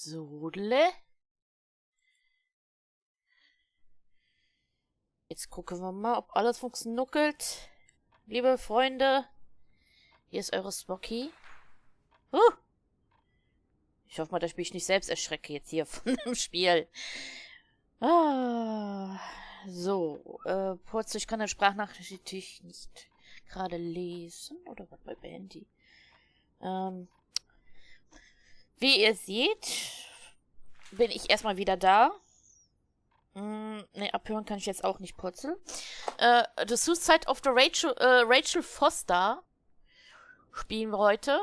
Sodle. Jetzt gucken wir mal, ob alles funktioniert. Liebe Freunde, hier ist eure Spocky. Ich hoffe mal, dass ich mich nicht selbst erschrecke jetzt hier von dem Spiel. So, Purz, ich kann eine Sprachnachricht nicht gerade lesen. Oder was bei Handy? Wie ihr seht, bin ich erstmal wieder da. Ne, abhören kann ich jetzt auch nicht, Purzel. The Suicide of the Rachel Foster spielen wir heute.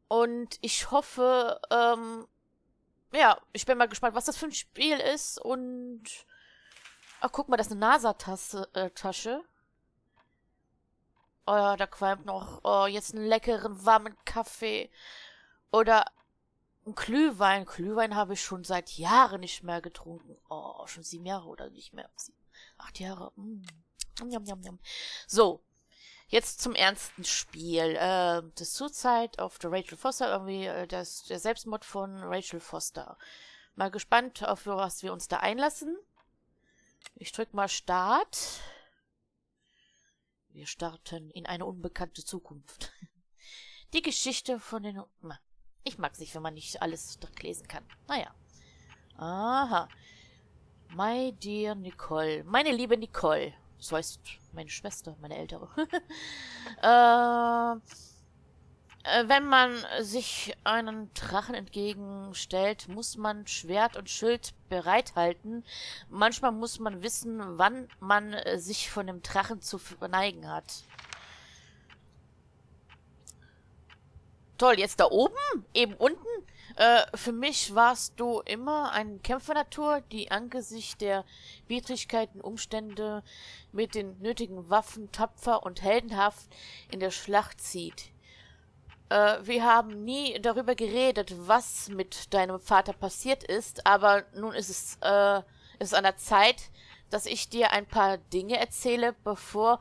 Und ich hoffe, ja, ich bin mal gespannt, was das für ein Spiel ist. Und, ach, guck mal, das ist eine NASA-Tasche. Oh ja, da qualmt noch, oh, jetzt einen leckeren, warmen Kaffee. Oder ein Glühwein. Glühwein habe ich schon seit Jahren nicht mehr getrunken. Oh, schon 7 Jahre oder nicht mehr. 8 Jahre. Yum, yum, yum. So, jetzt zum ernsten Spiel. The Suicide of the Rachel Foster. Irgendwie der Selbstmord von Rachel Foster. Mal gespannt, auf was wir uns da einlassen. Ich drücke mal Start. Wir starten in eine unbekannte Zukunft. Die Geschichte von den... Ich mag es nicht, wenn man nicht alles lesen kann. Naja. Aha. My dear Nicole. Meine liebe Nicole. So heißt meine Schwester, meine ältere. Wenn man sich einen Drachen entgegenstellt, muss man Schwert und Schild bereithalten. Manchmal muss man wissen, wann man sich von dem Drachen zu verneigen hat. Toll, jetzt da oben? Eben unten? Für mich warst du immer ein Kämpfernatur, die angesichts der widrigkeiten Umstände mit den nötigen Waffen tapfer und heldenhaft in der Schlacht zieht. Wir haben nie darüber geredet, was mit deinem Vater passiert ist, aber nun ist es an der Zeit, dass ich dir ein paar Dinge erzähle, bevor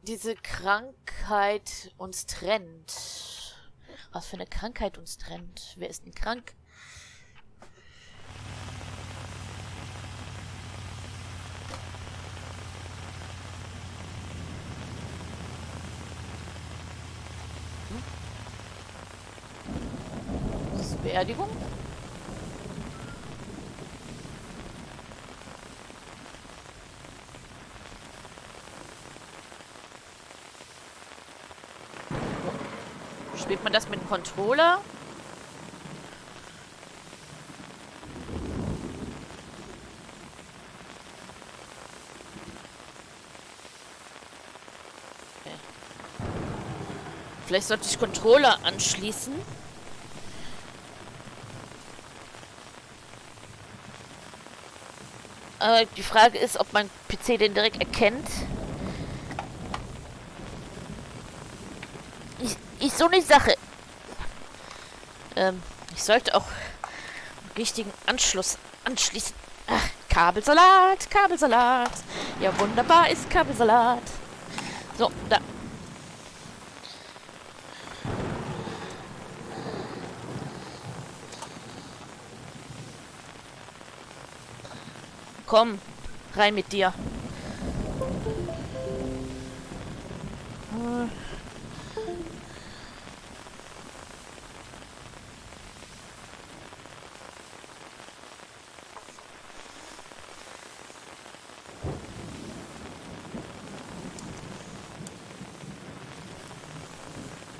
diese Krankheit uns trennt. Was für eine Krankheit uns trennt? Wer ist denn krank? Das ist Beerdigung? Spielt man das mit dem Controller? Okay. Vielleicht sollte ich Controller anschließen. Die Frage ist, ob mein PC den direkt erkennt. Ist so eine Sache. Ich sollte auch einen richtigen Anschluss anschließen. Ach, Kabelsalat, Kabelsalat. Ja, wunderbar ist Kabelsalat. So, da. Komm, rein mit dir.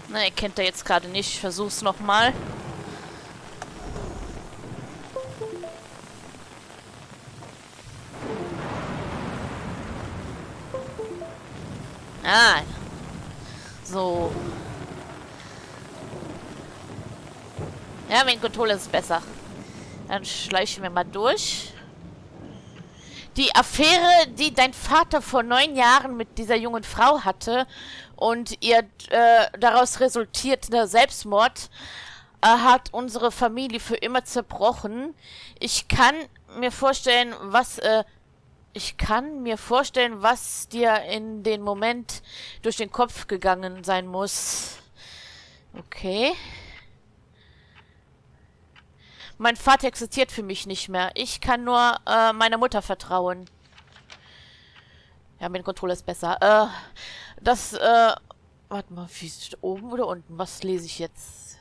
Na, er kennt er jetzt gerade nicht. Ich versuch's nochmal. Ah. So. Ja, mit dem Controller ist es besser. Dann schleichen wir mal durch. Die Affäre, die dein Vater vor 9 Jahren mit dieser jungen Frau hatte und ihr daraus resultierter Selbstmord, hat unsere Familie für immer zerbrochen. Ich kann mir vorstellen, was dir in dem Moment durch den Kopf gegangen sein muss. Okay. Mein Vater existiert für mich nicht mehr. Ich kann nur meiner Mutter vertrauen. Ja, mein Controller ist besser. Warte mal, wie ist es oben oder unten? Was lese ich jetzt?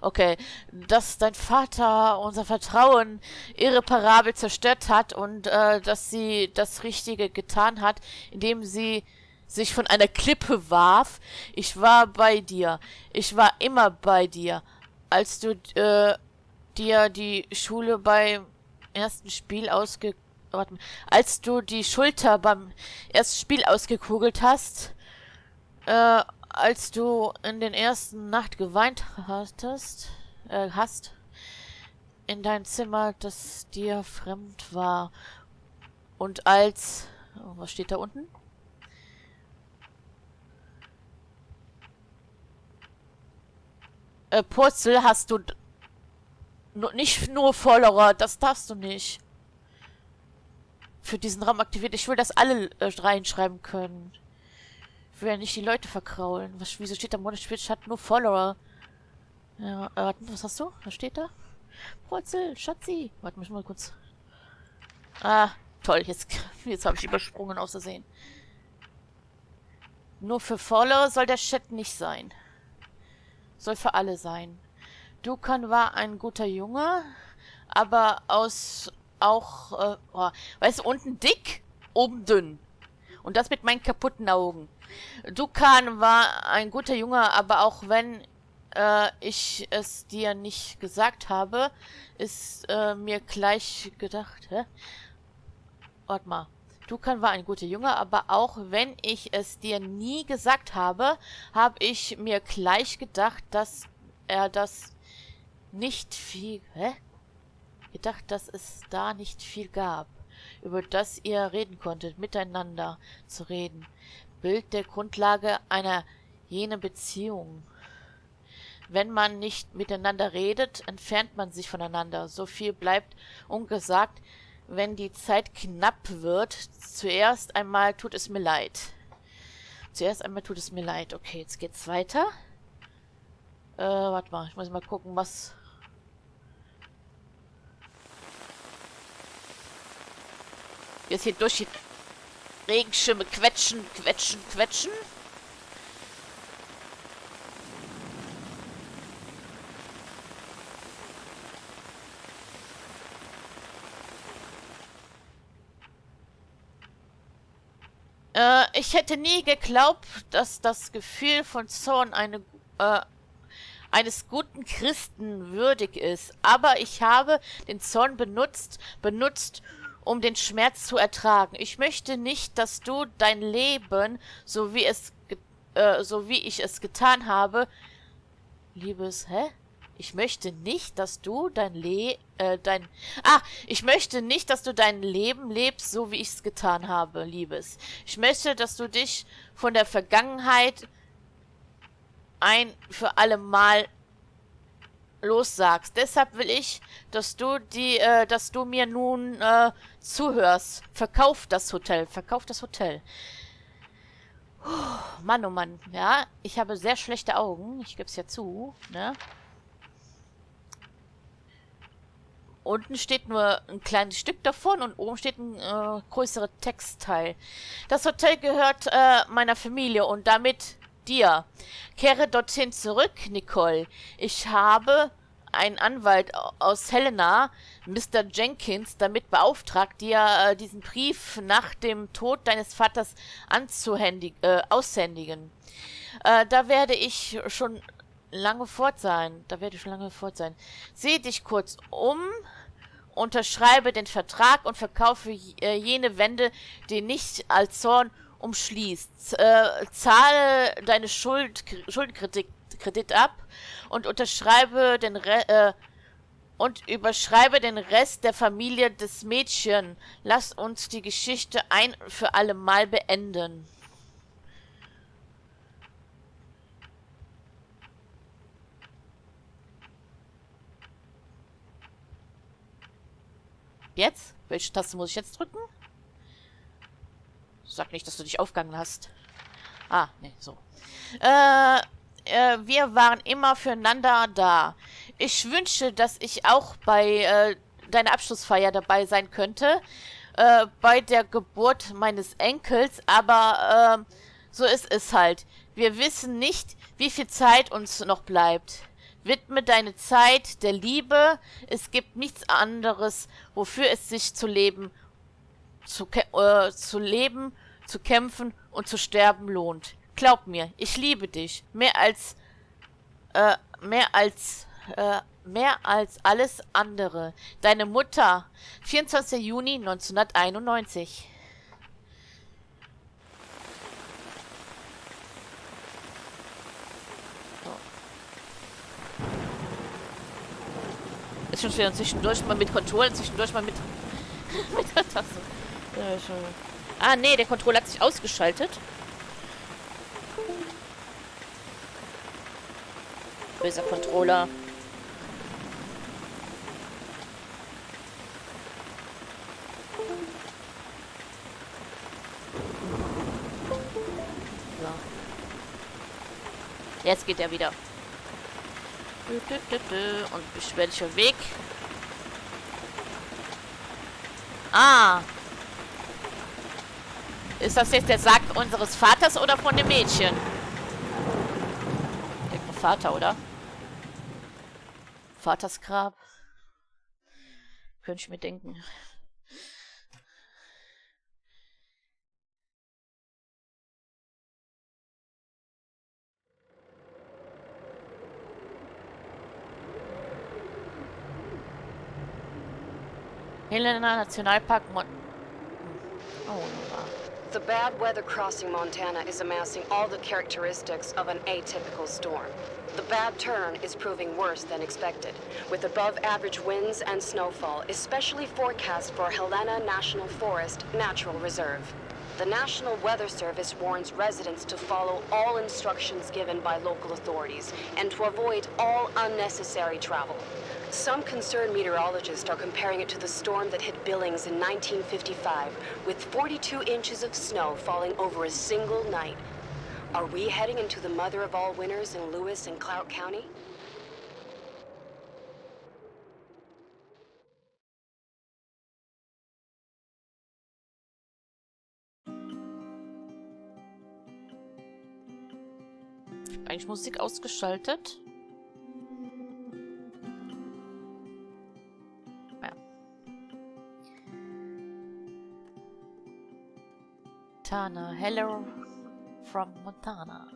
Okay. Dass dein Vater unser Vertrauen irreparabel zerstört hat und dass sie das Richtige getan hat, indem sie sich von einer Klippe warf. Ich war bei dir. Ich war immer bei dir. Als du dir die Schule beim ersten Spiel Warte mal. Als du die Schulter beim ersten Spiel ausgekugelt hast, als du in den ersten Nacht geweint hast, in dein Zimmer, das dir fremd war. Und als... Oh, was steht da unten? Purzel hast du nicht nur Follower, das darfst du nicht. Für diesen Raum aktiviert. Ich will, dass alle reinschreiben können. Ich will ja nicht die Leute verkraulen. Wieso steht da Monospiel hat nur Follower? Ja, warte, was hast du? Was steht da? Purzel, Schatzi. Warte, muss ich mal kurz. Ah, toll. Jetzt habe ich übersprungen aus Versehen. Nur für Follower soll der Chat nicht sein. Soll für alle sein. Dukan war ein guter Junge, aber weißt du, unten dick, oben dünn. Und das mit meinen kaputten Augen. Dukan war ein guter Junge, aber auch wenn ich es dir nicht gesagt habe, ist mir gleich gedacht, hä? Warte mal. Dukan war ein guter Junge, aber auch wenn ich es dir nie gesagt habe, habe ich mir gleich gedacht, dass er das nicht viel... Hä? Gedacht, dass es da nicht viel gab, über das ihr reden konntet, miteinander zu reden. Bild der Grundlage einer jenen Beziehung. Wenn man nicht miteinander redet, entfernt man sich voneinander. So viel bleibt ungesagt, wenn die Zeit knapp wird. Zuerst einmal tut es mir leid. Okay, jetzt geht's weiter. Warte mal, ich muss mal gucken, was... Jetzt hier durch die Regenschirme quetschen. Ich hätte nie geglaubt, dass das Gefühl von Zorn eines guten Christen würdig ist. Aber ich habe den Zorn benutzt, um den Schmerz zu ertragen. Ich möchte nicht, dass du dein Leben, so wie ich es getan habe, Ich möchte nicht, dass du ich möchte nicht, dass du dein Leben lebst, so wie ich es getan habe, Liebes. Ich möchte, dass du dich von der Vergangenheit ein für alle Mal lossagst. Deshalb will ich, dass du mir nun zuhörst. Verkauf das Hotel. Mann, oh Mann, ja. Ich habe sehr schlechte Augen. Ich gebe es ja zu, ne? Unten steht nur ein kleines Stück davon und oben steht ein größerer Textteil. Das Hotel gehört meiner Familie und damit dir. Kehre dorthin zurück, Nicole. Ich habe einen Anwalt aus Helena, Mr. Jenkins, damit beauftragt, dir diesen Brief nach dem Tod deines Vaters aushändigen. Da werde ich schon lange fort sein. Sieh dich kurz um, unterschreibe den Vertrag und verkaufe jene Wände, die nicht als Zorn umschließt. Zahle deine Schuldenkredit ab und überschreibe den Rest der Familie des Mädchen. Lass uns die Geschichte ein für alle Mal beenden. Jetzt? Welche Taste muss ich jetzt drücken? Sag nicht, dass du dich aufgegangen hast. Ah, ne, so. Wir waren immer füreinander da. Ich wünsche, dass ich auch bei deiner Abschlussfeier dabei sein könnte. Bei der Geburt meines Enkels, aber so ist es halt. Wir wissen nicht, wie viel Zeit uns noch bleibt. Widme deine Zeit der Liebe. Es gibt nichts anderes, wofür es sich zu leben, zu kämpfen und zu sterben lohnt. Glaub mir, ich liebe dich. Mehr als alles andere. Deine Mutter. 24. Juni 1991. So. Ist schon wieder zwischendurch mal mit Controller, zwischendurch mal mit, mit der Taste. Ah, nee, der Controller hat sich ausgeschaltet. Böser Controller. So. Jetzt geht er wieder. Und beschwerlicher Weg. Ah. Ist das jetzt der Sarg unseres Vaters oder von dem Mädchen? Ich denke Vater, oder? Vaters Grab. Könnte ich mir denken. Helena Nationalpark Oh, The bad weather crossing Montana is amassing all the characteristics of an atypical storm. The bad turn is proving worse than expected, with above-average winds and snowfall, especially forecast for Helena National Forest Natural Reserve. The National Weather Service warns residents to follow all instructions given by local authorities and to avoid all unnecessary travel. Some concerned meteorologists are comparing it to the storm that hit Billings in 1955, with 42 inches of snow falling over a single night. Are we heading into the mother of all winters in Lewis and Clout County? eigentlich Musik ausgeschaltet. Ja. Montana. Hello from Montana.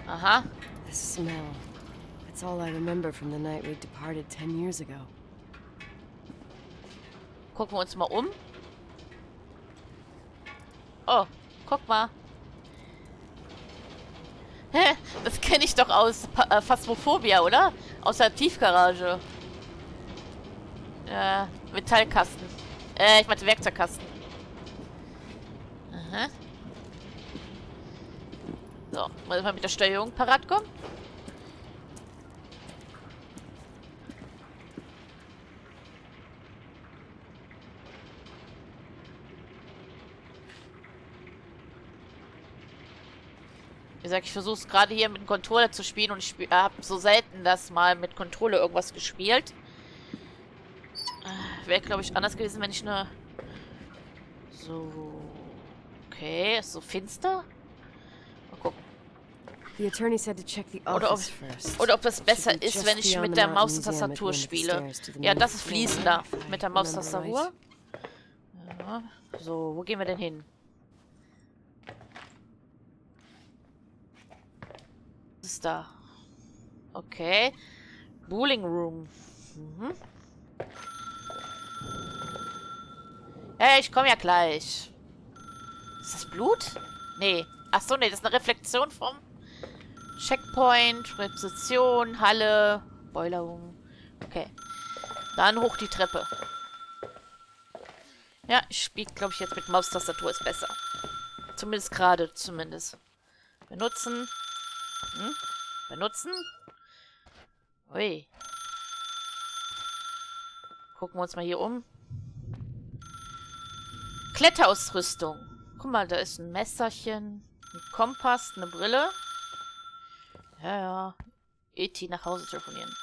Aha. The smell. It's all I remember from the night we departed 10 years ago. Gucken wir uns mal um. Oh, guck mal. Hä? Das kenne ich doch aus Phasmophobia, oder? Aus der Tiefgarage. Metallkasten. Ich meinte Werkzeugkasten. Aha. So, mal mit der Steuerung parat kommen. Wie gesagt, ich versuche es gerade hier mit dem Controller zu spielen und ich habe so selten das mal mit Controller irgendwas gespielt. Wäre, glaube ich, anders gewesen, wenn ich eine... So... Okay, ist so finster. Mal gucken. Oder ob es besser ist, wenn ich mit der Maus und Tastatur spiele. Ja, das ist fließender. Mit der Maus und Tastatur. Ja. So, wo gehen wir denn hin? Was ist da? Okay. Bowling Room. Mhm. Hey, ich komme ja gleich. Ist das Blut? Nee. Achso, nee, das ist eine Reflexion vom Checkpoint, Rezeption, Halle, Boiler Room. Okay. Dann hoch die Treppe. Ja, ich spiele, glaube ich, jetzt mit Maustastatur ist besser. Zumindest gerade, zumindest. Benutzen. Hm? Benutzen. Ui. Gucken wir uns mal hier um. Kletterausrüstung. Guck mal, da ist ein Messerchen, ein Kompass, eine Brille. Ja, ja. E.T. nach Hause telefonieren.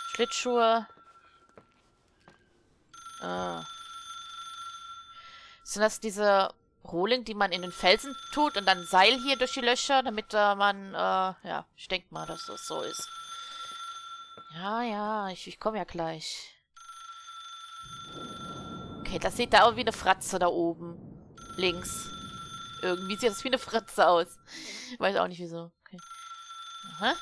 Schlittschuhe. Sind das diese Rohling, die man in den Felsen tut und dann Seil hier durch die Löcher, damit man, ja, ich denke mal, dass das so ist. Ja, ja, ich komme ja gleich. Okay, das sieht da auch wie eine Fratze da oben. Links. Irgendwie sieht das wie eine Fratze aus. Weiß auch nicht wieso. Okay. Aha.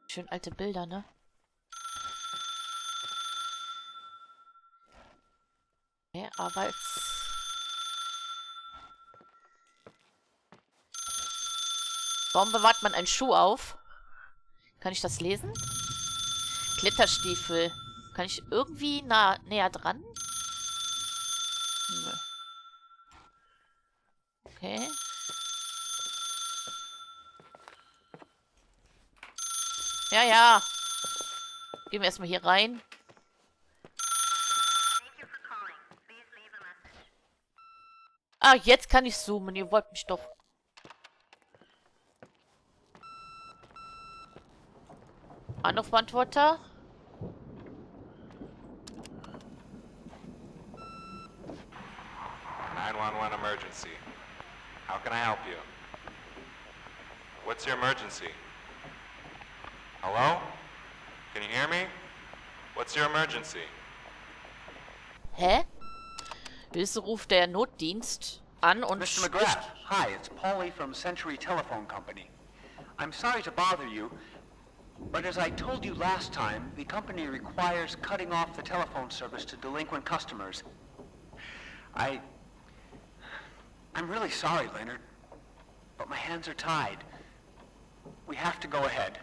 Schön alte Bilder, ne? Okay, Warum bewahrt man einen Schuh auf? Kann ich das lesen? Kletterstiefel. Kann ich irgendwie näher dran? Nö. Okay. Ja, ja. Gehen wir erstmal hier rein. Ah, jetzt kann ich zoomen. Ihr wollt mich doch. Anrufbeantworter. 911 emergency. How can I help you? What's your emergency? Hello? Can you hear me? What's your emergency? Hä? Wieso ruft der Notdienst an und Mr. McGrath, hi, it's Paulie from Century Telephone Company. I'm sorry to bother you, but as I told you last time, the company requires cutting off the telephone service to delinquent customers. I'm really sorry, Leonard, but my hands are tied. We have to go ahead.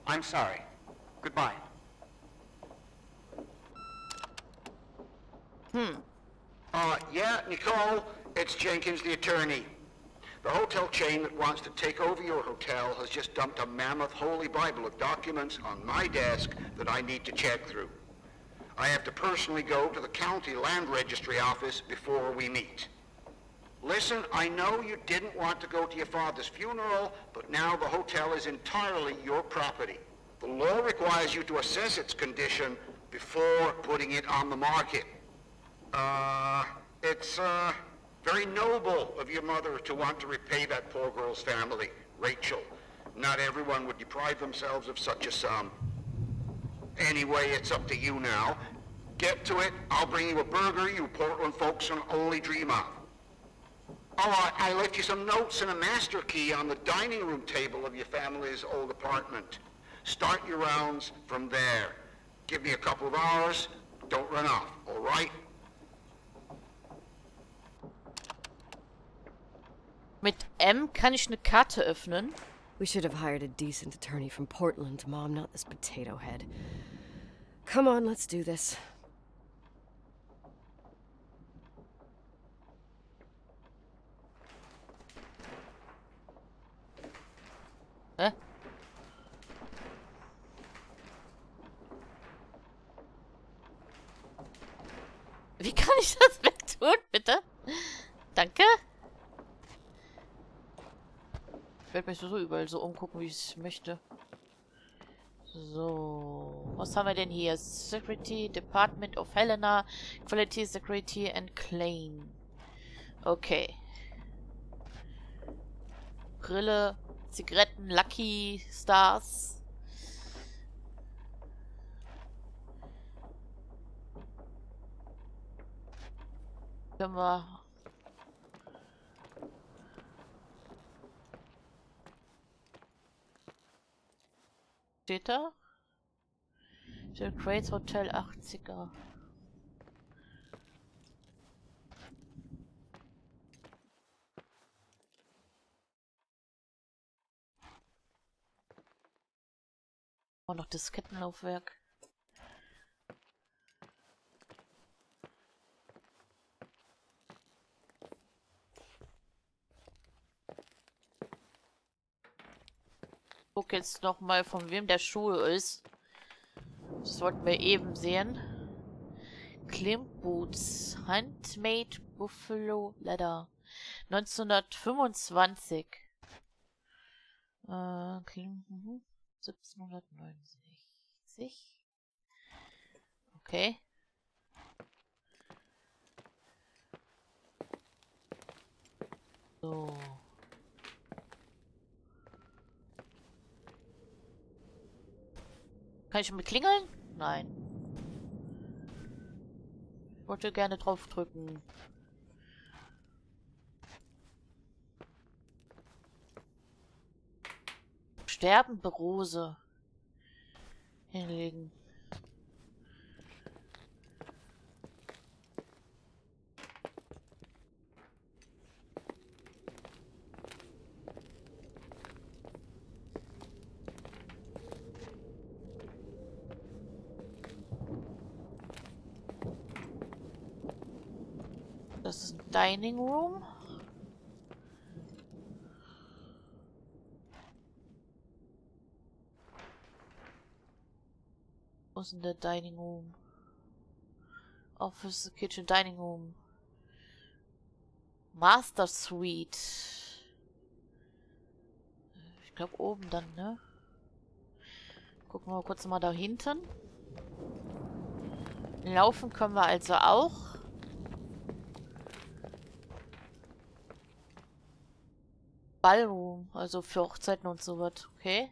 I'm sorry. Goodbye. Yeah, Nicole, it's Jenkins, the attorney. The hotel chain that wants to take over your hotel has just dumped a mammoth holy Bible of documents on my desk that I need to check through. I have to personally go to the county land registry office before we meet. Listen, I know you didn't want to go to your father's funeral, but now the hotel is entirely your property. The law requires you to assess its condition before putting it on the market. It's very noble of your mother to want to repay that poor girl's family, Rachel. Not everyone would deprive themselves of such a sum. Anyway, it's up to you now. Get to it. I'll bring you a burger you Portland folks can only dream of. Oh, I left you some notes and a master key on the dining room table of your family's old apartment. Start your rounds from there. Give me a couple of hours. Don't run off, all right? mit M kann ich eine Karte öffnen. We should have hired a decent attorney from Portland, Mom, not this potato head. Come on, let's do this. Hä? Wie kann ich das wegtun, bitte? Danke. Ich werde mich so überall so umgucken, wie ich es möchte. So, was haben wir denn hier? Security, Department of Helena, Quality, Security and Claim. Okay. Brille, Zigaretten, Lucky Stars. Können wir... Steht da? The Great Hotel 80er. Oh, noch Diskettenlaufwerk. Guck jetzt noch mal, von wem der Schuh ist. Das wollten wir eben sehen. Klimp Boots. Handmade Buffalo Leather. 1925. 1769. Okay. So. Kann ich schon mit klingeln? Nein. Ich wollte gerne drauf drücken. Sterbende Rose. Hinlegen. Das ist ein Dining Room. Wo ist denn der Dining Room? Office, Kitchen, Dining Room. Master Suite. Ich glaube oben dann, ne? Gucken wir mal kurz mal da hinten. Laufen können wir also auch. Ballroom, also für Hochzeiten und so was. Okay.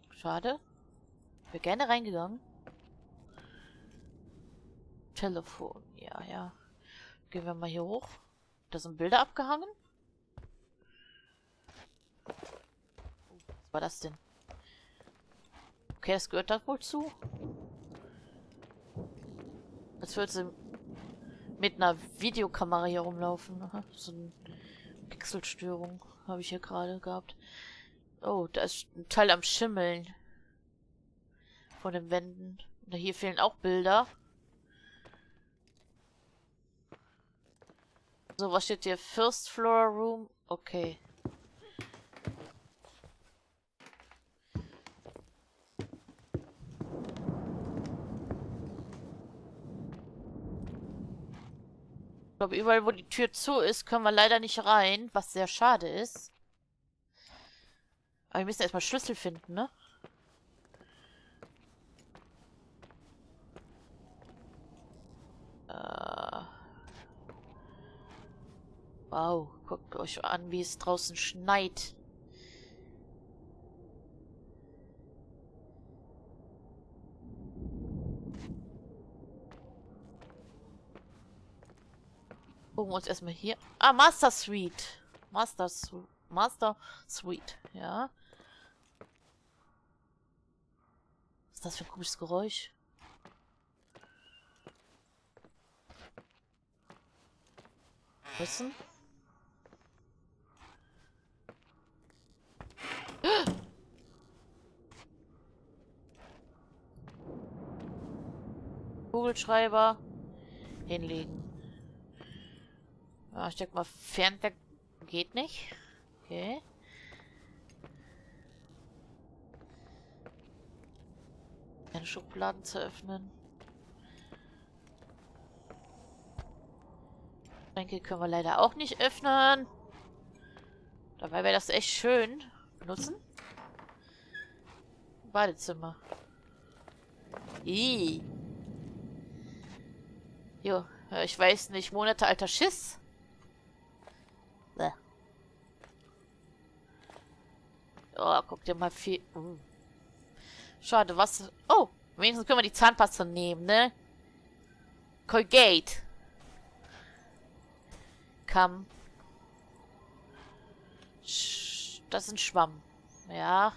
Schade. Wäre gerne reingegangen. Telefon, ja, ja. Gehen wir mal hier hoch. Da sind Bilder abgehangen. Was war das denn? Okay, das gehört da wohl zu. Als würde sie mit einer Videokamera hier rumlaufen. Aha, so eine Pixelstörung habe ich hier gerade gehabt. Oh, da ist ein Teil am Schimmeln. Von den Wänden. Und hier fehlen auch Bilder. So, was steht hier? First Floor Room. Okay. Ich glaube, überall, wo die Tür zu ist, können wir leider nicht rein, was sehr schade ist. Aber wir müssen erstmal Schlüssel finden, ne? Wow, guckt euch an, wie es draußen schneit. Gucken wir uns erstmal hier. Ah, Master Suite. Master Suite, ja. Was ist das für ein komisches Geräusch? Wissen? Kugelschreiber hinlegen. Ja, ich denke mal, Fernwerk geht nicht. Okay. Keine Schubladen zu öffnen. Schränke können wir leider auch nicht öffnen. Dabei wäre das echt schön. Benutzen. Badezimmer. Ih. Jo, ich weiß nicht, Monate alter Schiss. Bäh. Oh, guck dir mal viel. Schade, was. Oh, wenigstens können wir die Zahnpasta nehmen, ne? Colgate. Kamm. Das ist ein Schwamm. Ja.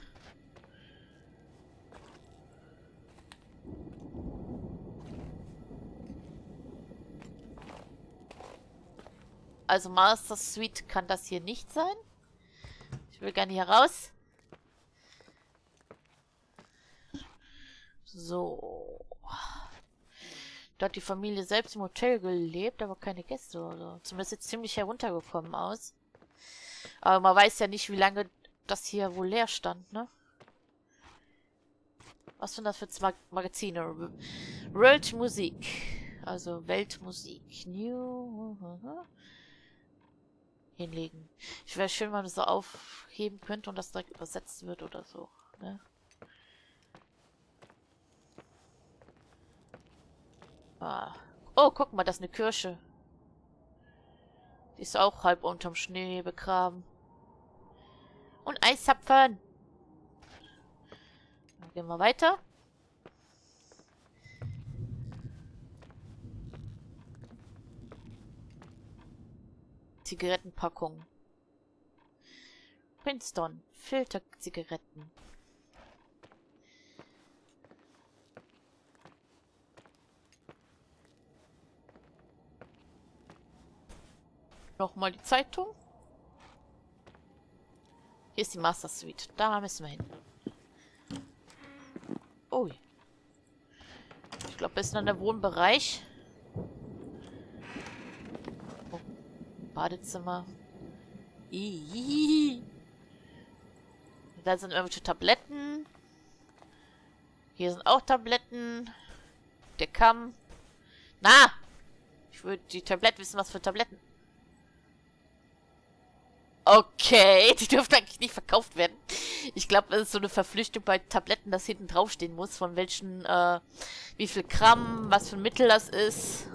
Also Master Suite kann das hier nicht sein. Ich will gerne hier raus. So. Da hat die Familie selbst im Hotel gelebt, aber keine Gäste oder so. Zumindest jetzt ziemlich heruntergekommen aus. Aber man weiß ja nicht, wie lange das hier wohl leer stand, ne? Was sind das für zwei Magazine? World Musik. Also Weltmusik. New. Hinlegen. Ich wäre schön, wenn man das so aufheben könnte und das direkt übersetzt wird oder so. Ne? Ah. Oh, guck mal, das ist eine Kirche. Die ist auch halb unterm Schnee begraben. Und Eiszapfen. Dann gehen wir weiter. Zigarettenpackung. Princeton. Filterzigaretten. Nochmal die Zeitung. Hier ist die Master Suite. Da müssen wir hin. Ui. Ich glaube, wir sind an der Wohnbereich. Oh. Badezimmer. Iiii. Da sind irgendwelche Tabletten. Hier sind auch Tabletten. Der Kamm. Na! Ich würde die Tabletten wissen, was für Tabletten. Okay, die dürfen eigentlich nicht verkauft werden. Ich glaube, das ist so eine Verpflichtung bei Tabletten, dass hinten draufstehen muss, von welchen, wie viel Gramm, was für ein Mittel das ist.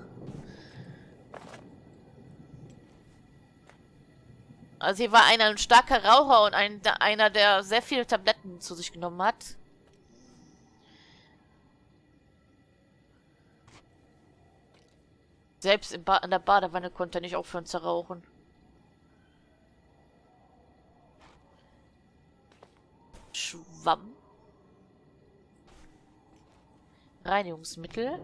Also hier war einer ein starker Raucher und einer, der sehr viele Tabletten zu sich genommen hat. Selbst in der Badewanne konnte er nicht aufhören zu rauchen. Schwamm. Reinigungsmittel.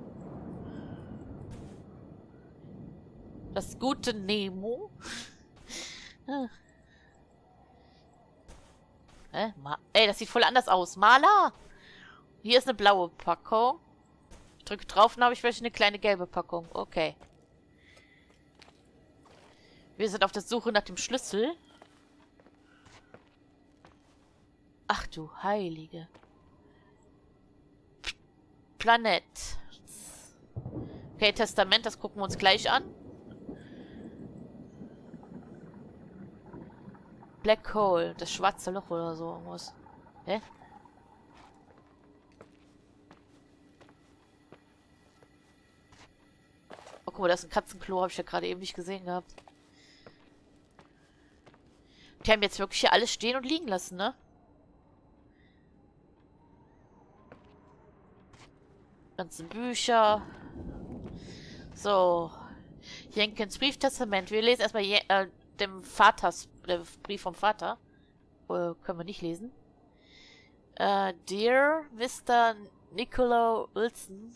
Das gute Nemo. Ey, das sieht voll anders aus. Maler! Hier ist eine blaue Packung. Ich drücke drauf und habe ich welche eine kleine gelbe Packung. Okay. Wir sind auf der Suche nach dem Schlüssel. Ach du Heilige. Planet. Okay, Testament, das gucken wir uns gleich an. Black Hole, das schwarze Loch oder so irgendwas. Hä? Oh, guck mal, das ist ein Katzenklo, habe ich ja gerade eben nicht gesehen gehabt. Die haben jetzt wirklich hier alles stehen und liegen lassen, ne? Ganze Bücher. So. Jenkins Brieftestament. Wir lesen erstmal dem der Brief vom Vater. Können wir nicht lesen. Dear Mr. Nicola Wilson.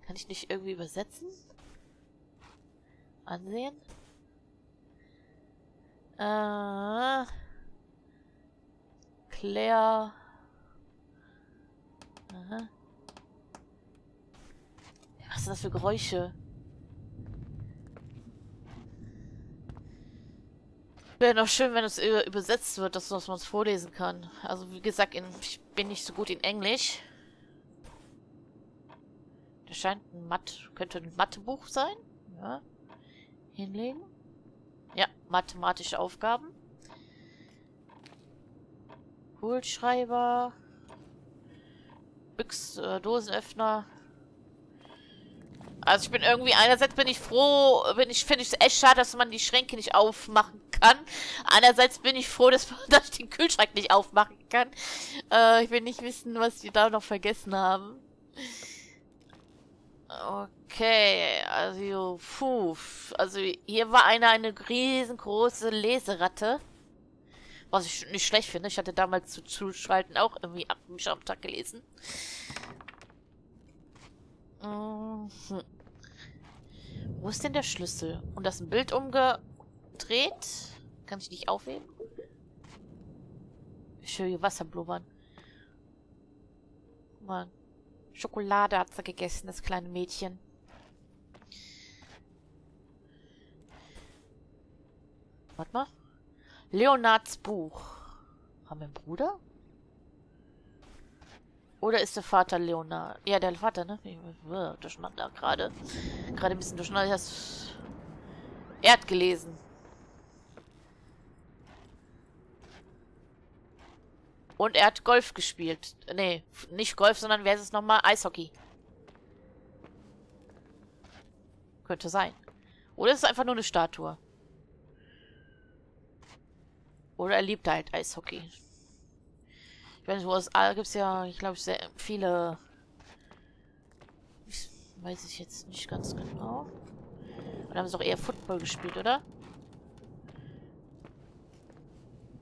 Kann ich nicht irgendwie übersetzen? Ansehen. Claire. Aha. Was sind das für Geräusche? Wäre noch schön, wenn es übersetzt wird, dass man es vorlesen kann. Also wie gesagt, ich bin nicht so gut in Englisch. Das scheint könnte ein Mathebuch sein. Ja. Hinlegen. Ja, mathematische Aufgaben. Kugelschreiber. Dosenöffner. Also ich bin irgendwie, einerseits bin ich froh, finde ich es echt schade, dass man die Schränke nicht aufmachen kann. Andererseits bin ich froh, dass ich den Kühlschrank nicht aufmachen kann. Ich will nicht wissen, was die da noch vergessen haben. Okay, also, also hier war eine riesengroße Leseratte. Was ich nicht schlecht finde. Ich hatte damals zu Zuschalten auch irgendwie 8 Bücher am Tag gelesen. Wo ist denn der Schlüssel? Und das ist ein Bild umgedreht? Kann ich nicht aufheben? Ich höre hier Wasser blubbern. Guck mal. Schokolade hat sie gegessen, das kleine Mädchen. Warte mal. Leonards Buch. War mein Bruder? Oder ist der Vater Leonard? Ja, der Vater, ne? Durcheinander gerade. Gerade ein bisschen durcheinander. Er hat gelesen. Und er hat Golf gespielt. Nee, nicht Golf, sondern wer ist es nochmal? Eishockey. Könnte sein. Oder ist es einfach nur eine Statue? Oder er liebt halt Eishockey. Ich weiß nicht, wo es gibt es ja, ich glaube, sehr viele. Weiß ich jetzt nicht ganz genau. Oder haben sie doch eher Football gespielt, oder?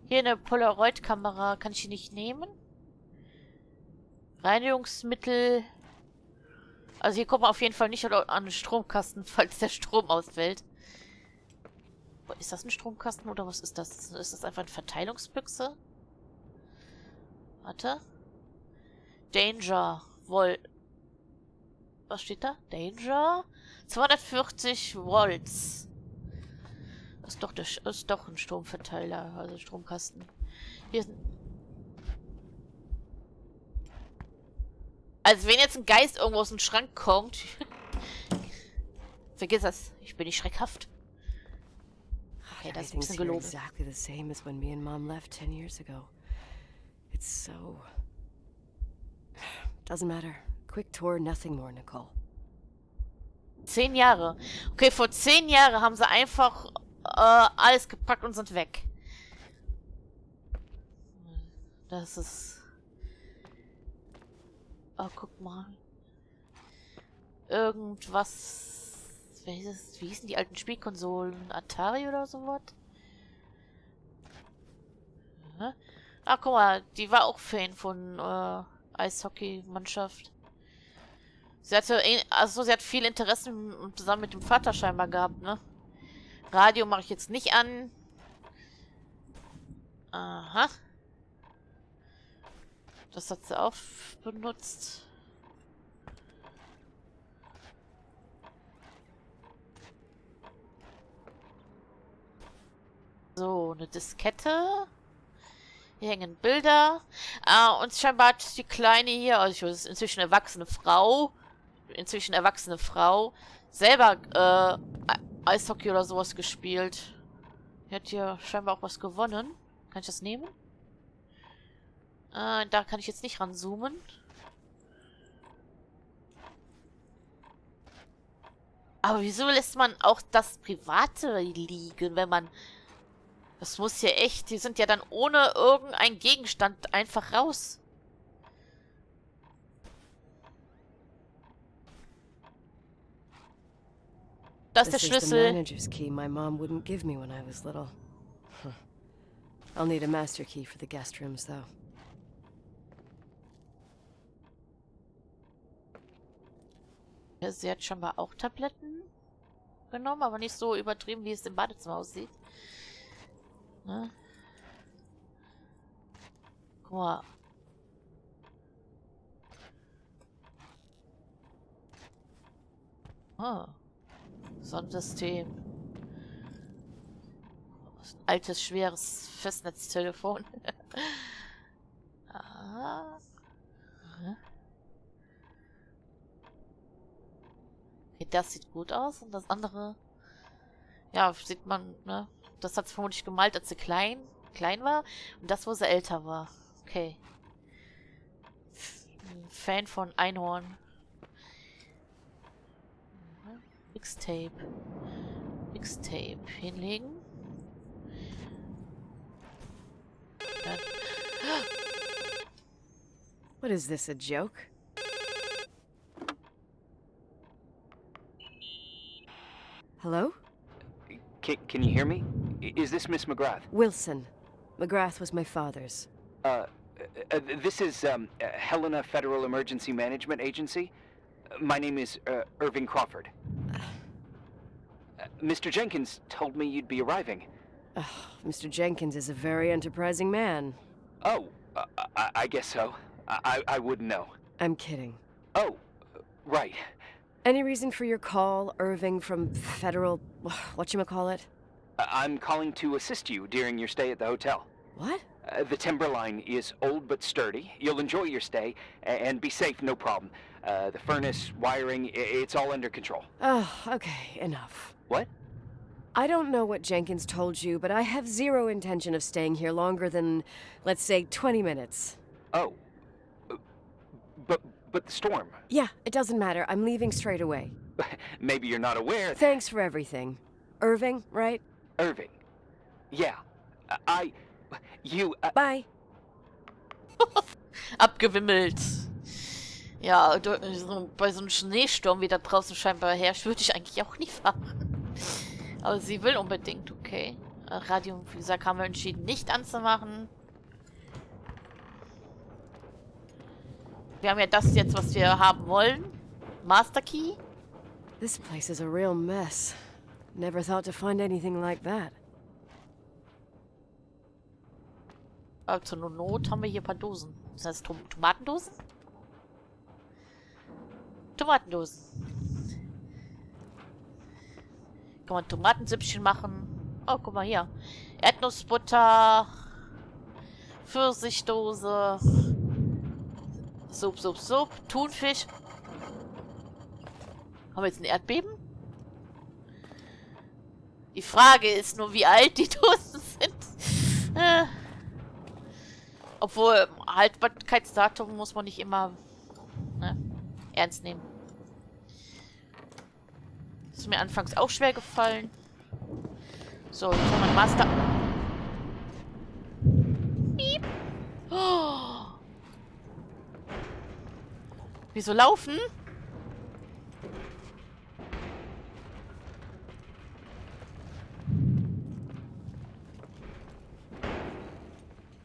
Hier eine Polaroid-Kamera. Kann ich die nicht nehmen? Reinigungsmittel. Also hier kommt man auf jeden Fall nicht an den Stromkasten, falls der Strom ausfällt. Ist das ein Stromkasten oder was ist das? Ist das einfach eine Verteilungsbüchse? Warte. Danger. Was steht da? Danger? 240 Volts. Das ist doch ein Stromverteiler, also Stromkasten. Hier ist als wenn jetzt ein Geist irgendwo aus dem Schrank kommt. Vergiss das. Ich bin nicht schreckhaft. Okay, das ist ein bisschen gelogen. Exactly the same as when me and Mom left 10 years ago. It's so... Doesn't matter. Quick tour, nothing more, Nicole. 10 Jahre. Okay, vor 10 Jahren haben sie einfach alles gepackt und sind weg. Das ist... Oh, guck mal. Irgendwas... Wie hießen die alten Spielkonsolen? Atari oder sowas? Ja. Ah, guck mal, die war auch Fan von Eishockey-Mannschaft. Sie hat viel Interessen zusammen mit dem Vater scheinbar gehabt, ne? Radio mache ich jetzt nicht an. Aha. Das hat sie auch benutzt. So, eine Diskette. Hier hängen Bilder. Und scheinbar hat die Kleine hier, also ich weiß, inzwischen erwachsene Frau, selber Eishockey oder sowas gespielt. Die hat hier scheinbar auch was gewonnen. Kann ich das nehmen? Da kann ich jetzt nicht ranzoomen. Aber wieso lässt man auch das Private liegen, wenn man... Das muss ja echt... Die sind ja dann ohne irgendeinen Gegenstand einfach raus. Das ist der Schlüssel. This is the manager's key my mom wouldn't give me when I was little. Huh. I'll need a master key for the guest rooms, though. Ja, sie hat scheinbar auch Tabletten genommen, aber nicht so übertrieben, wie es im Badezimmer aussieht. Ne? Guck mal. Ah. Sonnensystem. Ein altes, schweres Festnetztelefon. Ah. Okay, das sieht gut aus. Und das andere... Ja, sieht man, ne? Das hat sie vermutlich gemalt, als sie klein war. Und das, wo sie älter war. Okay. Fan von Einhorn. Mixtape. Hinlegen. Dann. What is this, a joke? Hello? Can you hear me? Is this Miss McGrath? Wilson. McGrath was my father's. This is Helena Federal Emergency Management Agency. My name is Irving Crawford. Mr. Jenkins told me you'd be arriving. Mr. Jenkins is a very enterprising man. Oh, I guess so. I wouldn't know. I'm kidding. Oh, right. Any reason for your call, Irving from Federal... whatchamacallit? I'm calling to assist you during your stay at the hotel. What? The timberline is old but sturdy. You'll enjoy your stay and be safe, no problem. The furnace, wiring, it's all under control. Oh, okay, enough. What? I don't know what Jenkins told you, but I have zero intention of staying here longer than, let's say, 20 minutes. Oh. But the storm. Yeah, it doesn't matter. I'm leaving straight away. Maybe you're not aware. Thanks for everything. Irving, right? Irving. Yeah. Bye. Abgewimmelt. Ja, bei so einem Schneesturm, wie da draußen scheinbar herrscht, würde ich eigentlich auch nie fahren. Aber sie will unbedingt, okay. Radio, wie gesagt, haben wir entschieden, nicht anzumachen. Wir haben ja das jetzt, was wir haben wollen. Master Key. This place is a real mess. Never thought to find anything like that. Aber zur Not haben wir hier ein paar Dosen. Das heißt Tomatendosen? Tomatendosen. Kann man Tomatensüppchen machen. Oh, guck mal hier. Erdnussbutter. Pfirsiхдose. Sup. Thunfisch. Haben wir jetzt ein Erdbeben? Die Frage ist nur, wie alt die Dosen sind. Obwohl, Haltbarkeitsdatum muss man nicht immer ernst nehmen. Ist mir anfangs auch schwer gefallen. So, jetzt haben wir einen Master. Piep. Oh. Wieso laufen?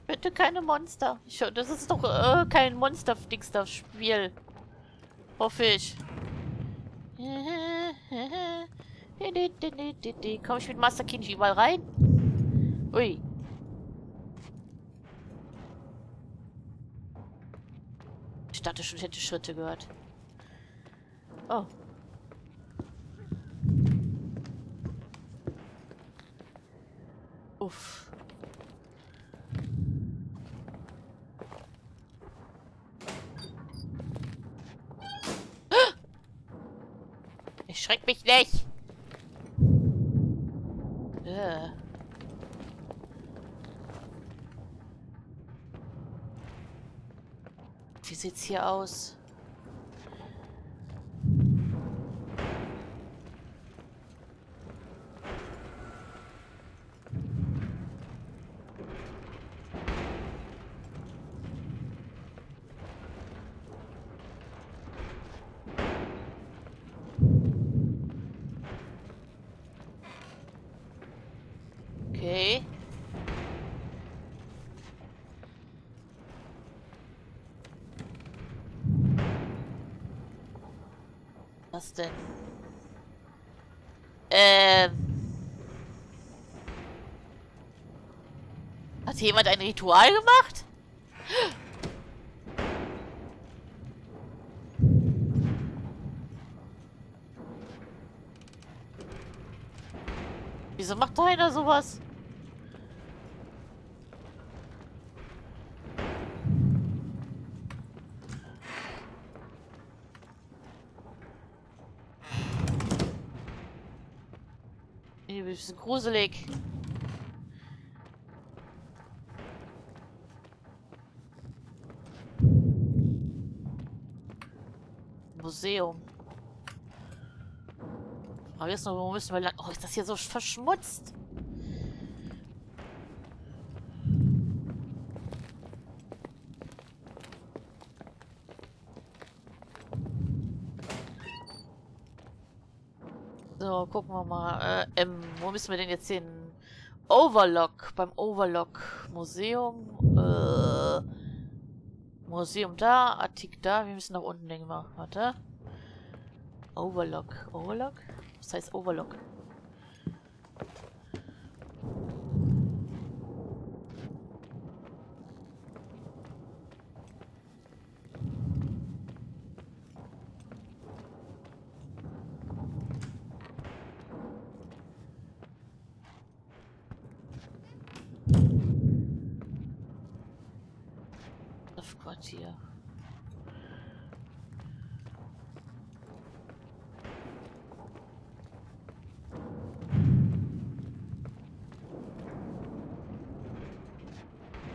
Bitte keine Monster. Das ist doch kein Monster-Dings, das Spiel. Hoffe ich. Komm ich mit Master Key nicht überall rein? Ui. Ich dachte schon, ich hätte Schritte gehört. Oh. Uff. Schreck mich nicht! Wie sieht's hier aus? Okay. Was denn? Hat jemand ein Ritual gemacht? Wieso macht da einer sowas? Ein bisschen gruselig. Museum. Aber jetzt noch, wo müssen wir lang? Oh, ist das hier so verschmutzt? So, gucken wir mal. Wo müssen wir denn jetzt hin? Overlock. Beim Overlock. Museum. Museum da. Artikel da. Wir müssen nach unten, denke ich mal. Warte. Overlock. Overlock? Was heißt Overlock?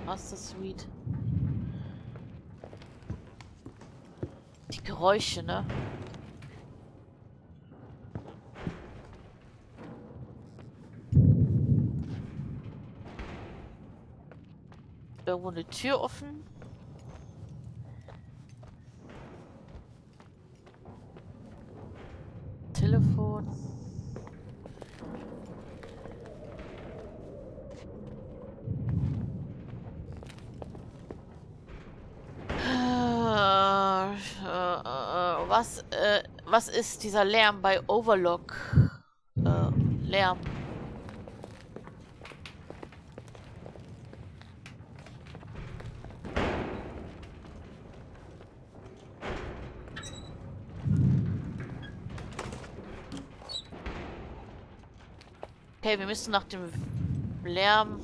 Master Suite. Die Geräusche, ne? Irgendwo eine Tür offen. Telefon. Was ist dieser Lärm bei Overlock? Lärm. Okay, wir müssen nach dem Lärm.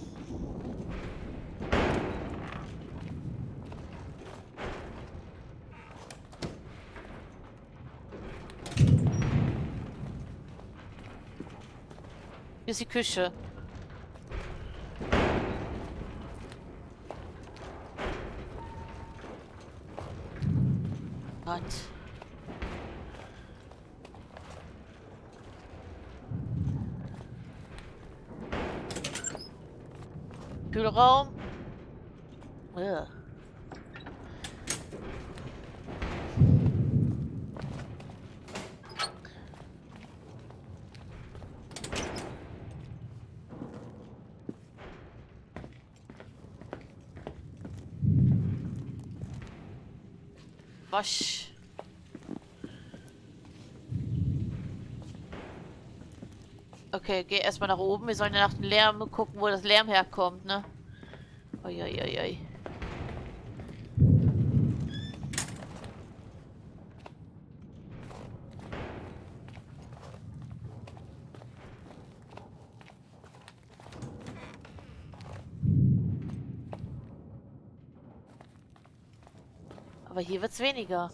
Hier ist die Küche. Gott. Kühlraum. Ugh. Wasch. Okay, geh erstmal nach oben. Wir sollen ja nach dem Lärm gucken, wo das Lärm herkommt, ne? Uiuiui. Aber hier wird's weniger.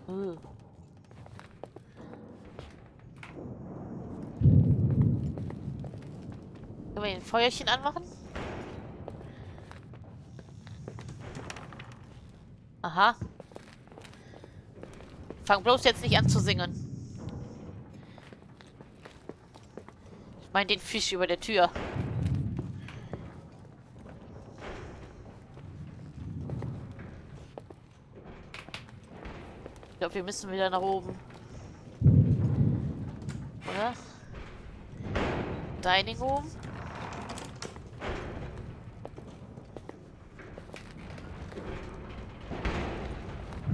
Können wir ein Feuerchen anmachen? Aha. Fang bloß jetzt nicht an zu singen. Ich meine den Fisch über der Tür. Ich glaube, wir müssen wieder nach oben. Oder? Dining Room?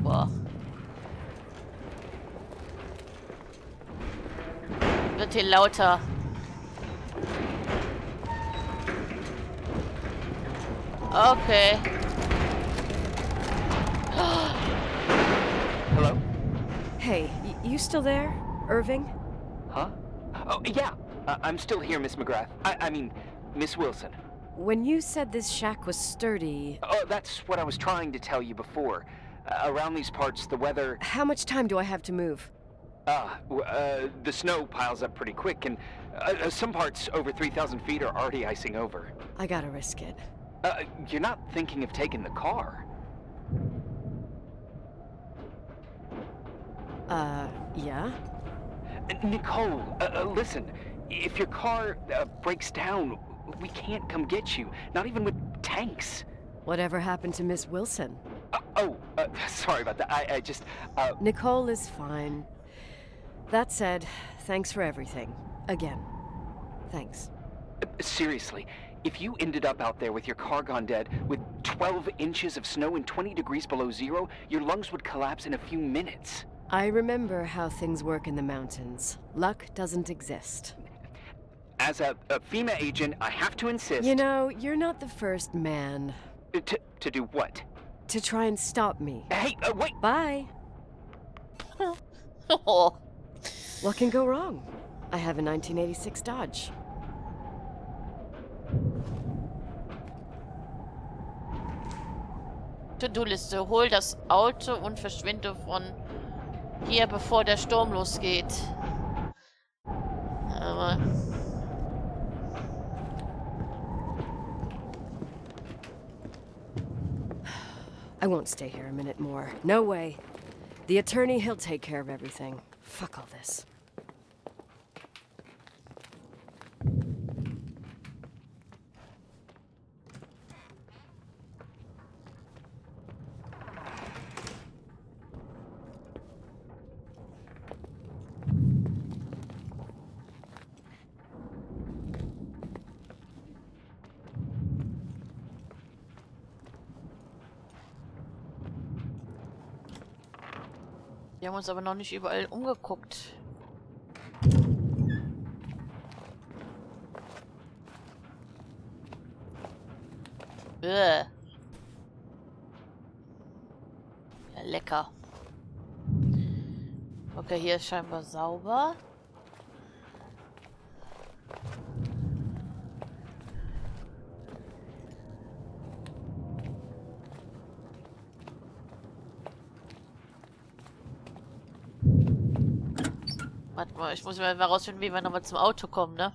Boah. Wird hier lauter. Okay. Hello? Hey, you still there, Irving? Huh? Oh, yeah. I'm still here, Miss McGrath. I mean, Miss Wilson. When you said this shack was sturdy, Oh, that's what I was trying to tell you before. Around these parts, the weather... how much time do I have to move? The snow piles up pretty quick, and some parts over 3,000 feet are already icing over. I gotta risk it. You're not thinking of taking the car? Yeah? Nicole, listen. If your car breaks down, we can't come get you. Not even with tanks. Whatever happened to Miss Wilson? Sorry about that. I just, Nicole is fine. That said, thanks for everything. Again. Thanks. Seriously, if you ended up out there with your car gone dead, with 12 inches of snow and 20 degrees below zero, your lungs would collapse in a few minutes. I remember how things work in the mountains. Luck doesn't exist. As a FEMA agent, I have to insist... You know, you're not the first man. To do what? To try and stop me. Hey, wait! Bye! Oh. What can go wrong? I have a 1986 Dodge. To-Do-Liste. Hol das Auto und verschwinde von hier, bevor der Sturm losgeht. mal. I won't stay here a minute more. No way. The attorney, he'll take care of everything. Fuck all this. Wir haben uns aber noch nicht überall umgeguckt. Ja, lecker. Okay, hier ist scheinbar sauber. Warte mal, ich muss mal herausfinden, wie wir nochmal zum Auto kommen, ne?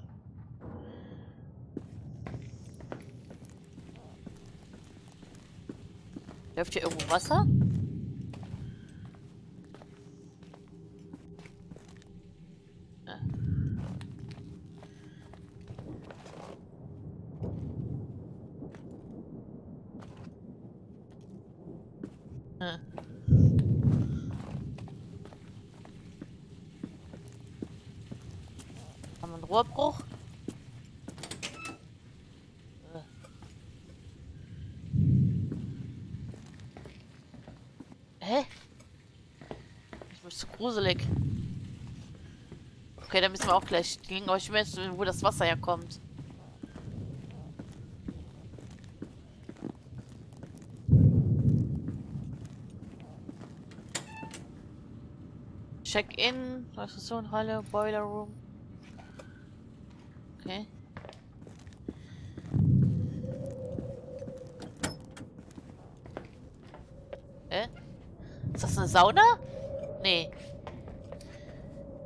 Läuft hier irgendwo Wasser? Ja. Ja. Haben wir einen Rohrbruch? Hä? Ich bin zu gruselig. Okay, dann müssen wir auch gleich gehen, aber ich weiß nicht, wo das Wasser herkommt. Check-in, Halle, Boiler Room. Okay. Ist das eine Sauna? Nee.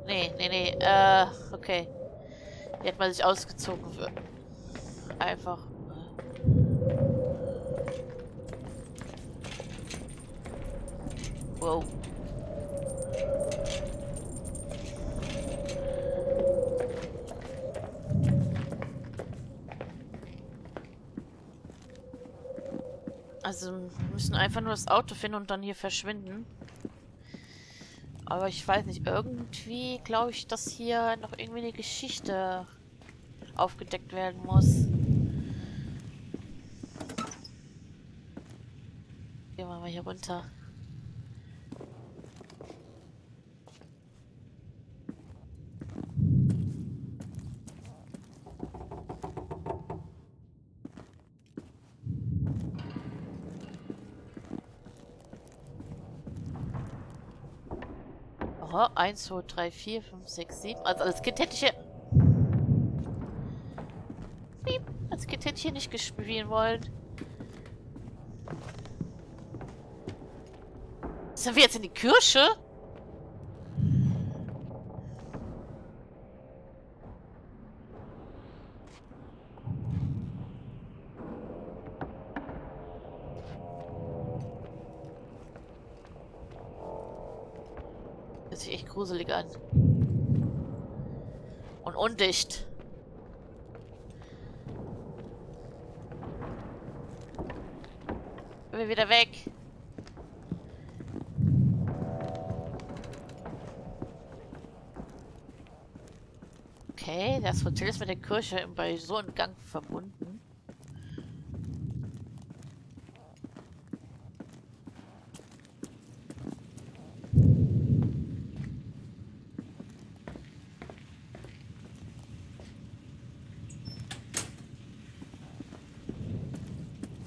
Nee. Okay. Die hat man sich ausgezogen für. Einfach. Wow. Also, wir müssen einfach nur das Auto finden und dann hier verschwinden. Aber ich weiß nicht, irgendwie glaube ich, dass hier noch irgendwie eine Geschichte aufgedeckt werden muss. Gehen wir mal hier runter. Aha, 1, 2, 3, 4, 5, 6, 7. Also als Kind hätte ich hier... Als Kind hätte ich hier nicht gespielen wollen. Sind wir jetzt in die Kirche? Hört sich echt gruselig an. Und undicht. Bin wieder weg. Okay, das Hotel ist mit der Kirche bei so einem Gang verbunden.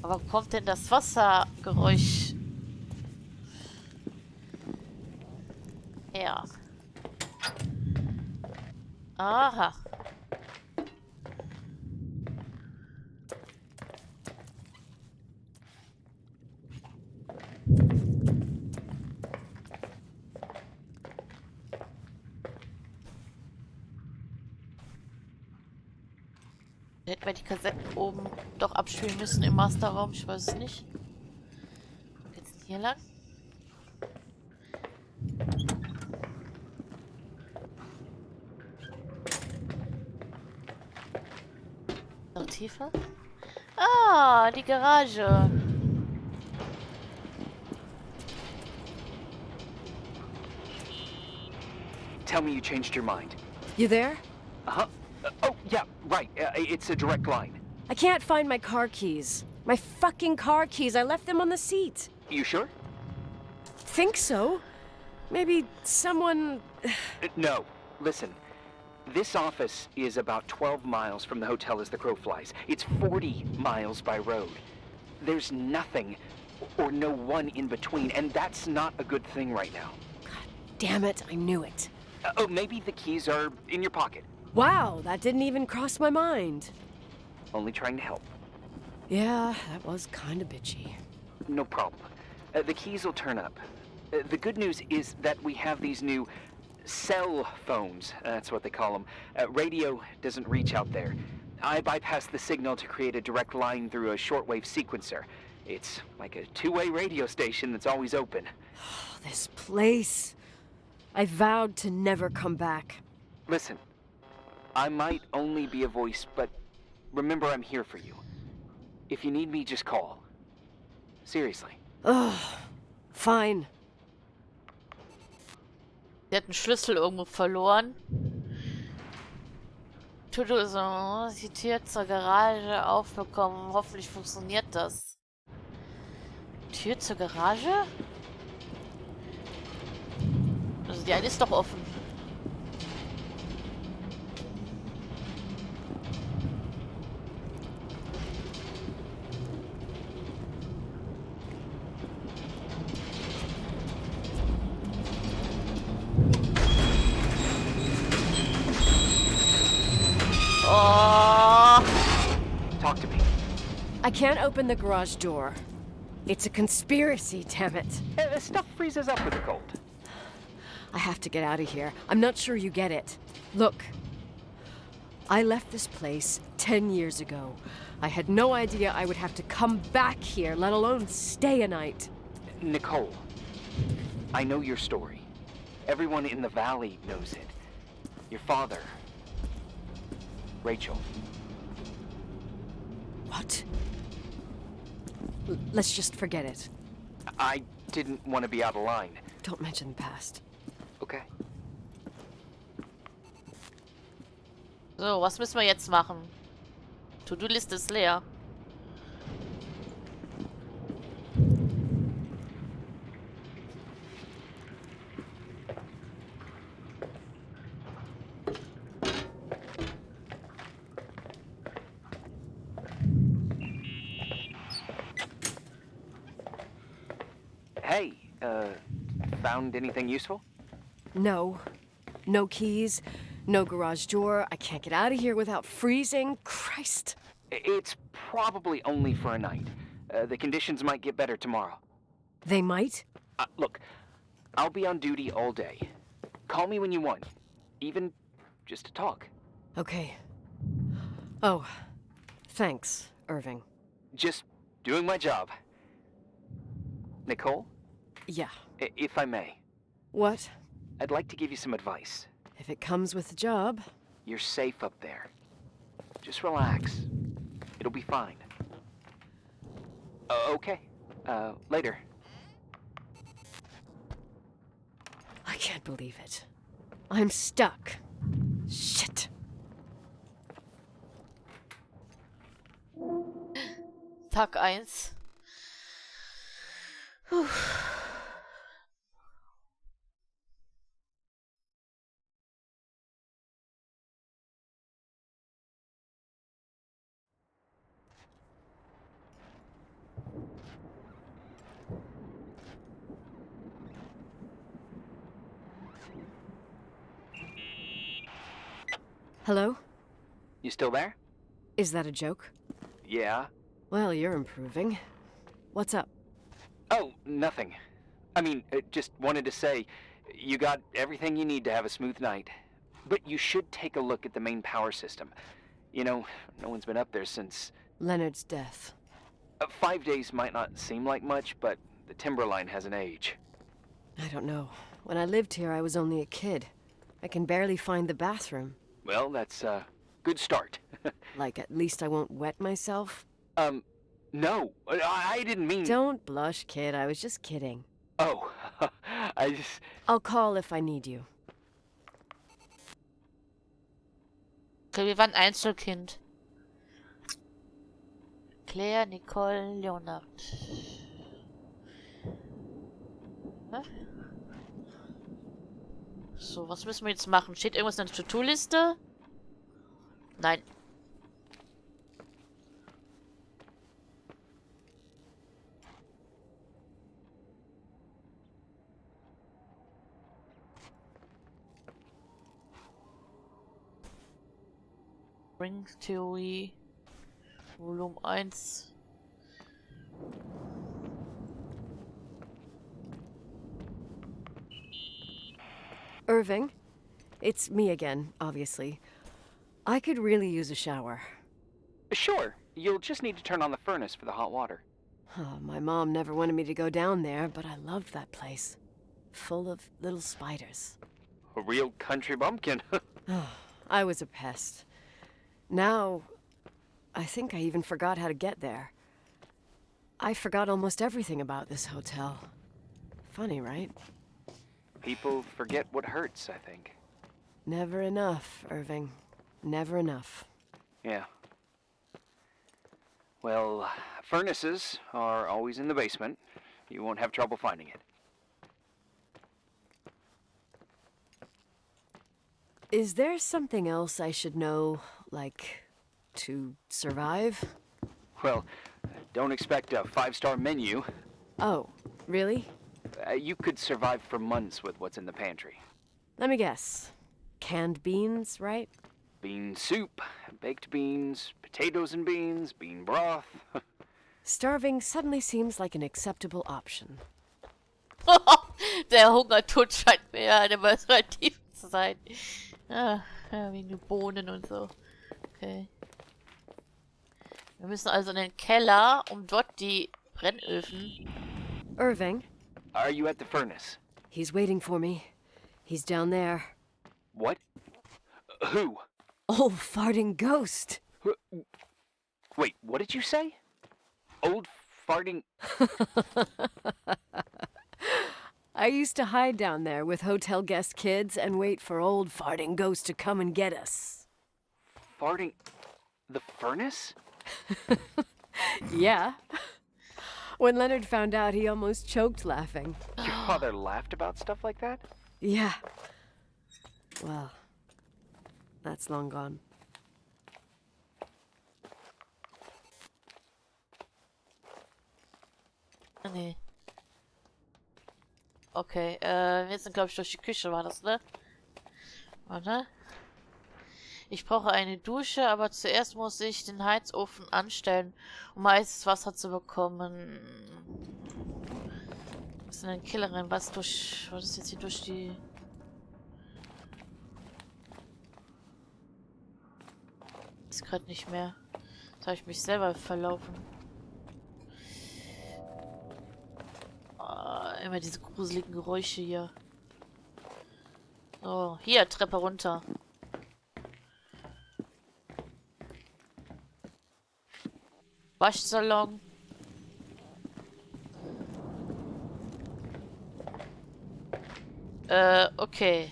Aber wo kommt denn das Wassergeräusch her? Aha. Hätten wir die Kassetten oben doch abspielen müssen im Masterraum? Ich weiß es nicht. Geht's denn hier lang? Noch tiefer? Ah, die Garage. Tell me you changed your mind. You there? Uh-huh. Oh, yeah, right. It's a direct line. I can't find my car keys. My fucking car keys. I left them on the seat. You sure? Think so? Maybe someone... No. Listen. This office is about 12 miles from the hotel as the crow flies. It's 40 miles by road. There's nothing or no one in between, and that's not a good thing right now. God damn it, I knew it. Oh, maybe the keys are in your pocket. Wow, that didn't even cross my mind. Only trying to help. Yeah, that was kinda bitchy. No problem. The keys will turn up. The good news is that we have these new cell phones. That's what they call them. Radio doesn't reach out there. I bypass the signal to create a direct line through a shortwave sequencer. It's like a two-way radio station that's always open. Oh, this place. I vowed to never come back. Listen, I might only be a voice, but remember I'm here for you. If you need me, just call. Seriously. Ugh, fine. Der hat einen Schlüssel irgendwo verloren. Tudu so, die Tür zur Garage aufbekommen. Hoffentlich funktioniert das. Tür zur Garage? Also die eine ist doch offen. Oh. Talk to me. I can't open the garage door. It's a conspiracy, damn it. Stuff freezes up with the cold. I have to get out of here. I'm not sure you get it. Look, I left this place 10 years ago. I had no idea I would have to come back here, let alone stay a night. Nicole, I know your story. Everyone in the valley knows it. Your father, Rachel. What? Let's just forget it. I didn't want to be out of line. Don't mention the past. Okay. So, was müssen wir jetzt machen? To-Do-Liste ist leer. Hey, found anything useful? No. No keys. No garage door. I can't get out of here without freezing. Christ. It's probably only for a night. The conditions might get better tomorrow. They might? Look, I'll be on duty all day. Call me when you want. Even just to talk. Okay. Oh, thanks, Irving. Just doing my job. Nicole, Yeah. if I may, What? I'd like to give you some advice. If it comes with the job. You're safe up there. Just relax. It'll be fine. Okay. Later. I can't believe it. I'm stuck. Shit. Tag 1. Puh. Hello? You still there? Is that a joke? Yeah. Well, you're improving. What's up? Oh, nothing. I mean, just wanted to say, you got everything you need to have a smooth night. But you should take a look at the main power system. You know, no one's been up there since... Leonard's death. 5 days might not seem like much, but the timberline has an age. I don't know. When I lived here, I was only a kid. I can barely find the bathroom. Well, that's a good start. Like, at least I won't wet myself? No, I didn't mean... Don't blush, kid. I was just kidding. Oh, I just... I'll call if I need you. Okay, wir waren Einzelkind. Claire, Nicole, Leonard. Hä? So, was müssen wir jetzt machen? Steht irgendwas in der To-Do-Liste? Nein. Ring-Theorie. Volumen 1. Irving? It's me again, obviously. I could really use a shower. Sure, you'll just need to turn on the furnace for the hot water. Oh, my mom never wanted me to go down there, but I loved that place. Full of little spiders. A real country bumpkin. Oh, I was a pest. Now, I think I even forgot how to get there. I forgot almost everything about this hotel. Funny, right? People forget what hurts, I think. Never enough, Irving. Never enough. Yeah. Well, furnaces are always in the basement. You won't have trouble finding it. Is there something else I should know, like, to survive? Well, don't expect a 5-star menu. Oh, really? You could survive for months with what's in the pantry. Let me guess. Canned beans, right? Bean soup, baked beans, potatoes and beans, bean broth. Starving suddenly seems like an acceptable option. Der Hungertod scheint mir ja eine Alternative zu sein. Ah, ja, wegen den Bohnen und so. Okay. Wir müssen also in den Keller, um dort die Brennöfen... Irving? Are you at the furnace? He's waiting for me. He's down there. What? Who? Old farting ghost! Wait, what did you say? Old farting... I used to hide down there with hotel guest kids and wait for old farting ghost to come and get us. Farting... the furnace? Yeah. When Leonard found out, he almost choked laughing. Your father laughed about stuff like that? Yeah. Well, that's long gone. Nee. Okay, wir sind, glaube ich, durch die Küche, war das, ne? Warte. Ich brauche eine Dusche, aber zuerst muss ich den Heizofen anstellen, um heißes Wasser zu bekommen. Was ist denn ein Killer rein? Was ist jetzt hier durch die... Ist gerade nicht mehr. Jetzt habe ich mich selber verlaufen. Immer diese gruseligen Geräusche hier. So, hier, Treppe runter. Waschsalon. Okay.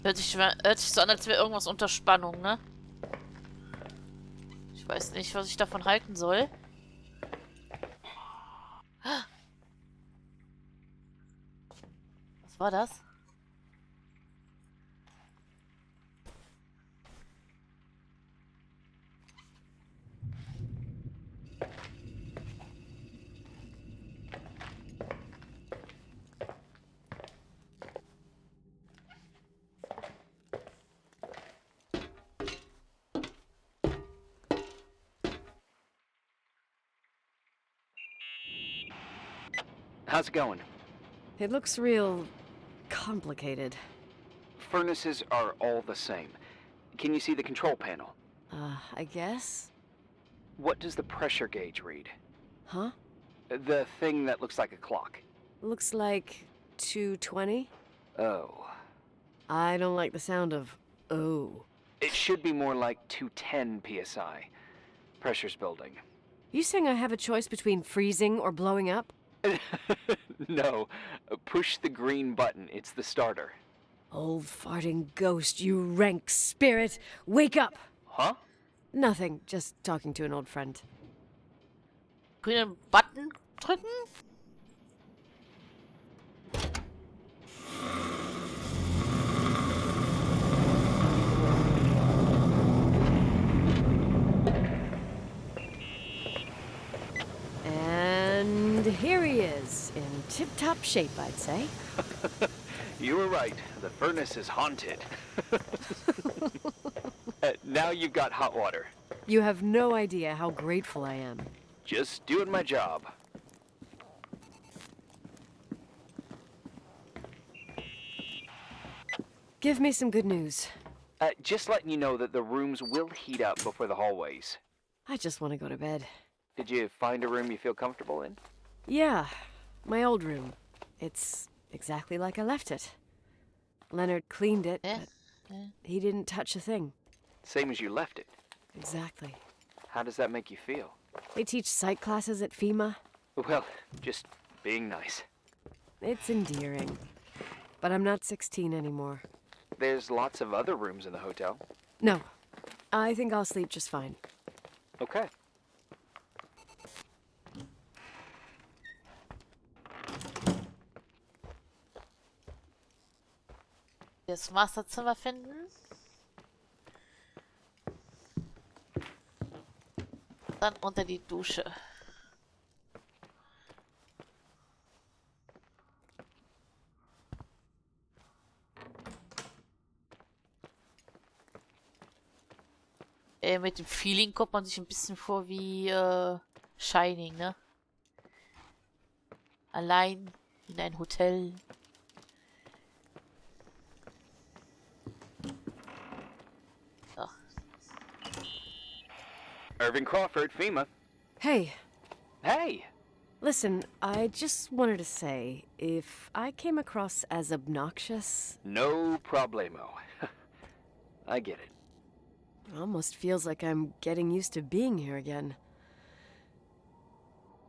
Hört sich so an, als wäre irgendwas unter Spannung, ne? Ich weiß nicht, was ich davon halten soll. Was war das? How's it going? It looks real complicated. furnaces are all the same. Can you see the control panel? I guess? What does the pressure gauge read? Huh? The thing that looks like a clock. Looks like 220? Oh. I don't like the sound of oh. It should be more like 210 psi. Pressure's building. You saying I have a choice between freezing or blowing up? No. Push the green button. It's the starter. Old farting ghost, you rank spirit! Wake up! Huh? Nothing, just talking to an old friend. Grünen Button drücken? And here he is, in tip-top shape, I'd say. You were right. The furnace is haunted. Now you've got hot water. You have no idea how grateful I am. Just doing my job. Give me some good news. Just letting you know that the rooms will heat up before the hallways. I just want to go to bed. Did you find a room you feel comfortable in? Yeah, my old room. It's exactly like I left it. Leonard cleaned it, Yeah. but he didn't touch a thing. Same as you left it. Exactly. How does that make you feel? They teach psych classes at FEMA. Well, just being nice. It's endearing. But I'm not 16 anymore. There's lots of other rooms in the hotel. No, I think I'll sleep just fine. Okay. Das Masterzimmer finden. Dann unter die Dusche. Mit dem Feeling kommt man sich ein bisschen vor wie Shining, ne? Allein in ein Hotel. So. Irving Crawford, FEMA. Hey, Hey! listen, I just wanted to say, if I came across as obnoxious, No problemo. I get it. it almost feels like I'm getting used to being here again.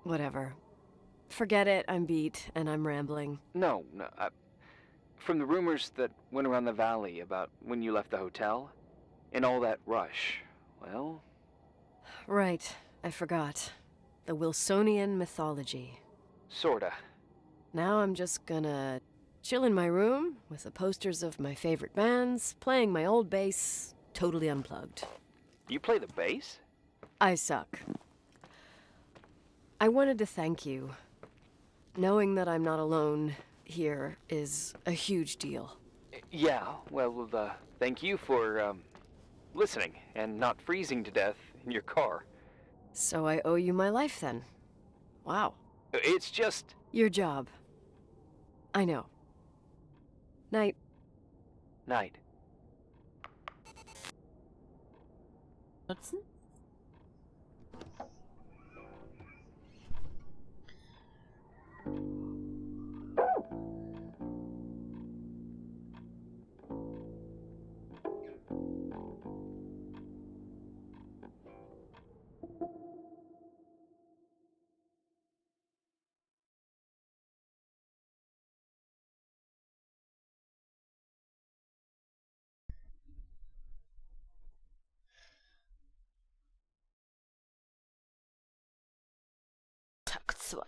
Whatever. Forget it, I'm beat, and I'm rambling. No. From the rumors that went around the valley about when you left the hotel, and all that rush, well... Right, I forgot. The Wilsonian mythology. Sorta. Now I'm just gonna chill in my room with the posters of my favorite bands, playing my old bass, totally unplugged. You play the bass? I suck. I wanted to thank you. Knowing that I'm not alone here is a huge deal. Yeah, well, thank you for, listening and not freezing to death in your car. So I owe you my life then. Wow. It's just... Your job. I know. Night. Night. Nutzen? Tag 2.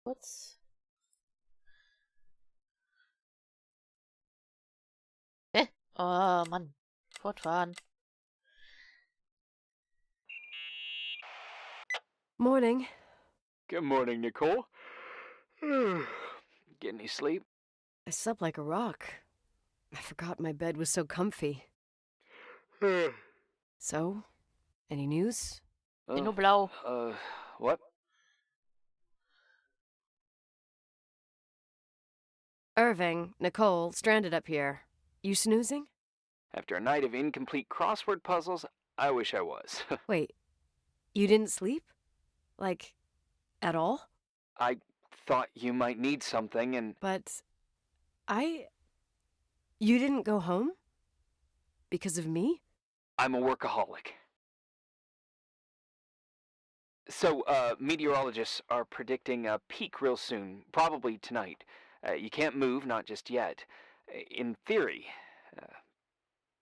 Kurz. Oh Mann. Fortfahren. Morning. Good morning, Nicole. Get any sleep? I slept like a rock. I forgot my bed was so comfy. So, any news? Bin nur blau. What? Irving, Nicole, stranded up here. You snoozing? After a night of incomplete crossword puzzles, I wish I was. Wait, you didn't sleep? Like, at all? I thought you might need something, and But you didn't go home? Because of me? I'm a workaholic. So, meteorologists are predicting a peak real soon, probably tonight. You can't move, not just yet. In theory, uh,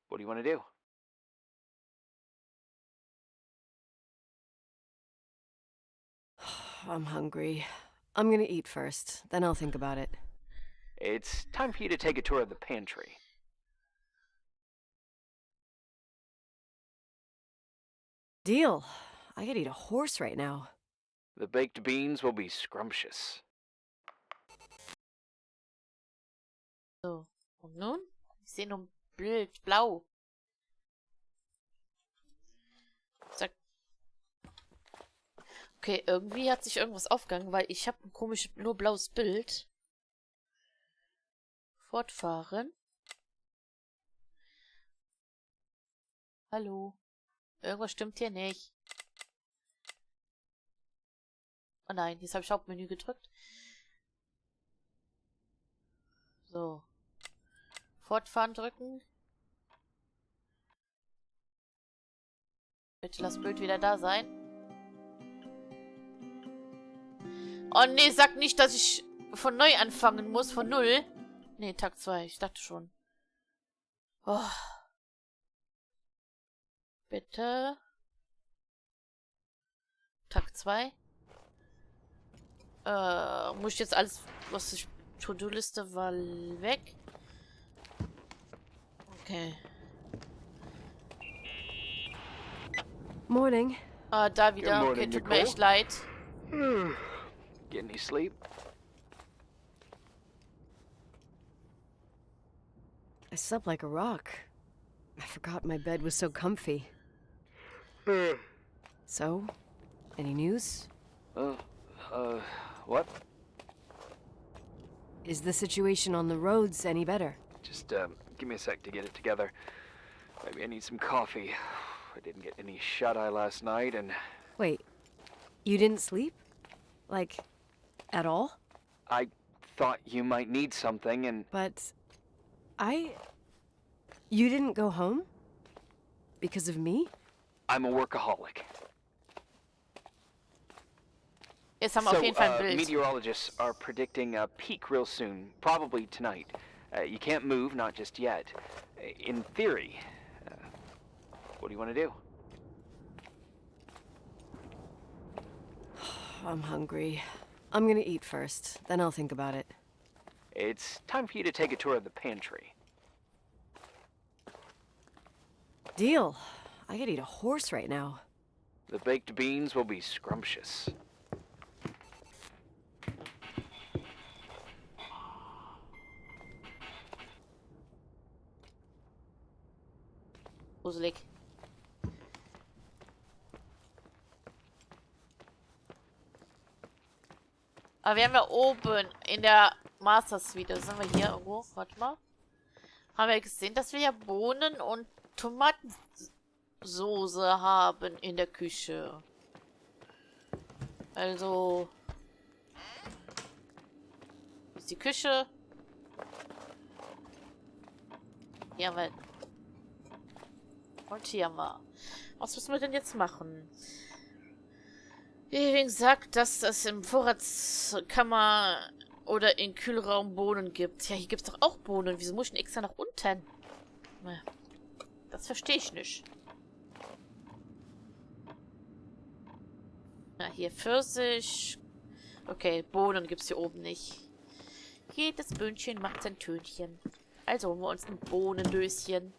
what do you want to do? I'm hungry. I'm gonna eat first, then I'll think about it. It's time for you to take a tour of the pantry. Deal. I could eat a horse right now. The baked beans will be scrumptious. So. Und nun? Ich sehe nur blöd, blau. Zack. Okay, irgendwie hat sich irgendwas aufgegangen, weil ich habe ein komisches, nur blaues Bild. Fortfahren. Hallo. Irgendwas stimmt hier nicht. Oh nein, jetzt habe ich Hauptmenü gedrückt. So. Fortfahren drücken. Bitte lass Bild wieder da sein. Oh nee, sag nicht, dass ich von neu anfangen muss, von null. Nee, Tag 2, ich dachte schon. Oh. Bitte. Tag 2. Muss ich jetzt alles, was ich... To-Do-Liste war weg. Okay. Morning. Ah, da wieder. Good Okay, morning, tut mir Nicole. echt leid. Get any sleep? I slept like a rock. I forgot my bed was so comfy. So, any news? What? Is the situation on the roads any better? Just, give me a sec to get it together. Maybe I need some coffee. I didn't get any shut-eye last night, and Wait, you didn't sleep? Like, at all? I thought you might need something, and But you didn't go home? Because of me? I'm a workaholic. Jetzt haben wir auf jeden Fall ein Bild. Meteorologists are predicting a peak real soon, probably tonight. You can't move, not just yet. In theory, what do you want to do? I'm hungry. I'm gonna eat first, then I'll think about it. It's time for you to take a tour of the pantry. Deal. I could eat a horse right now. The baked beans will be scrumptious. Gruselig. Aber wir haben ja oben in der Master Suite, da sind wir hier irgendwo, warte mal. Haben wir gesehen, dass wir ja Bohnen und Tomatensoße haben in der Küche. Also... Ist die Küche. Hier haben wir... Und hier haben wir... Was müssen wir denn jetzt machen? Wie gesagt, dass es im Vorratskammer oder im Kühlraum Bohnen gibt. Ja, hier gibt es doch auch Bohnen. Wieso muss ich denn extra nach unten? Das verstehe ich nicht. Na, hier Pfirsich. Okay, Bohnen gibt es hier oben nicht. Jedes Böhnchen macht sein Tönchen. Also holen wir uns ein Bohnendöschen.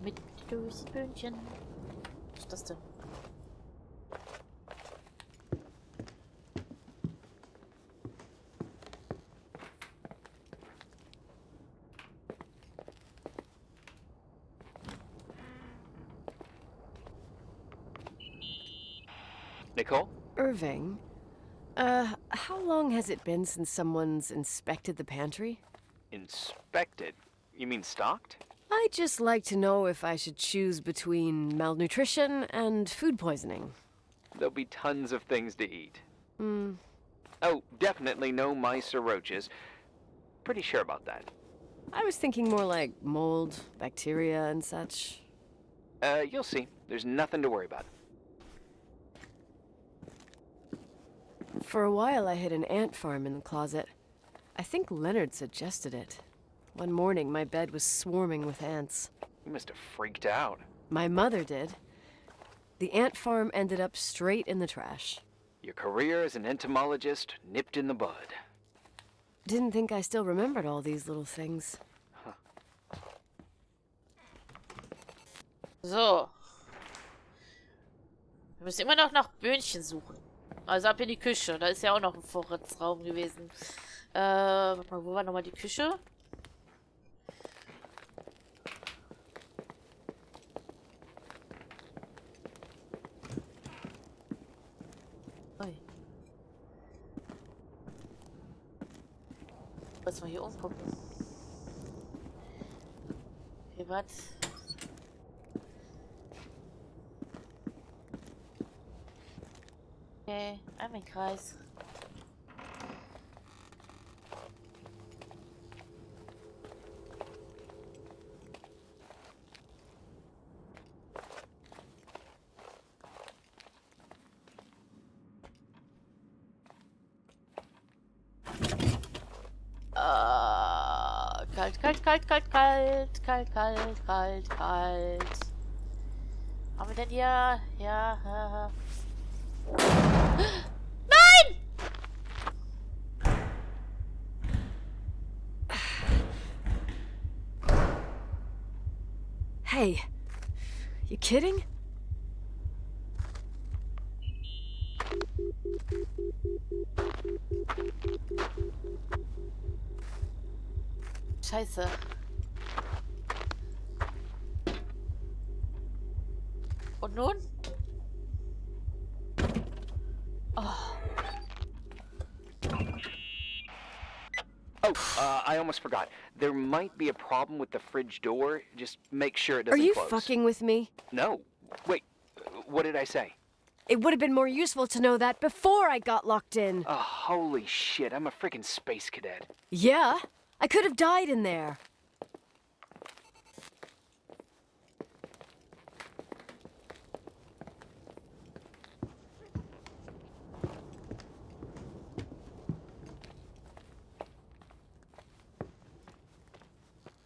Mit Dösböhnchen. Was ist das denn? Nicole? Irving, how long has it been since someone's inspected the pantry? Inspected? You mean stocked? I'd just like to know if I should choose between malnutrition and food poisoning. There'll be tons of things to eat. Hmm. Oh, definitely no mice or roaches. Pretty sure about that. I was thinking more like mold, bacteria, and such. You'll see. There's nothing to worry about. For a while, I hid an ant farm in the closet. I think Leonard suggested it. One morning, my bed was swarming with ants. You must have freaked out. My mother did. The ant farm ended up straight in the trash. Your career as an entomologist nipped in the bud. Didn't think I still remembered all these little things. So. Wir müssen immer noch nach Böhnchen suchen. Also ab in die Küche. Da ist ja auch noch ein Vorratsraum gewesen. Warte mal, wo war nochmal die Küche? Ui. Lass mal hier umgucken. Okay, was? Okay, einmal im Kreis. Kalt, kalt, kalt, kalt, kalt, kalt, kalt, kalt, kalt. Haben wir denn hier? Ja. Nein! Hey, you kidding? Scheiße. Und nun? Oh, I almost forgot. There might be a problem with the fridge door. Just make sure it Are doesn't you close. fucking with me? No. Wait, what did I say? It would have been more useful to know that before I got locked in. Oh, holy shit, I'm a freaking space cadet. Yeah, I could have died in there.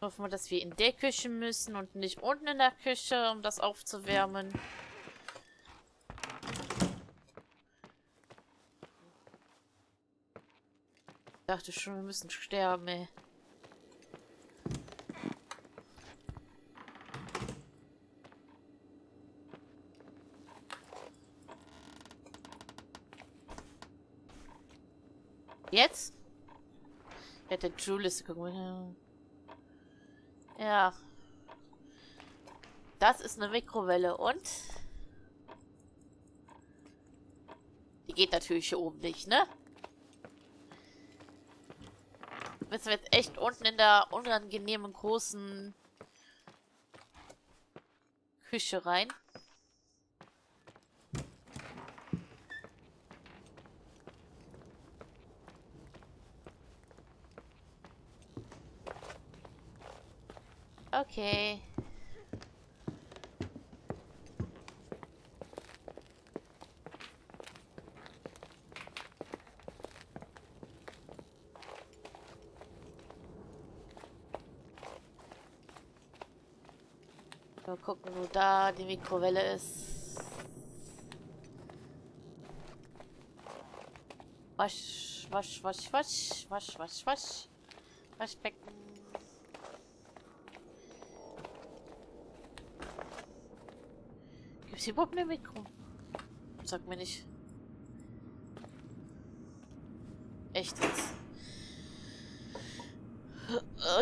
Hoffen wir, dass wir in der Küche müssen und nicht unten in der Küche, um das aufzuwärmen. Ich dachte schon, wir müssen sterben, ey. Jetzt? Ja, der Julius, guck mal. Ja. Das ist eine Mikrowelle und? Die geht natürlich hier oben nicht, ne? Müssen wir jetzt echt unten in der unangenehmen großen Küche rein? Okay. Mal gucken, wo da die Mikrowelle ist. Waschbecken. Gibt es hier überhaupt eine Mikro? Sag mir nicht. Echt jetzt?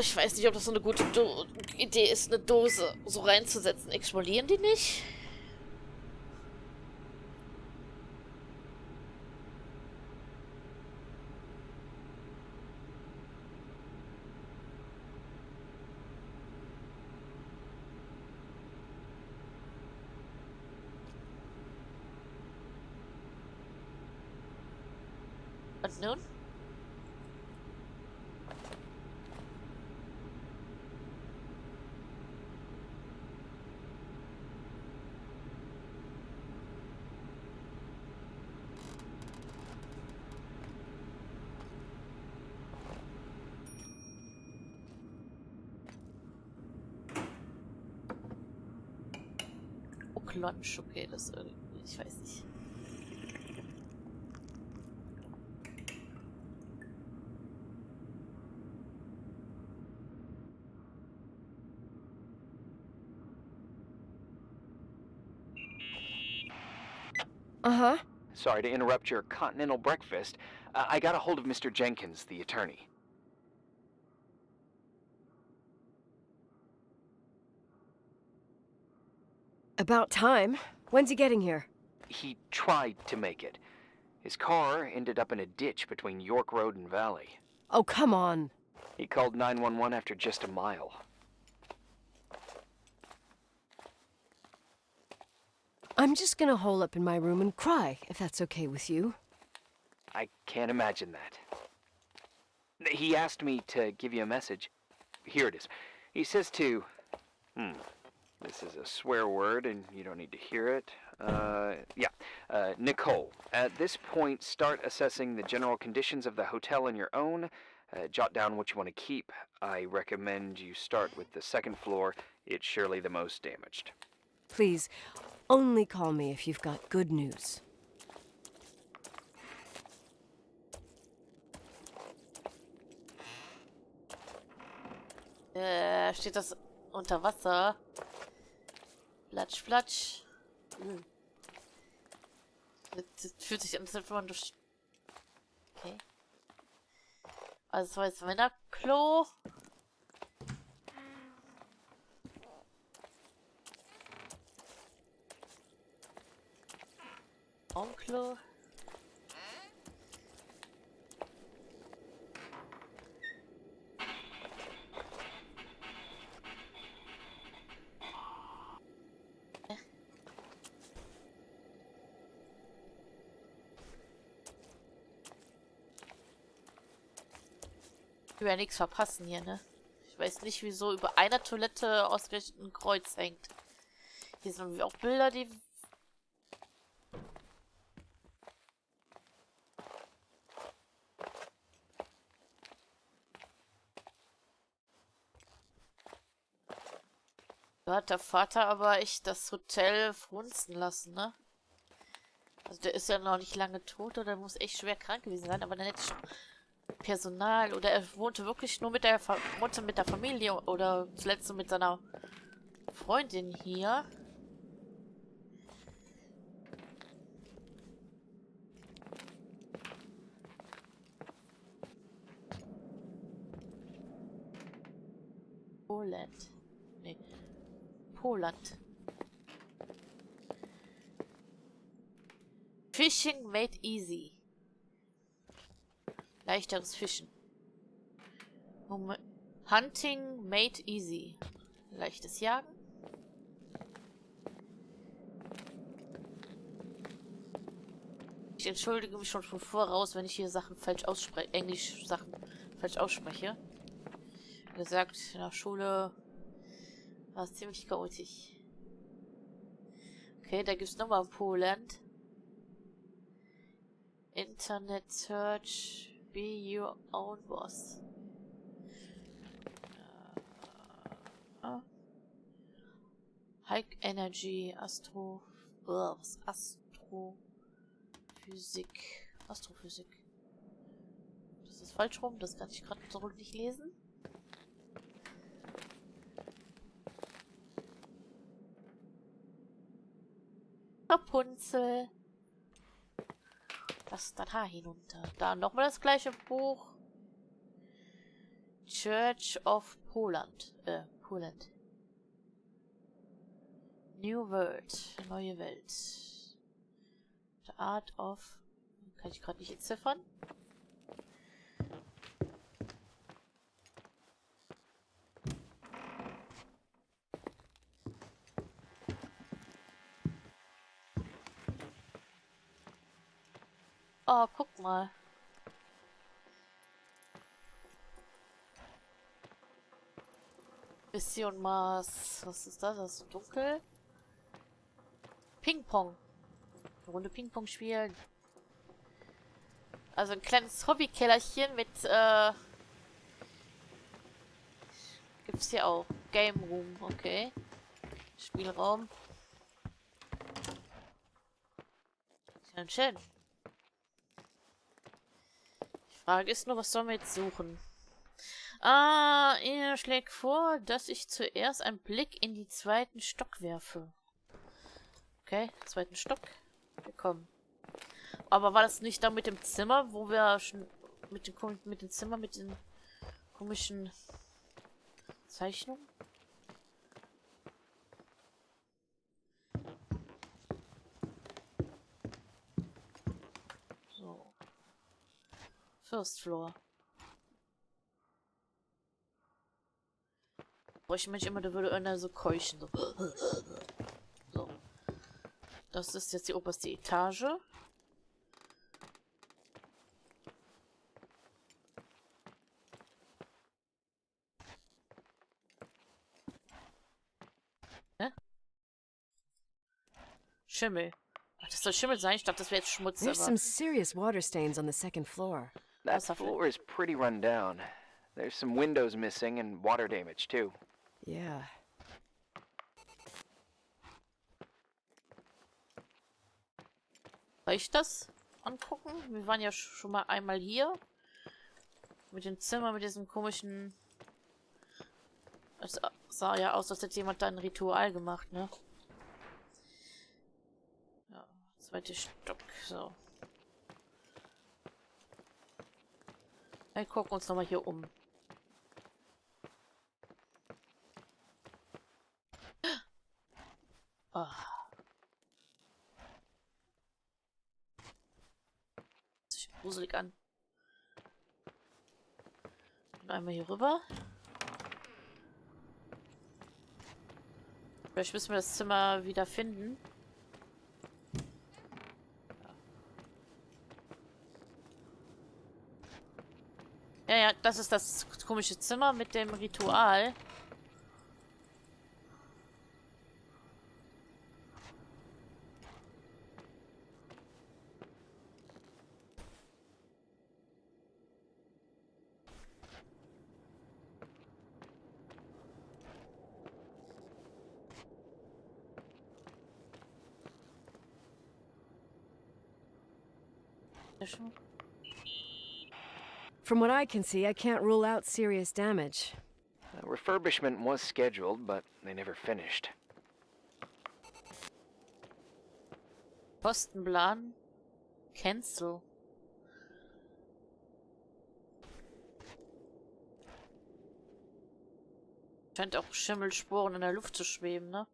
Ich weiß nicht, ob das so eine gute Idee ist, eine Dose so reinzusetzen. Explodieren die nicht? Und nun? Lunch, okay, das irgendwie, ich weiß nicht. Uh-huh. Sorry to interrupt your continental breakfast. I got a hold of Mr. Jenkins, the attorney. About time. When's he getting here? He tried to make it. His car ended up in a ditch between York Road and Valley. Oh, come on. He called 911 after just a mile. I'm just gonna hole up in my room and cry, if that's okay with you. I can't imagine that. He asked me to give you a message. Here it is. He says to... This is a swear word, and you don't need to hear it. Nicole, at this point, start assessing the general conditions of the hotel on your own. Jot down what you want to keep. I recommend you start with the second floor. It's surely the most damaged. Please, only call me if you've got good news. Steht das unter Wasser? Platsch, platsch. Das fühlt sich an, als wenn man durch... Okay. Also das war jetzt Männerklo. Frauenklo. Ich will ja nichts verpassen hier, ne? Ich weiß nicht, wieso über einer Toilette ausgerechnet ein Kreuz hängt. Hier sind irgendwie auch Bilder, die... Da hat der Vater aber echt das Hotel frunzen lassen, ne? Also der ist ja noch nicht lange tot oder muss echt schwer krank gewesen sein, aber dann hätte ich schon Personal oder er wohnte wirklich nur mit der Familie oder zuletzt so mit seiner Freundin hier. Poland. Nee. Poland. Fishing made easy. Leichteres Fischen. Hunting made easy. Leichtes Jagen. Ich entschuldige mich schon von voraus, wenn ich hier Sachen falsch ausspreche, Englisch Sachen falsch ausspreche. Wie gesagt, in der Schule war es ziemlich chaotisch. Okay, da gibt es nochmal Poland. Internet Search. Be your own boss. High Energy, Astrophysik. Das ist falsch rum, das kann ich gerade so nicht lesen. Rapunzel. Das dann Haar hinunter. Da nochmal das gleiche Buch. Church of Poland. Poland. New World. Neue Welt. The Art of... Kann ich gerade nicht entziffern. Oh, guck mal. Mission Mars. Was ist das? Das ist dunkel. Ping-Pong. Eine Runde Ping-Pong spielen. Also ein kleines Hobbykellerchen mit, gibt's hier auch. Game Room, okay. Spielraum. Schön, schön. Die Frage ist nur, was sollen wir jetzt suchen? Ah, er schlägt vor, dass ich zuerst einen Blick in die zweiten Stock werfe. Okay, zweiten Stock. Willkommen. Aber war das nicht da mit dem Zimmer, wo wir schon mit dem Zimmer mit den komischen Zeichnungen? So. First Floor. Bräuchte manchmal immer, da würde einer so keuchen. So. So. Das ist jetzt die oberste Etage. Hä? Schimmel. Ach, das soll Schimmel sein? Ich dachte, das wäre jetzt Schmutz. There's Aber some serious water stains on the second floor. That Wasserfläche. floor is pretty run down. There's some windows missing and water damage, too. Yeah. soll ich das angucken? Wir waren ja schon mal einmal hier. Mit dem Zimmer, mit diesem komischen... Es sah ja aus, als hätte jemand da ein Ritual gemacht, ne? Ja, zweiter Stock, so. Wir gucken uns nochmal hier um. Oh. Das sieht gruselig an. Und einmal hier rüber. Vielleicht müssen wir das Zimmer wieder finden. Ja, ja, das ist das komische Zimmer mit dem Ritual. From what I can see, I can't rule out serious damage. Refurbishment was scheduled, but they never finished. Kostenplan. Cancel. Scheint auch Schimmelsporen in der Luft zu schweben, ne?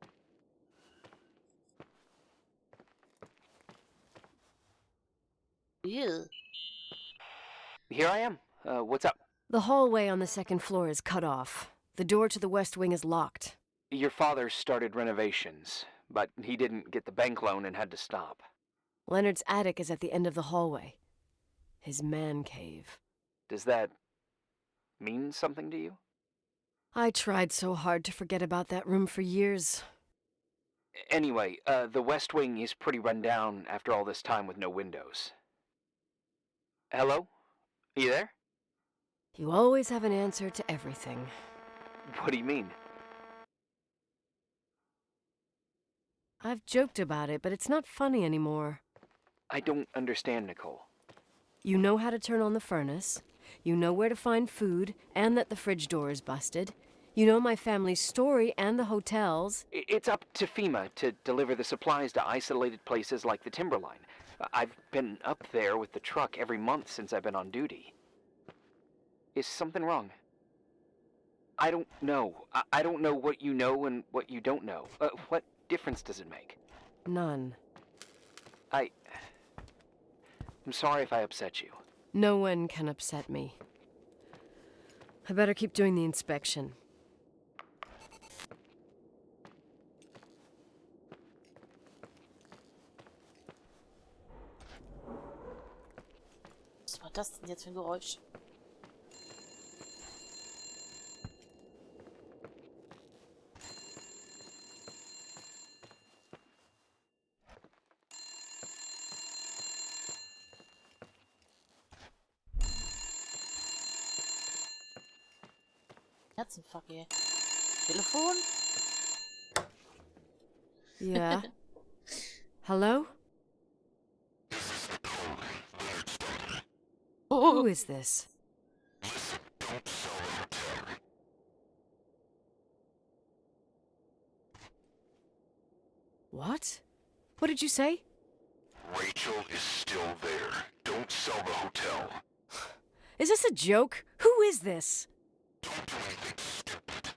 Ew. Here I am. What's up? The hallway on the second floor is cut off. The door to the west wing is locked. Your father started renovations, but he didn't get the bank loan and had to stop. Leonard's attic is at the end of the hallway. His man cave. Does that mean something to you? I tried so hard to forget about that room for years. Anyway, the west wing is pretty run down after all this time with no windows. Hello? Are you there? You always have an answer to everything. What do you mean? I've joked about it, but it's not funny anymore. I don't understand, Nicole. You know how to turn on the furnace. You know where to find food, and that the fridge door is busted. You know my family's story and the hotel's. It's up to FEMA to deliver the supplies to isolated places like the Timberline. I've been up there with the truck every month since I've been on duty. Is something wrong? I don't know. I don't know what you know and what you don't know. What difference does it make? None. I'm sorry if I upset you. No one can upset me. I better keep doing the inspection. Was war das denn jetzt für ein Geräusch? Herzenverkehr. Telefon? Yeah. Hello? Who Oh, is this? What? What did you say? Rachel is still there. Don't sell the hotel. Is this a joke? Who is this? Don't do anything stupid.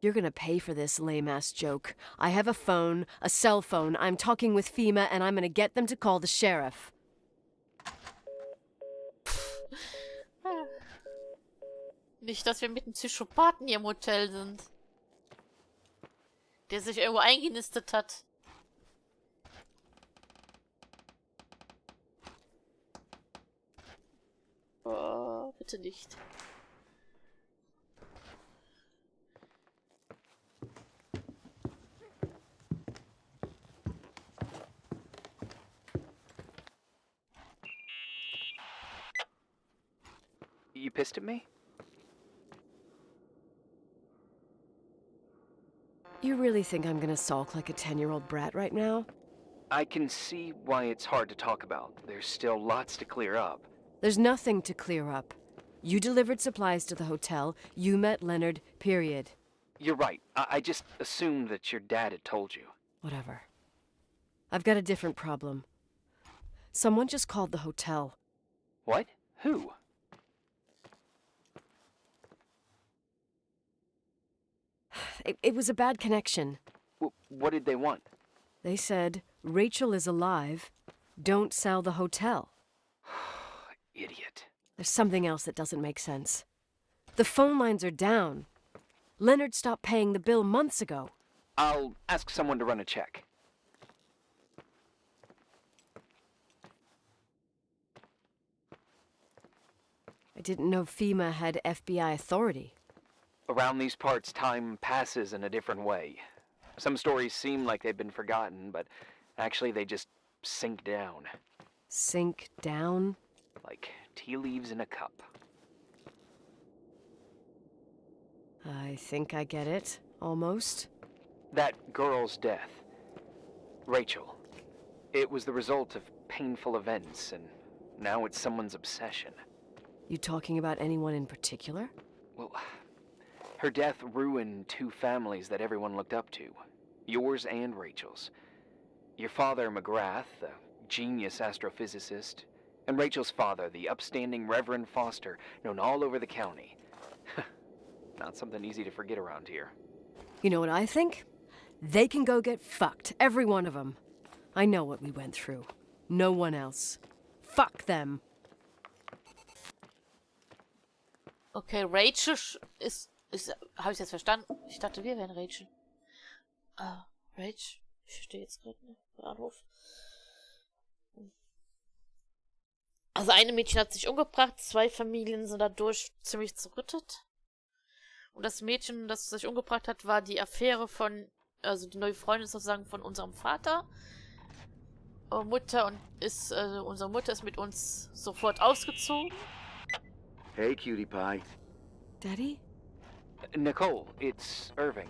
You're gonna pay for this lame-ass joke. I have a phone, a cell phone. I'm talking with FEMA, and I'm gonna get them to call the sheriff. nicht, dass wir mit einem Psychopathen hier im Hotel sind. Der sich irgendwo eingenistet hat. Oh, bitte nicht. You pissed at me? You really think I'm gonna sulk like a 10-year-old brat right now? I can see why it's hard to talk about. There's still lots to clear up. There's nothing to clear up. You delivered supplies to the hotel. You met Leonard, period. You're right. I just assumed that your dad had told you. Whatever. I've got a different problem. Someone just called the hotel. What? Who? It was a bad connection. What did they want? They said, Rachel is alive. Don't sell the hotel. Idiot. There's something else that doesn't make sense. The phone lines are down. Leonard stopped paying the bill months ago. I'll ask someone to run a check. I didn't know FEMA had FBI authority. Around these parts, time passes in a different way. Some stories seem like they've been forgotten, but actually they just sink down. Sink down? Like tea leaves in a cup. I think I get it, almost. That girl's death, Rachel, it was the result of painful events, and now it's someone's obsession. You talking about anyone in particular? Well, her death ruined two families that everyone looked up to. Yours and Rachel's. Your father, McGrath, the genius astrophysicist, and Rachel's father, the upstanding Reverend Foster, known all over the county. Not something easy to forget around here. You know what I think? They can go get fucked, every one of them. I know what we went through. No one else. Fuck them. Okay, Rachel ist habe ich jetzt verstanden? Ich dachte, wir wären Rachel. Ah, Rachel? Ich stehe jetzt gerade im Bahnhof. Also eine Mädchen hat sich umgebracht, 2 Familien sind dadurch ziemlich zerrüttet. Und das Mädchen, das sich umgebracht hat, war die Affäre von, also die neue Freundin sozusagen von unserem Vater. Unsere Mutter ist mit uns sofort ausgezogen. Hey, cutie pie. Daddy? Nicole, it's Irving.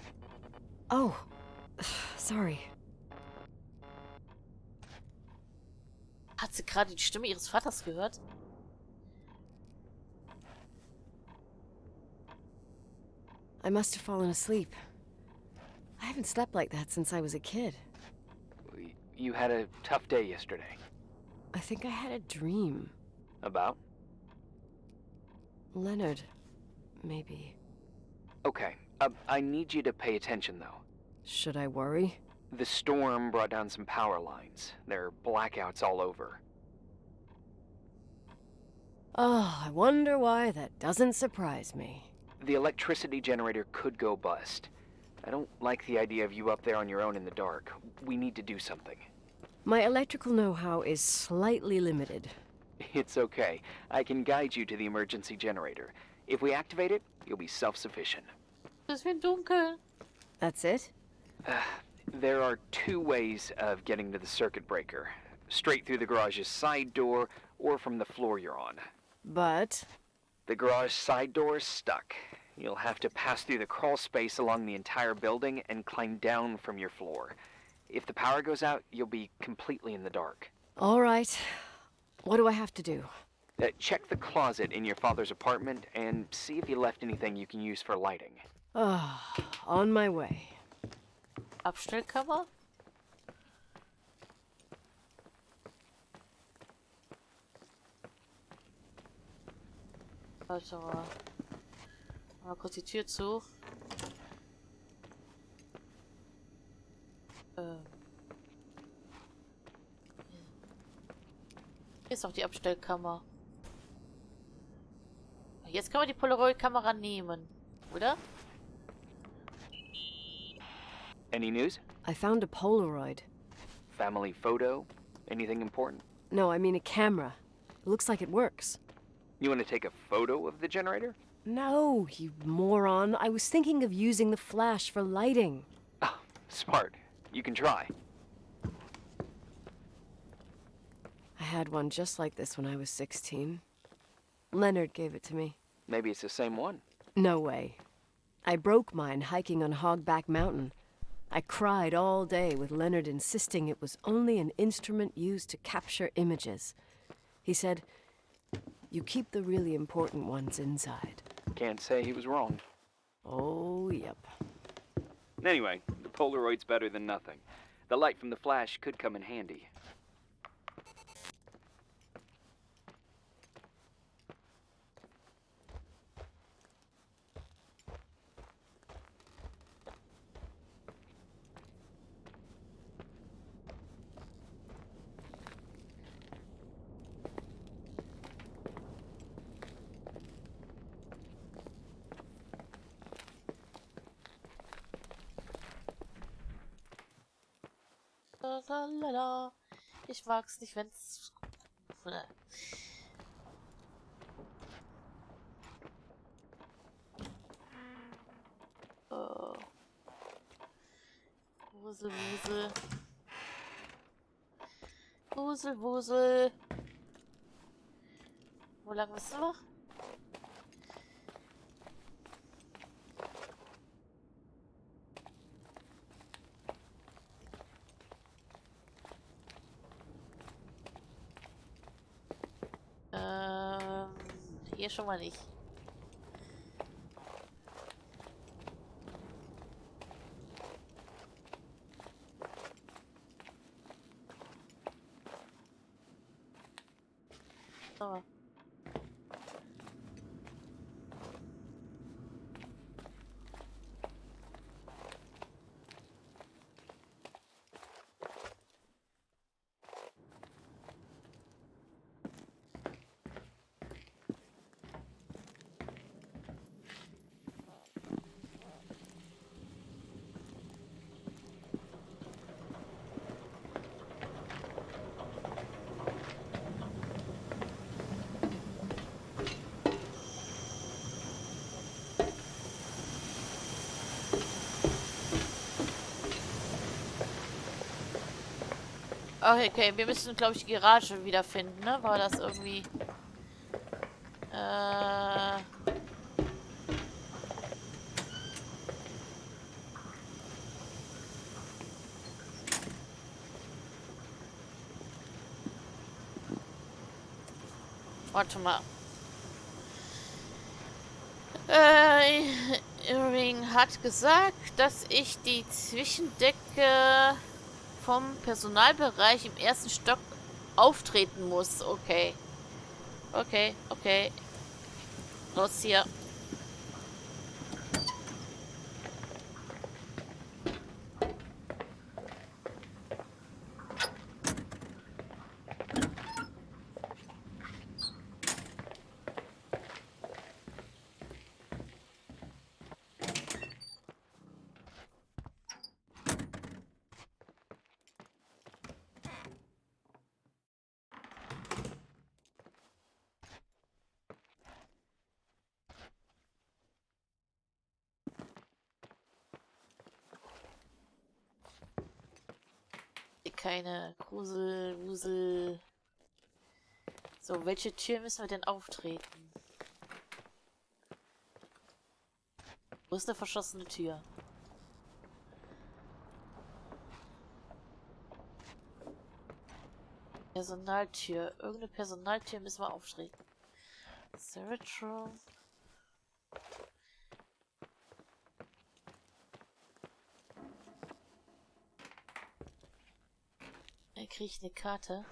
Oh, sorry. Hat sie gerade die Stimme ihres Vaters gehört? I must have fallen asleep. I haven't slept like that since I was a kid. You had a tough day yesterday. I think I had a dream. About? Leonard, maybe. Okay, I need you to pay attention, though. Should I worry? The storm brought down some power lines. There are blackouts all over. Oh, I wonder why that doesn't surprise me. The electricity generator could go bust. I don't like the idea of you up there on your own in the dark. We need to do something. My electrical know-how is slightly limited. It's okay. I can guide you to the emergency generator. If we activate it, you'll be self-sufficient. Es wird dunkel. That's it? There are 2 ways of getting to the circuit breaker. Straight through the garage's side door, or from the floor you're on. But The garage side door is stuck. You'll have to pass through the crawl space along the entire building and climb down from your floor. If the power goes out, you'll be completely in the dark. all right. What do I have to do? Check the closet in your father's apartment and see if he left anything you can use for lighting. On my way. Abstellkammer? Warte mal kurz die Tür zu. Hier ist auch die Abstellkammer. Jetzt kann man die Polaroid-Kamera nehmen, oder? Any news? I found a Polaroid. Family photo? Anything important? No, I mean a camera. It looks like it works. You want to take a photo of the generator? No, you moron. I was thinking of using the flash for lighting. Oh, smart. You can try. I had one just like this when I was 16. Leonard gave it to me. Maybe it's the same one. No way. I broke mine hiking on Hogback Mountain. I cried all day with Leonard insisting it was only an instrument used to capture images. He said, "You keep the really important ones inside." Can't say he was wrong. Oh, yep. Anyway, the Polaroid's better than nothing. The light from the flash could come in handy. Lalala. Ich mag's nicht, wenn's... Oh. Wusel, Wusel. Wusel, Wusel. Wo lang müssen wir? Hier schon mal nicht. So. Okay, wir müssen, glaube ich, die Garage wiederfinden, ne? War das irgendwie... Warte mal. Irving hat gesagt, dass ich die Zwischendecke vom Personalbereich im ersten Stock auftreten muss. Okay. Okay, okay. Los hier. Keine Grusel, Wusel So, welche Tür müssen wir denn auftreten? Wo ist eine verschlossene Tür? Personaltür. Irgendeine Personaltür müssen wir auftreten. Ceretro. Dann kriege ich eine Karte.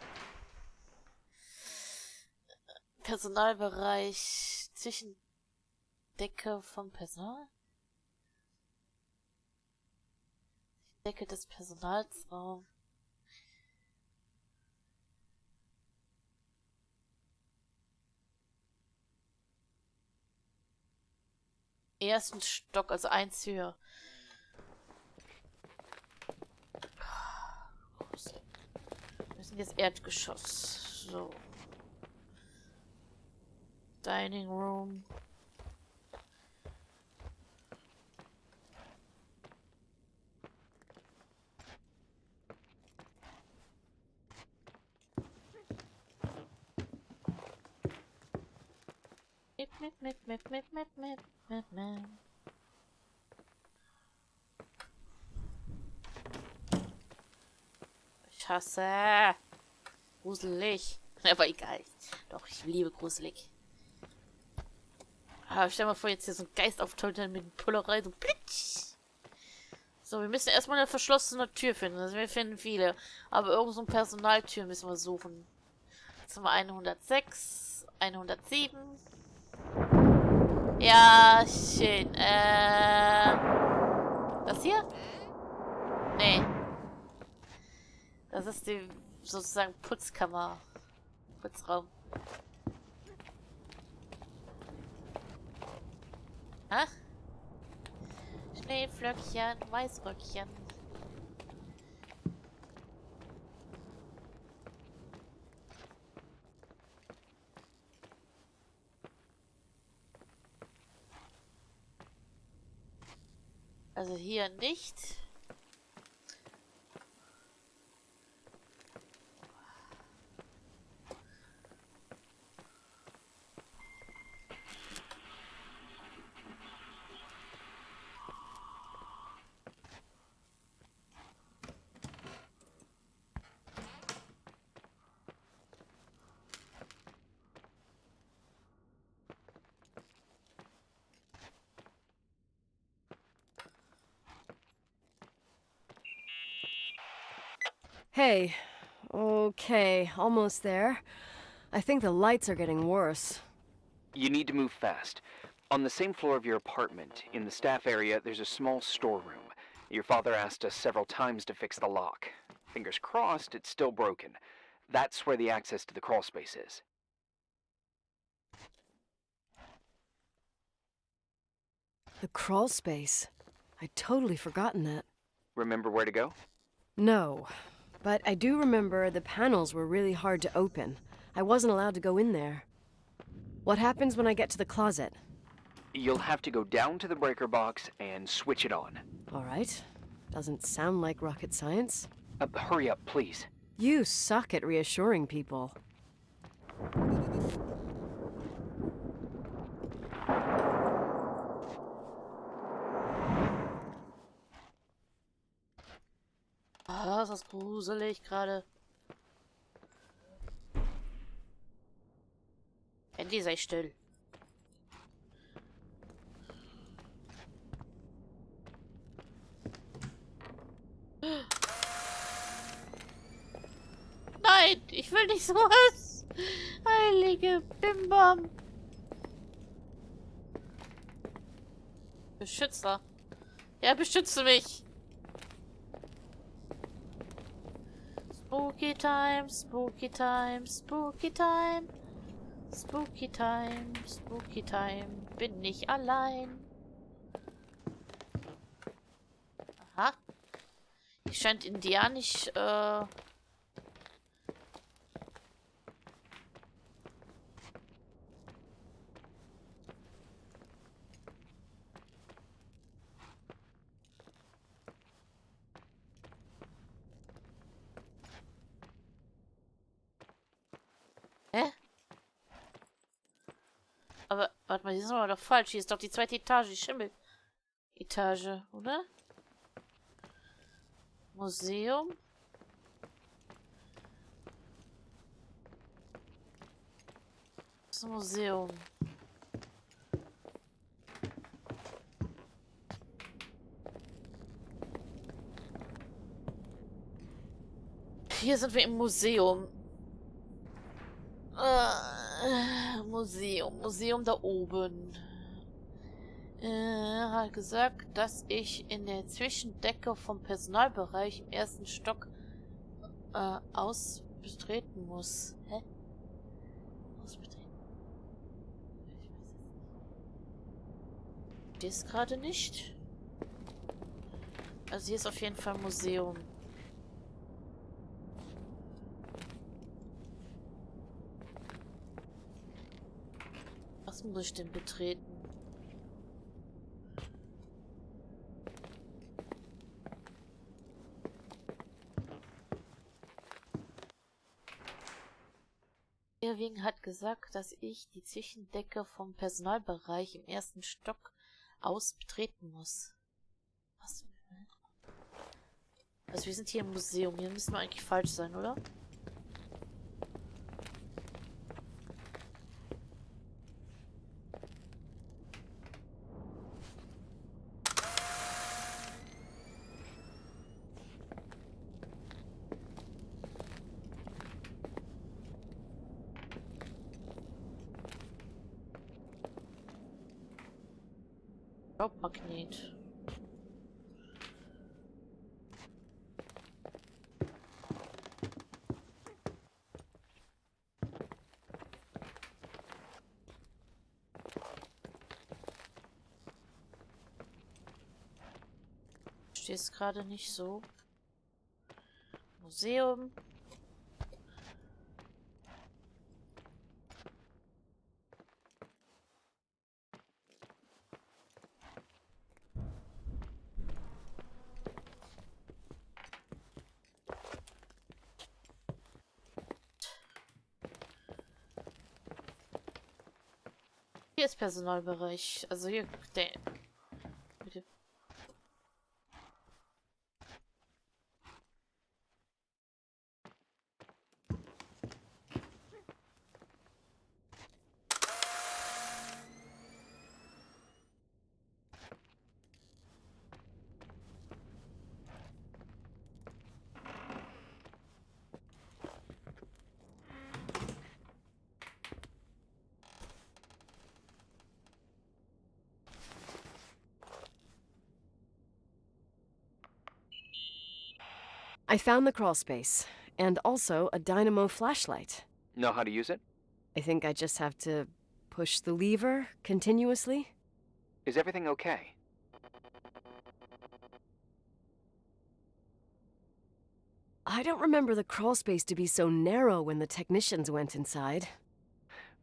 Personalbereich. Zwischendecke vom Personal. Decke des Personalsraums. Ersten Stock, also 1 höher. Wir sind jetzt Erdgeschoss. So. Dining Room. Mit. Ich hasse. Gruselig. Aber egal. Doch, ich liebe gruselig. Aber stell mal vor, jetzt hier so ein Geist auftaucht mit dem Pullerei, so plitsch. So, wir müssen erstmal eine verschlossene Tür finden. Also wir finden viele. Aber irgend so eine Personaltür müssen wir suchen. Jetzt haben wir 106, 107. Ja, schön. Das hier? Nee. Das ist die sozusagen Putzkammer. Putzraum. Ha? Schneeflöckchen, Weißröckchen. Also hier nicht. Hey. Okay, almost there. I think the lights are getting worse. You need to move fast. On the same floor of your apartment, in the staff area, there's a small storeroom. Your father asked us several times to fix the lock. Fingers crossed, it's still broken. That's where the access to the crawl space is. The crawl space. I'd totally forgotten that. Remember where to go? No, but I do remember the panels were really hard to open. I wasn't allowed to go in there. What happens when I get to the closet? You'll have to go down to the breaker box and switch it on. All right. Doesn't sound like rocket science. Hurry up, please. You suck at reassuring people. Ah, ist das gruselig gerade. Handy, sei still. Nein, ich will nicht sowas. Heilige Bimbam. Beschützer. Ja, beschütze mich. Spooky time, spooky time, spooky time. Spooky time, spooky time. Bin nicht allein. Aha. Ich scheint indianisch, Hä? Aber, warte mal, hier sind wir doch falsch. Hier ist doch die zweite Etage, die Schimmel-Etage, oder? Museum? Das ist ein Museum. Hier sind wir im Museum. Museum da oben. Hat gesagt, dass ich in der Zwischendecke vom Personalbereich im ersten Stock ausbetreten muss. Hä? Ausbetreten? Ich weiß es nicht. Das gerade nicht. Also hier ist auf jeden Fall ein Museum. Was muss ich denn betreten? Irving hat gesagt, dass ich die Zwischendecke vom Personalbereich im ersten Stock aus betreten muss. Was? Also wir sind hier im Museum. Hier müssen wir eigentlich falsch sein, oder? Staubmagnet. Steht es gerade nicht so. Museum. Hier ist Personalbereich. Also hier, der. Bitte. I found the crawl space, and also a dynamo flashlight. Know how to use it? I think I just have to push the lever continuously. Is everything okay? I don't remember the crawl space to be so narrow when the technicians went inside.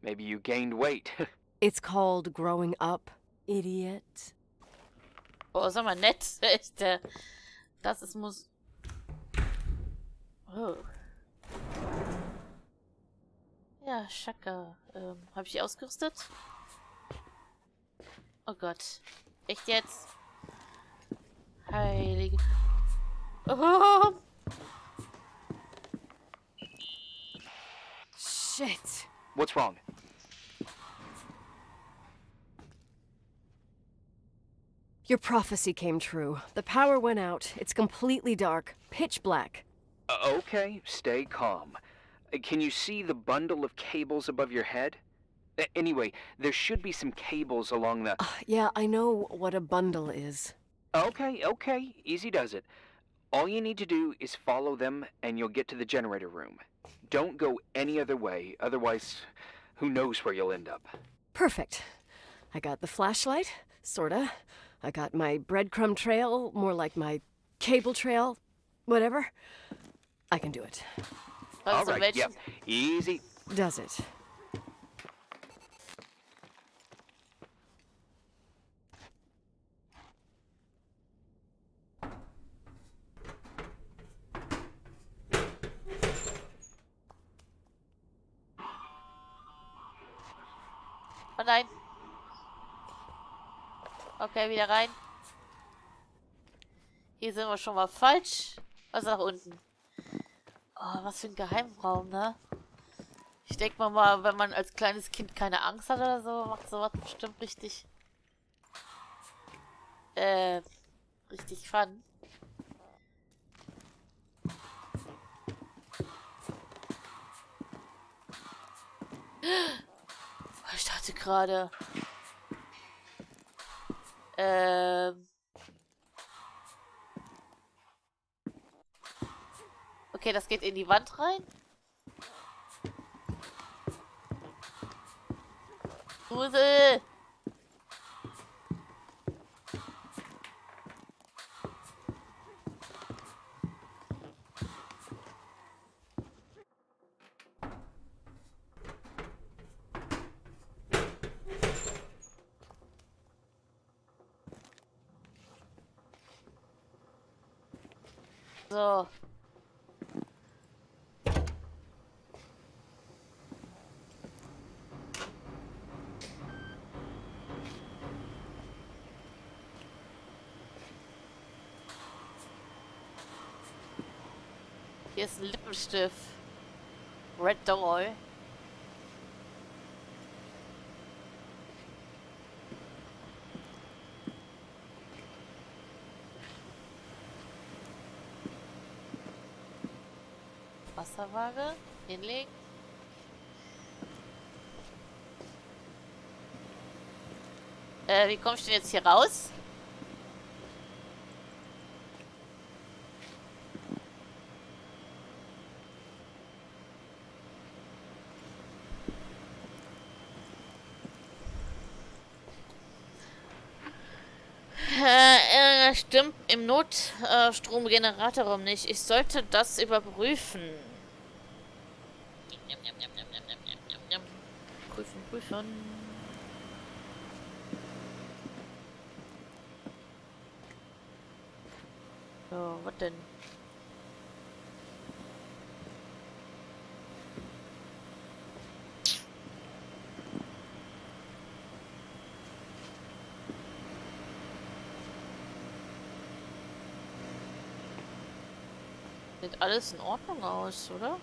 Maybe you gained weight. It's called growing up, idiot. Oh, sag mal, nett. Echt, das ist Oh. Ja, Schaka. Habe ich die ausgerüstet? Oh Gott. Echt jetzt? Heilige. Oh. Shit. What's wrong? Your prophecy came true. The power went out. It's completely dark. Pitch black. Okay, stay calm. Can you see the bundle of cables above your head? Anyway, there should be some cables along the... Yeah, I know what a bundle is. Okay, easy does it. All you need to do is follow them and you'll get to the generator room. Don't go any other way, otherwise, who knows where you'll end up. Perfect. I got the flashlight, sorta. I got my breadcrumb trail, more like my cable trail, whatever. I can do it. All right, yeah, easy. Does it? Oh nein. Okay, wieder rein. Hier sind wir schon mal falsch. Was nach unten? Oh, was für ein Geheimraum, ne? Ich denke mal, wenn man als kleines Kind keine Angst hat oder so, macht sowas bestimmt richtig. Richtig fun. Ich dachte gerade. Okay, das geht in die Wand rein. Grusel! So. Hier ist ein Lippenstift. Red Doll. Wasserwaage. Hinlegen. Wie komme ich denn jetzt hier raus? Stimmt im Notstromgeneratorraum nicht. Ich sollte das überprüfen. Prüfen, prüfen. So, was denn? Sieht alles in Ordnung aus, oder?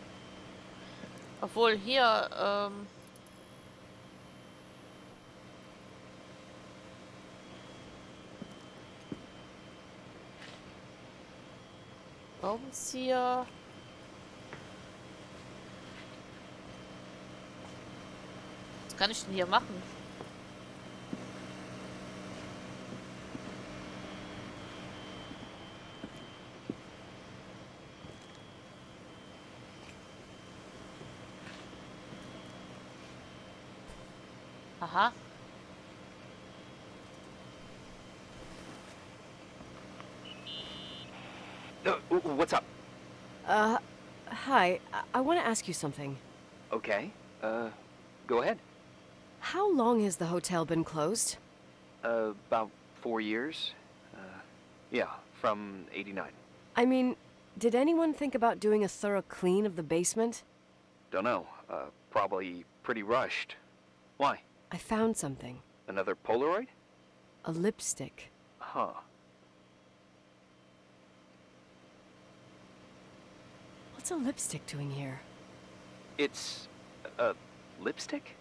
Obwohl hier, Schraubenzieher. Was kann ich denn hier machen? Aha. What's up? Hi. I want to ask you something. Okay. Go ahead. How long has the hotel been closed? About 4 years. Yeah, from 89. I mean, did anyone think about doing a thorough clean of the basement? Don't know. Probably pretty rushed. Why? I found something. Another Polaroid? A lipstick. Huh. What's a lipstick doing here? It's a lipstick?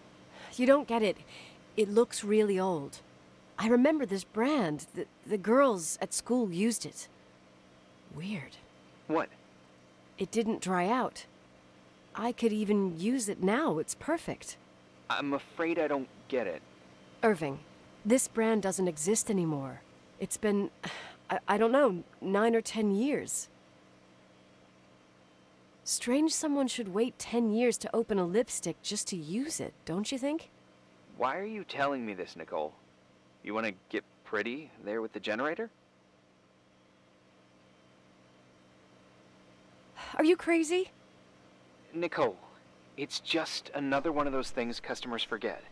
You don't get it. It looks really old. I remember this brand. The girls at school used it. Weird. What? It didn't dry out. I could even use it now. It's perfect. I'm afraid I don't get it. Irving, this brand doesn't exist anymore. It's been, I don't know, 9 or 10 years. Strange someone should wait 10 years to open a lipstick just to use it, don't you think? Why are you telling me this, Nicole? You want to get pretty there with the generator? Are you crazy? Nicole, it's just another one of those things customers forget.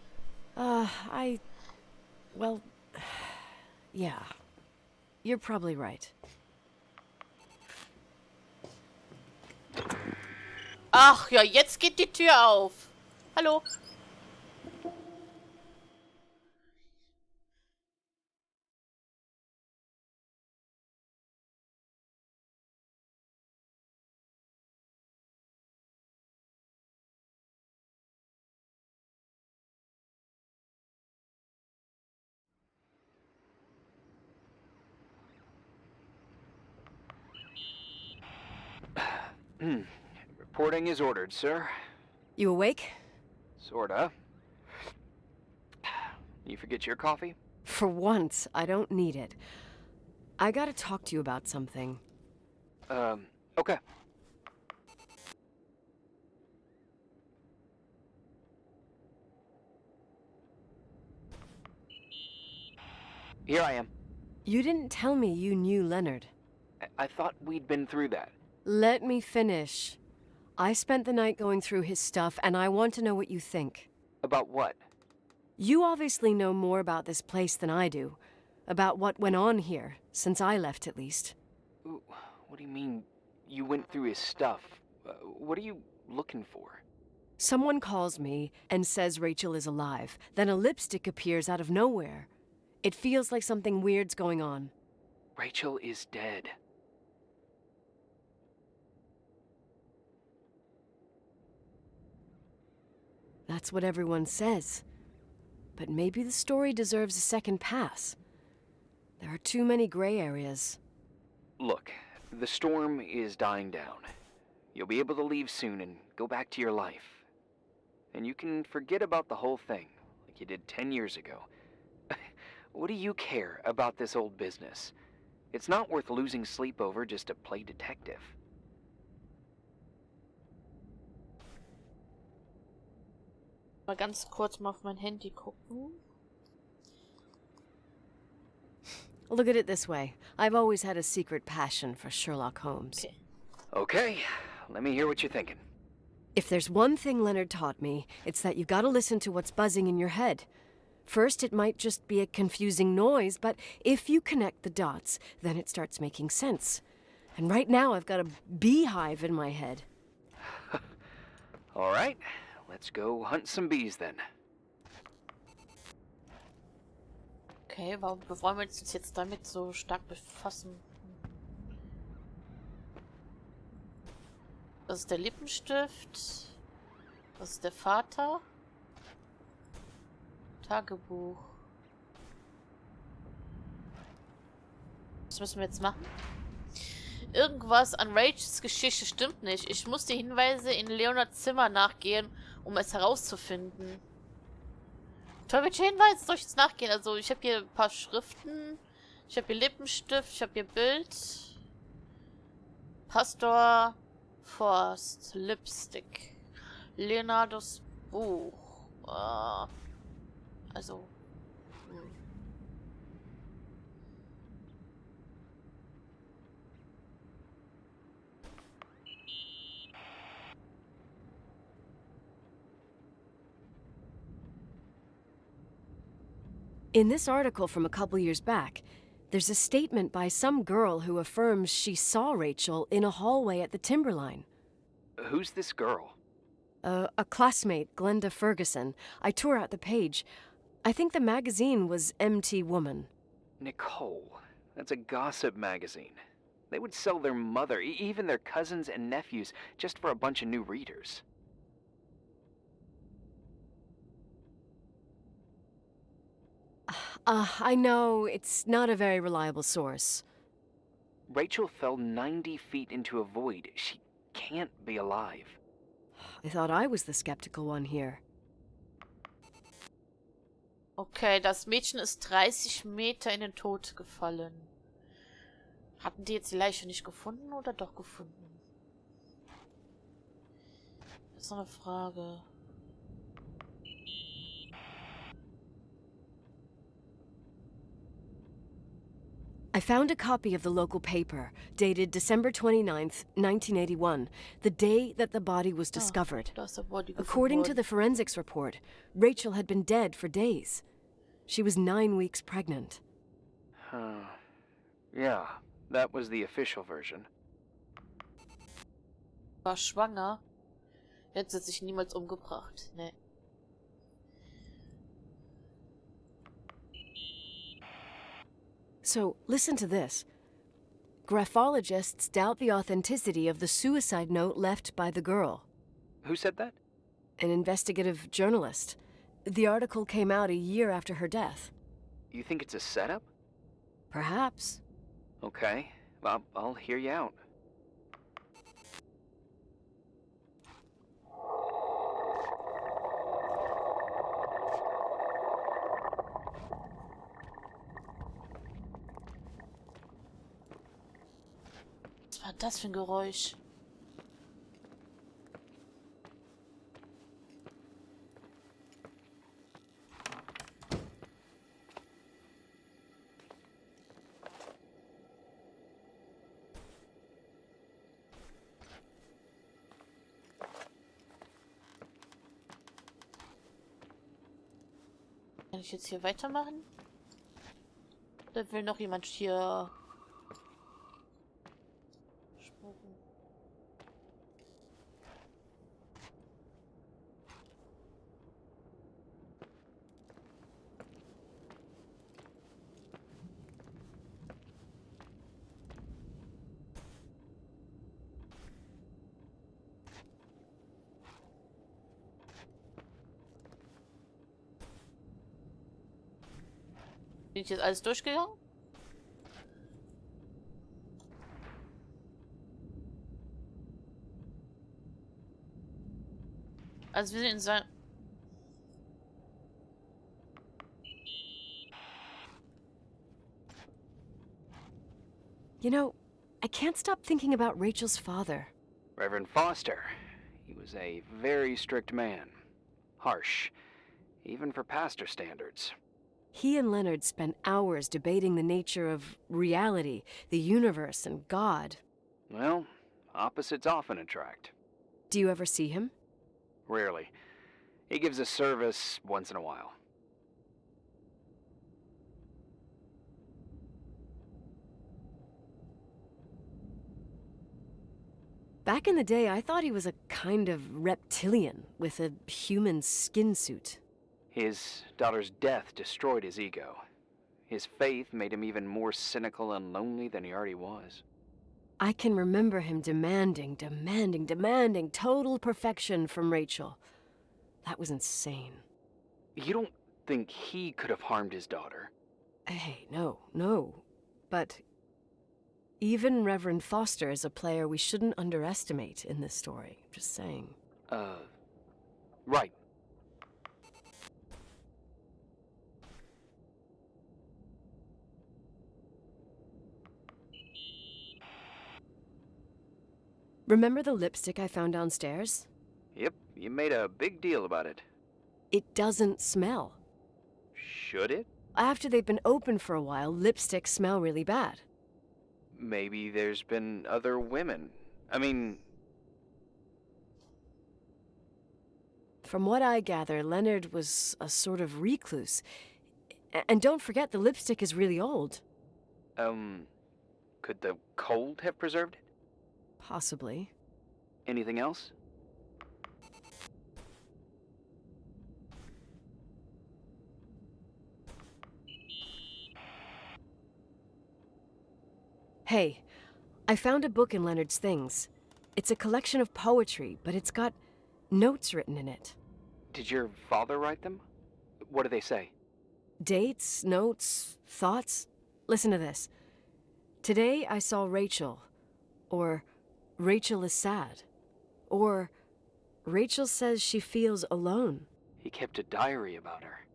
Well, yeah. You're probably right. Ach ja, jetzt geht die Tür auf. Hallo. Reporting is ordered, sir. You awake? Sorta. You forget your coffee? For once, I don't need it. I gotta talk to you about something. Okay. Here I am. You didn't tell me you knew Leonard. I thought we'd been through that. Let me finish. I spent the night going through his stuff, and I want to know what you think. About what? You obviously know more about this place than I do. About what went on here, since I left at least. Ooh, what do you mean, you went through his stuff? What are you looking for? Someone calls me and says Rachel is alive. Then a lipstick appears out of nowhere. It feels like something weird's going on. Rachel is dead. That's what everyone says. But maybe the story deserves a second pass. There are too many gray areas. Look, the storm is dying down. You'll be able to leave soon and go back to your life. And you can forget about the whole thing, like you did 10 years ago. What do you care about this old business? It's not worth losing sleep over just to play detective. Mal ganz kurz mal auf mein Handy gucken. Look at it this way. I've always had a secret passion for Sherlock Holmes. Okay. Okay, let me hear what you're thinking. If there's one thing Leonard taught me, it's that you've got to listen to what's buzzing in your head. First, it might just be a confusing noise, but if you connect the dots, then it starts making sense. And right now, I've got a beehive in my head. All right, let's go hunt some bees then. Okay, warum wollen wir uns jetzt damit so stark befassen? Das ist der Lippenstift. Das ist der Vater. Tagebuch. Was müssen wir jetzt machen? Irgendwas an Rachels Geschichte stimmt nicht. Ich muss die Hinweise in Leonards Zimmer nachgehen, um es herauszufinden. Toll, welche Hinweise soll ich jetzt nachgehen? Also, ich habe hier ein paar Schriften. Ich habe hier Lippenstift. Ich habe hier Bild. Pastor Forst. Lipstick. Leonardos Buch. Also. In this article from a couple years back, there's a statement by some girl who affirms she saw Rachel in a hallway at the Timberline. Who's this girl? A classmate, Glenda Ferguson. I tore out the page. I think the magazine was MT Woman. Nicole. That's a gossip magazine. They would sell their mother, even their cousins and nephews, just for a bunch of new readers. I know, it's not a very reliable source. Rachel fell 90 feet into a void. She can't be alive. I thought I was the skeptical one here. Okay, das Mädchen ist 30 Meter in den Tod gefallen. Hatten die jetzt die Leiche nicht gefunden oder doch gefunden? Das ist noch eine Frage. I found a copy of the local paper, dated December 29th, 1981, the day that the body was discovered. Da ist der Body gefunden According to worden. the forensics report, Rachel had been dead for days. She was 9 weeks pregnant. Yeah, that was the official version. War schwanger. Jetzt hat sich niemals umgebracht. Ne. So, listen to this. Graphologists doubt the authenticity of the suicide note left by the girl. Who said that? An investigative journalist. The article came out a year after her death. You think it's a setup? Perhaps. Okay, I'll hear you out. Was war das für ein Geräusch? Kann ich jetzt hier weitermachen? Oder will noch jemand hier spuken? Bin ich jetzt alles durchgegangen? Also wir sind in sein... You know, I can't stop thinking about Rachel's father. Reverend Foster. He was a very strict man. Harsh, even for pastor standards. He and Leonard spent hours debating the nature of reality, the universe, and God. Well, opposites often attract. Do you ever see him? Rarely. He gives a service once in a while. Back in the day, I thought he was a kind of reptilian with a human skin suit. His daughter's death destroyed his ego. His faith made him even more cynical and lonely than he already was. I can remember him demanding total perfection from Rachel. That was insane. You don't think he could have harmed his daughter? Hey, no. But even Reverend Foster is a player we shouldn't underestimate in this story. Just saying. Right. Remember the lipstick I found downstairs? Yep, you made a big deal about it. It doesn't smell. Should it? After they've been open for a while, lipsticks smell really bad. Maybe there's been other women. I mean... From what I gather, Leonard was a sort of recluse. And don't forget, the lipstick is really old. Could the cold have preserved it? Possibly. Anything else? Hey, I found a book in Leonard's things. It's a collection of poetry, but it's got notes written in it. Did your father write them? What do they say? Dates, notes, thoughts. Listen to this. Today I saw Rachel. Or Rachel is sad. Or Rachel says she feels alone. He kept a diary about her.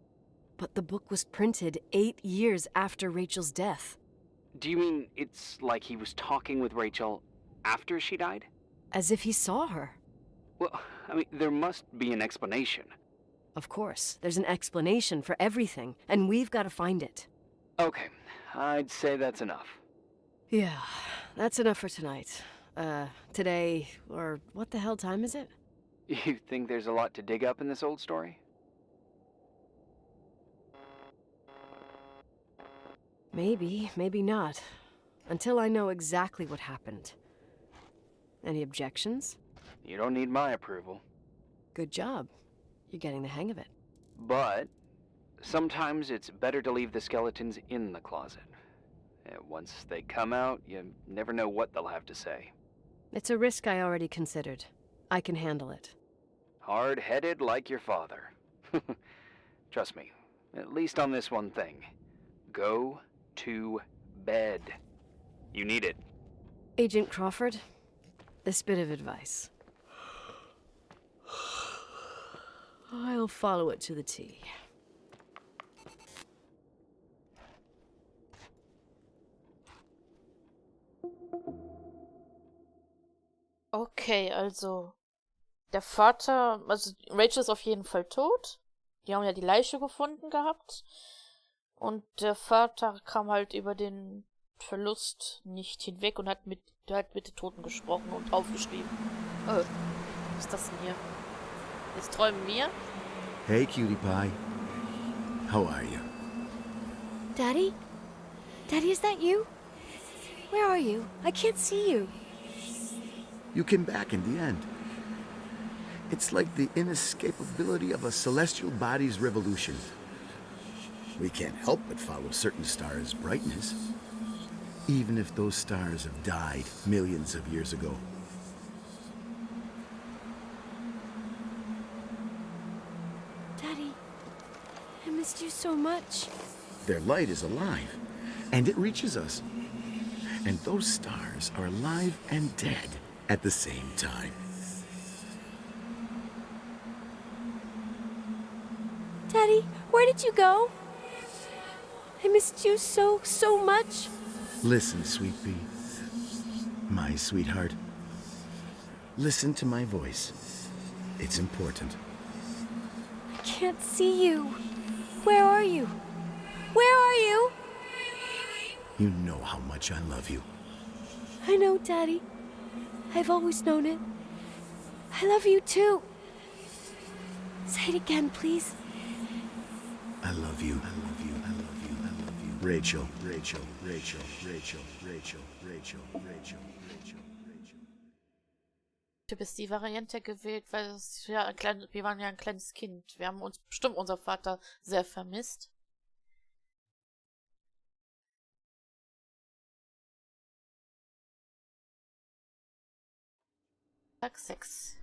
But the book was printed 8 years after Rachel's death. Do you mean it's like he was talking with Rachel after she died? As if he saw her. Well, I mean, there must be an explanation. Of course, there's an explanation for everything, and we've got to find it. Okay, I'd say that's enough. Yeah, that's enough for tonight. Today, or what the hell time is it? You think there's a lot to dig up in this old story? Maybe, maybe not. Until I know exactly what happened. Any objections? You don't need my approval. Good job. You're getting the hang of it. But sometimes it's better to leave the skeletons in the closet. Once they come out, you never know what they'll have to say. It's a risk I already considered. I can handle it. Hard-headed like your father. Trust me, at least on this one thing. Go to bed. You need it. Agent Crawford, this bit of advice. I'll follow it to the T. Okay, also der Vater, also Rachel ist auf jeden Fall tot. Die haben ja die Leiche gefunden gehabt. Und der Vater kam halt über den Verlust nicht hinweg und hat mit den Toten gesprochen und aufgeschrieben. Oh, was ist das denn hier? Jetzt träumen wir. Hey, cutie pie. How are you? Daddy? Daddy, is that you? Where are you? I can't see you. You came back in the end. It's like the inescapability of a celestial body's revolution. We can't help but follow certain stars' brightness, even if those stars have died millions of years ago. Daddy, I missed you so much. Their light is alive, and it reaches us. And those stars are alive and dead at the same time. Daddy, where did you go? I missed you so much. Listen, sweet pea. My sweetheart. Listen to my voice. It's important. I can't see you. Where are you? Where are you? You know how much I love you. I know, Daddy. I've always known it. I love you too. Say it again, please. I love you. I love you. I love you. I love you. Rachel, Rachel, Rachel, Rachel, Rachel, Rachel, Rachel, Rachel, Rachel. Du bist die Variante gewählt, weil es ja wir waren ja ein kleines Kind. Wir haben uns bestimmt unser Vater sehr vermisst. Tag 6.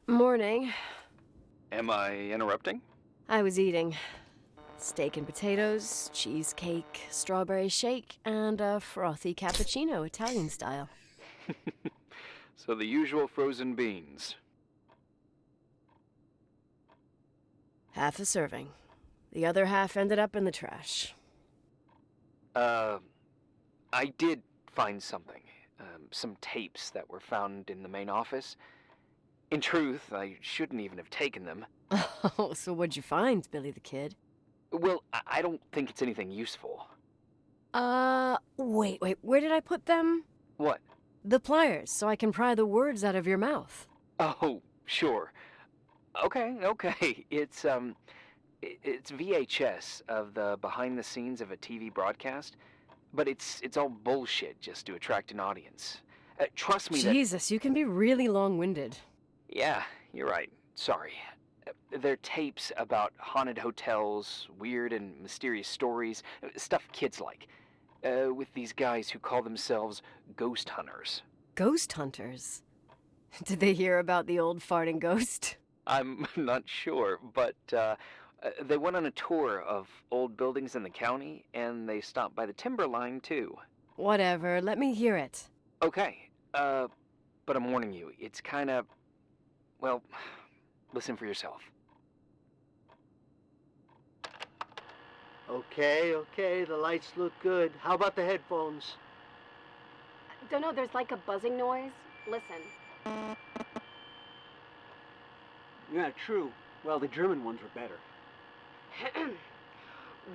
Morning. Am I interrupting? I was eating steak and potatoes, cheesecake, strawberry shake, and a frothy cappuccino, Italian style. So the usual frozen beans. Half a serving. The other half ended up in the trash. I did find something. Some tapes that were found in the main office. In truth, I shouldn't even have taken them. Oh, so what'd you find, Billy the Kid? Well, I don't think it's anything useful. Wait, where did I put them? What? The pliers, so I can pry the words out of your mouth. Oh, sure. Okay. It's VHS of the behind the scenes of a TV broadcast, but it's all bullshit just to attract an audience. Trust me Jesus, you can be really long-winded. Yeah, you're right. Sorry. They're tapes about haunted hotels, weird and mysterious stories, stuff kids like. With these guys who call themselves ghost hunters. Ghost hunters? Did they hear about the old farting ghost? I'm not sure, but they went on a tour of old buildings in the county, and they stopped by the timberline, too. Whatever, let me hear it. Okay, but I'm warning you, it's kinda... Well, listen for yourself. Okay, the lights look good. How about the headphones? Don't know, there's like a buzzing noise. Listen. Yeah, true. Well, the German ones were better.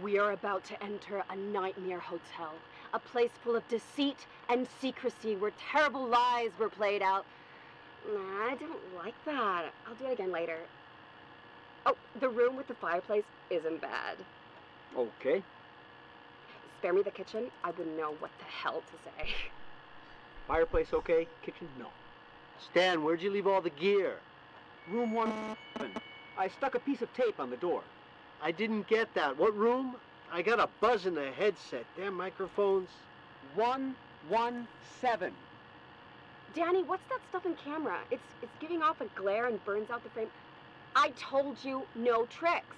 We are about to enter a nightmare hotel. A place full of deceit and secrecy where terrible lies were played out. Nah, I don't like that. I'll do it again later. Oh, the room with the fireplace isn't bad. Okay. Spare me the kitchen. I wouldn't know what the hell to say. Fireplace okay? Kitchen? No. Stan, where'd you leave all the gear? Room 1. I stuck a piece of tape on the door. I didn't get that. What room? I got a buzz in the headset. Damn microphones. 117. Danny, what's that stuff in camera? It's giving off a glare and burns out the frame. I told you no tricks.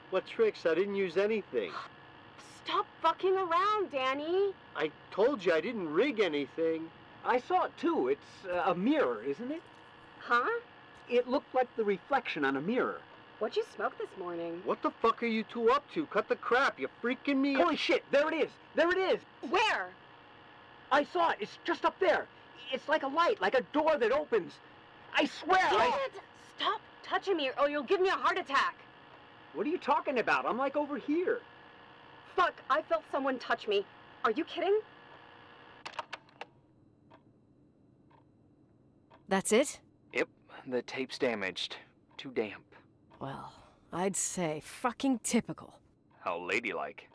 What tricks? I didn't use anything. Stop fucking around, Danny. I told you I didn't rig anything. I saw it too. It's a mirror, isn't it? Huh? It looked like the reflection on a mirror. What'd you smoke this morning? What the fuck are you two up to? Cut the crap. You're freaking me out. Holy shit, there it is! There it is! Where? I saw it. It's just up there. It's like a light, like a door that opens. I swear, Dad! Stop touching me or you'll give me a heart attack. What are you talking about? I'm like over here. Fuck, I felt someone touch me. Are you kidding? That's it? Yep, the tape's damaged. Too damp. Well, I'd say fucking typical. How ladylike.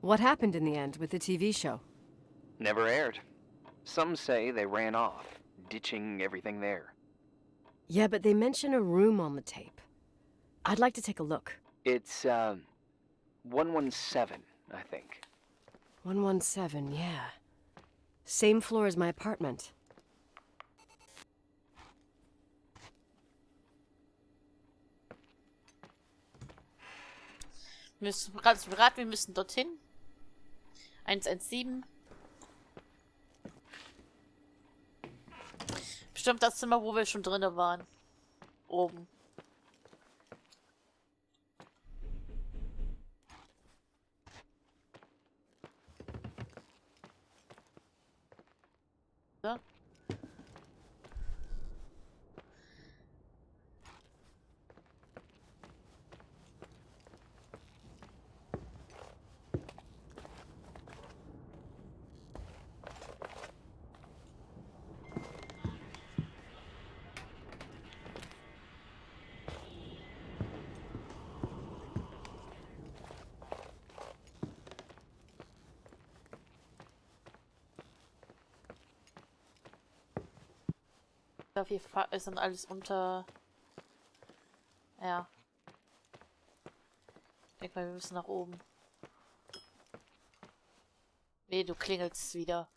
What happened in the end with the TV show? Never aired. Some say they ran off, ditching everything there. Yeah, but they mention a room on the tape. I'd like to take a look. It's, 117, I think. 117, yeah. Same floor as my apartment. Kannst du mir raten, wir müssen dorthin? 117. Bestimmt das Zimmer, wo wir schon drinne waren. Oben. Ja. Ich glaube, hier ist dann alles unter... Ja. Ich denke mal, wir müssen nach oben. Nee, du klingelst wieder.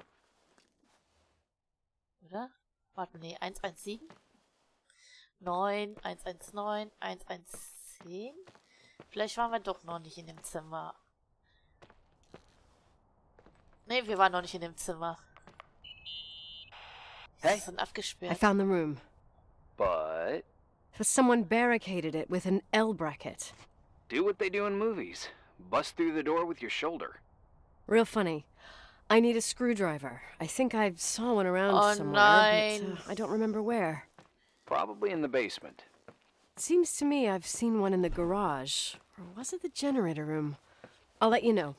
Oder? Warte, nee, 117? 9, 119, 110? Vielleicht waren wir doch noch nicht in dem Zimmer. Nee, wir waren noch nicht in dem Zimmer. Hey, Sie sind abgesperrt. I found the room. But But someone barricaded it with an L bracket. do what they do in movies. Bust through the door with your shoulder. Real funny. I need a screwdriver. I think I saw one around Oh, somewhere, nein. but I don't remember where. Probably in the basement. Seems to me I've seen one in the garage. Or was it the generator room? I'll let you know.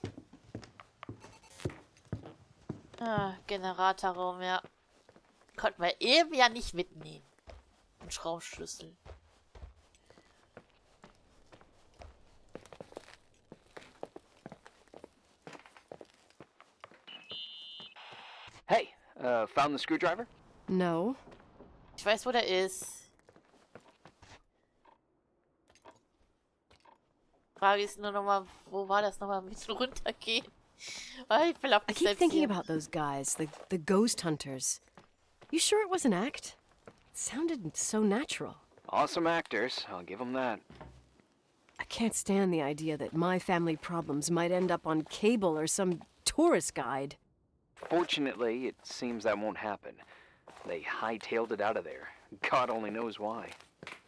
Ah, Generatorraum, ja. Konnten wir eben ja nicht mitnehmen. Und Schraubenschlüssel. Hey, found the screwdriver? No. Ich weiß, wo der ist. Frage ist nur nochmal, wo war das nochmal? Ein bisschen runtergehen. Weil ich will auch I nicht keep selbst thinking hier. about those guys, the ghost hunters. You sure it was an act? It sounded so natural. Awesome actors, I'll give them that. I can't stand the idea that my family problems might end up on cable or some tourist guide. Fortunately, it seems that won't happen. They hightailed it out of there. God only knows why.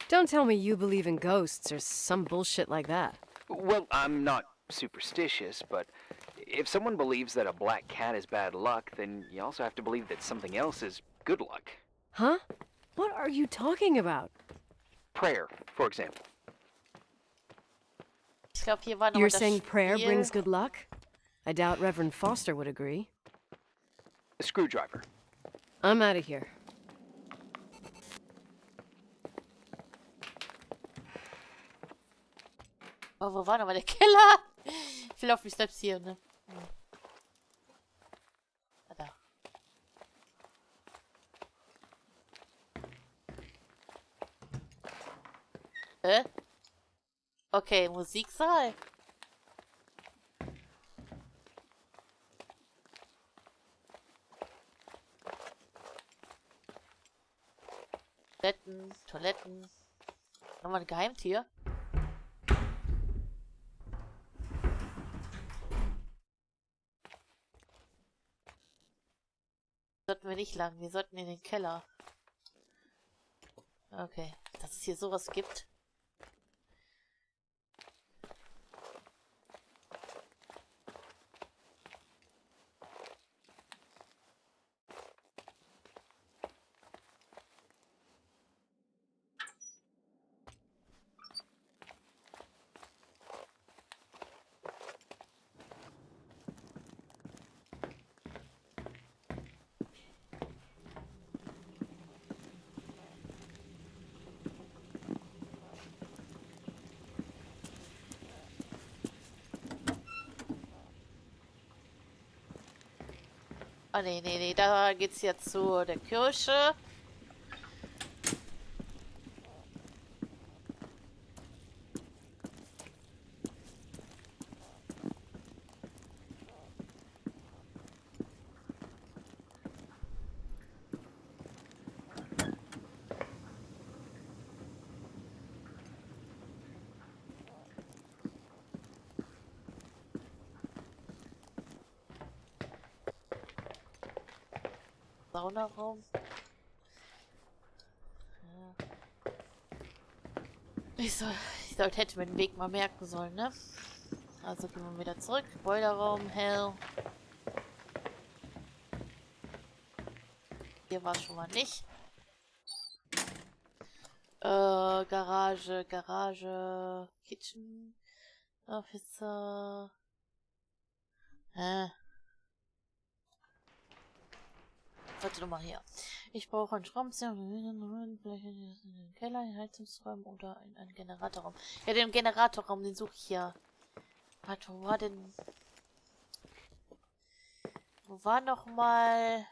Don't tell me you believe in ghosts or some bullshit like that. Well, I'm not superstitious, but if someone believes that a black cat is bad luck, then you also have to believe that something else is good luck. Huh? What are you talking about? Prayer, for example. Ich glaube, hier war noch You're das saying prayer Spiel. brings good luck? I doubt Reverend Foster would agree. A screwdriver. I'm out of here. Oh, wo war nochmal der Keller? Ich will auf mich selbst hier, ne? Ah, da. Okay, Musiksaal. Toiletten. Nochmal ein Geheimtier. sollten wir nicht lang. Wir sollten in den Keller. Okay, dass es hier sowas gibt. Ah, nee, da geht's jetzt zu der Kirche. Saunaraum. Ja. Ich hätte mir den Weg mal merken sollen, ne? Also gehen wir wieder zurück. Boilerraum, hell. Hier war es schon mal nicht. Garage, Kitchen, Officer. Warte doch mal hier. Ich brauche einen Schraubenzieher, vielleicht in den Keller, in den Heizungsräumen oder in einen Generatorraum. Ja, den Generatorraum, den suche ich ja. Warte, wo war denn... Wo war noch mal...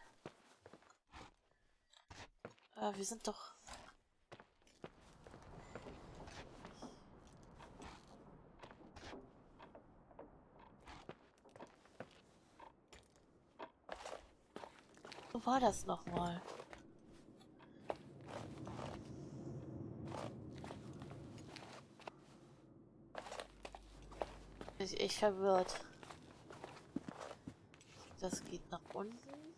wir sind doch... Wo war das noch mal? Ich verwirrt. Das geht nach unten.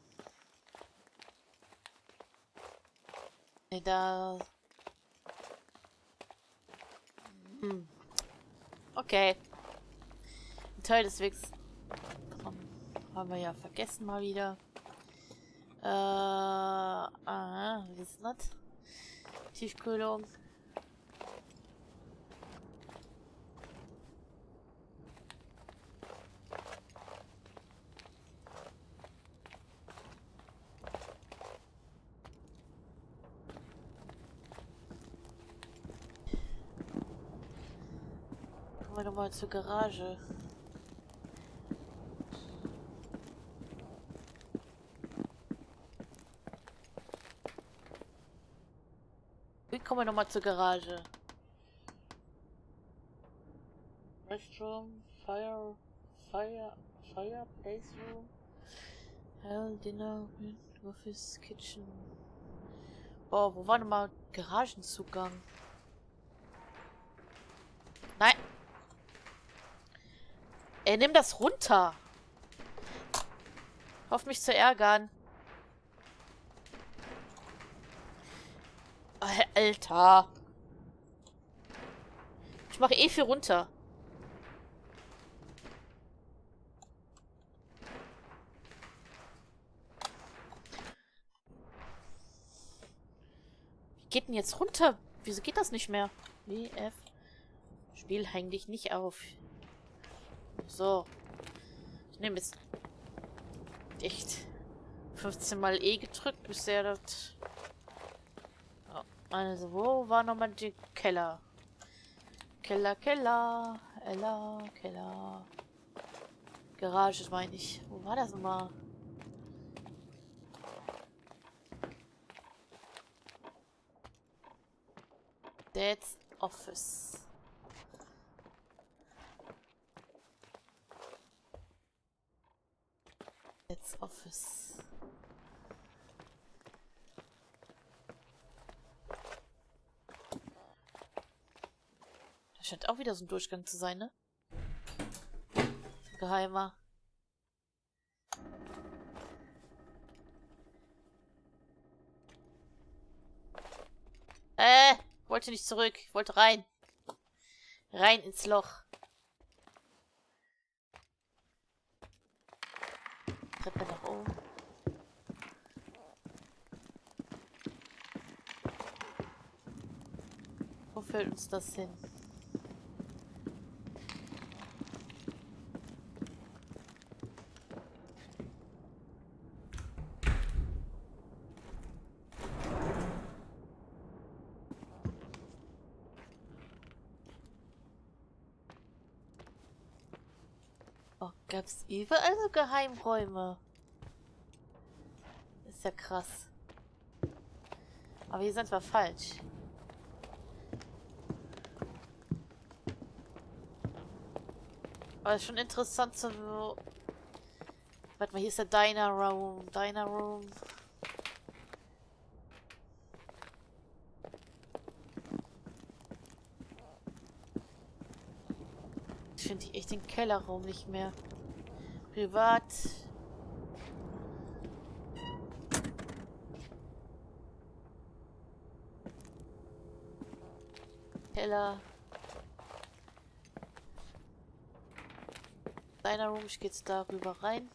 Ne, da... Okay. Ein Teil des Wegs haben wir ja vergessen mal wieder. Wie ist das? Tiefkühlung. Kommen wir nochmal zur Garage. Wie kommen wir nochmal zur Garage? Restroom, fireplace room, hell, dinner, office, kitchen. Boah, wo war nochmal Garagenzugang? Nein! Ey, nimm das runter! Hoff mich zu ärgern. Alter. Ich mache eh viel runter. Wie geht denn jetzt runter? Wieso geht das nicht mehr? WF. Spiel, häng dich nicht auf. So. Ich nehme jetzt echt 15 Mal E gedrückt, bis er das... Also, wo war nochmal die Keller? Keller. Garage, meine ich. Wo war das nochmal? Dad's Office. Dad's Office. Das scheint auch wieder so ein Durchgang zu sein, ne? Geheimer. Wollte nicht zurück. Ich wollte rein. Rein ins Loch. Treppe nach oben. Wo führt uns das hin? Oh, gab's überall so Geheimräume? Ist ja krass. Aber hier sind wir falsch. Aber ist schon interessant zu... Warte mal, hier ist der Diner Room. Diner Room. Ich finde echt den Kellerraum nicht mehr. Privat. Keller. Diner Room, ich gehe jetzt darüber rein.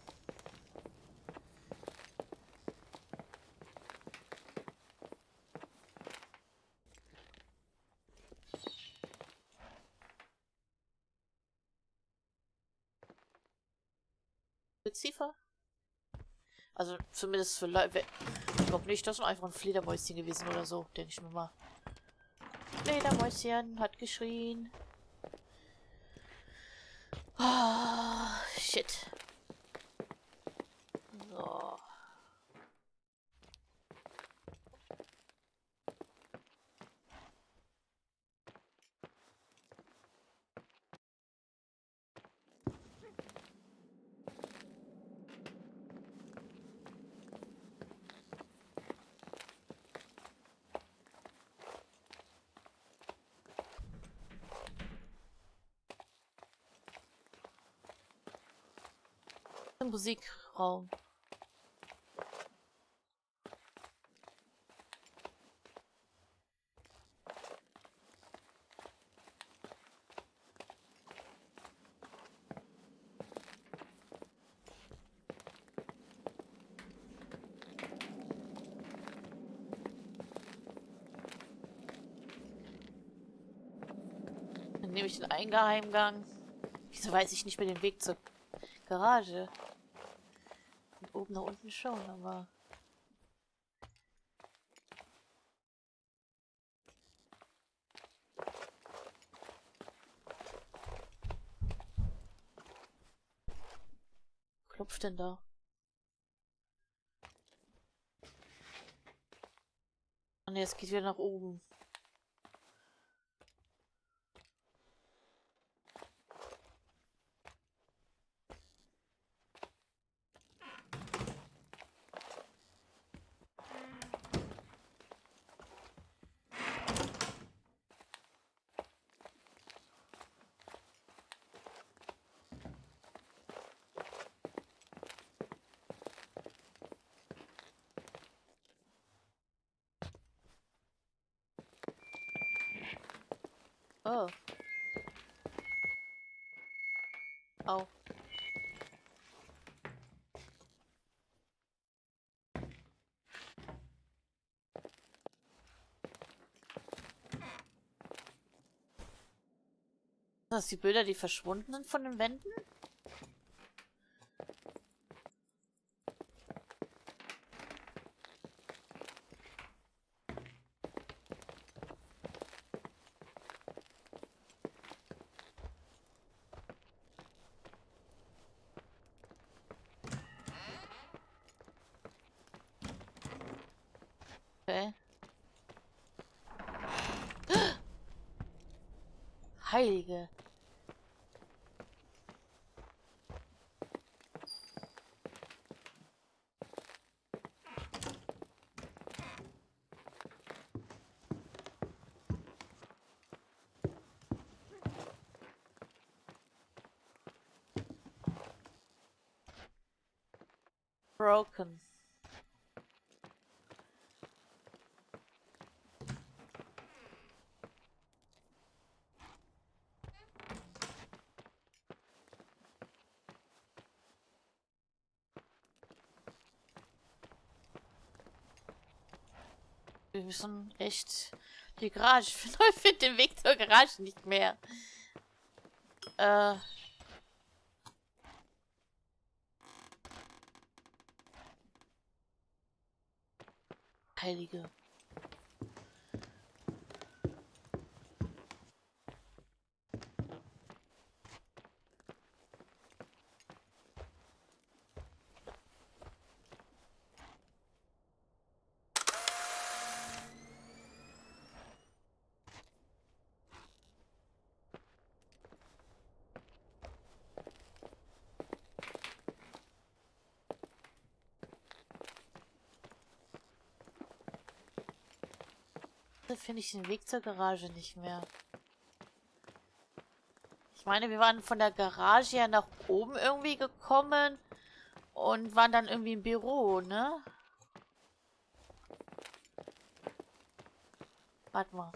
Ziffer? Also zumindest für Leute. Ich glaube nicht, das ist einfach ein Fledermäuschen gewesen oder so, denke ich mir mal. Fledermäuschen hat geschrien. Ah, shit. So. Im Musikraum. Dann nehme ich den Eingang. Wieso weiß ich nicht mehr den Weg zur Garage? Und oben nach unten schon, aber... Klopft denn da? Ah ne, es geht wieder nach oben. Oh. Au. Sind das die Bilder, die verschwunden sind von den Wänden? Okay. Heilige. Broken. Wir müssen echt die Garage finden. Ich finde den Weg zur Garage nicht mehr. Heilige. Da finde ich den Weg zur Garage nicht mehr. Ich meine, wir waren von der Garage ja nach oben irgendwie gekommen und waren dann irgendwie im Büro, ne? Warte mal.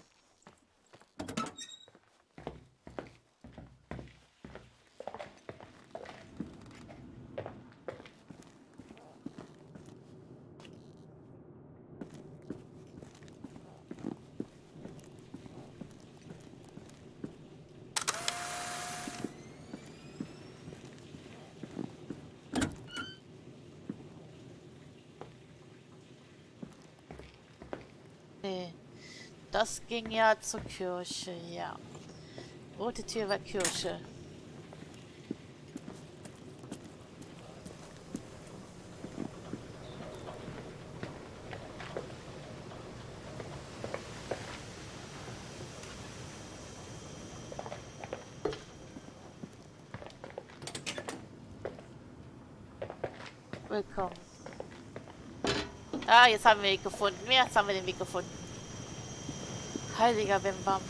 Nee. Das ging ja zur Kirche, ja. Rote Tür war Kirche. Willkommen. Ah, jetzt haben wir den Weg gefunden. Jetzt haben wir den Weg gefunden. Heiliger Bimbam.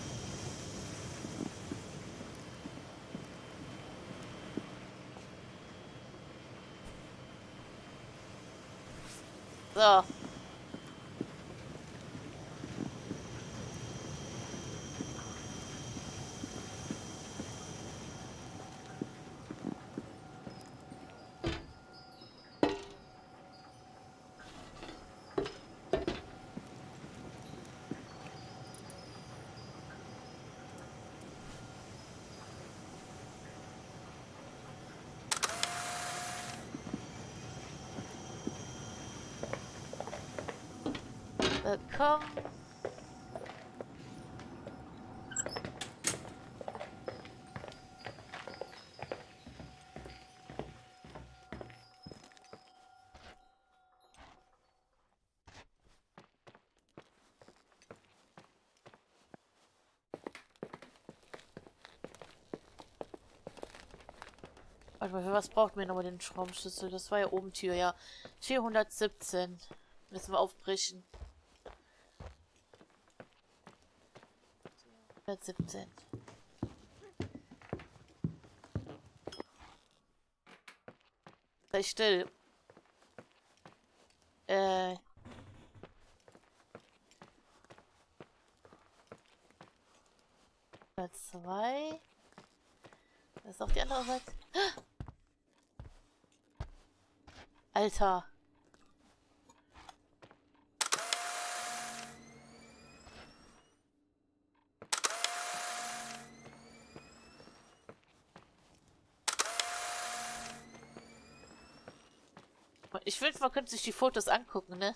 So. Willkommen. Warte mal, für was braucht man nochmal den Schraubenschlüssel? Das war ja oben Tür, ja. 417. Müssen wir aufbrechen. 117. Sei still. Zwei. Das ist auch die andere Seite. Alter. Ich wünsche, man könnte sich die Fotos angucken, ne?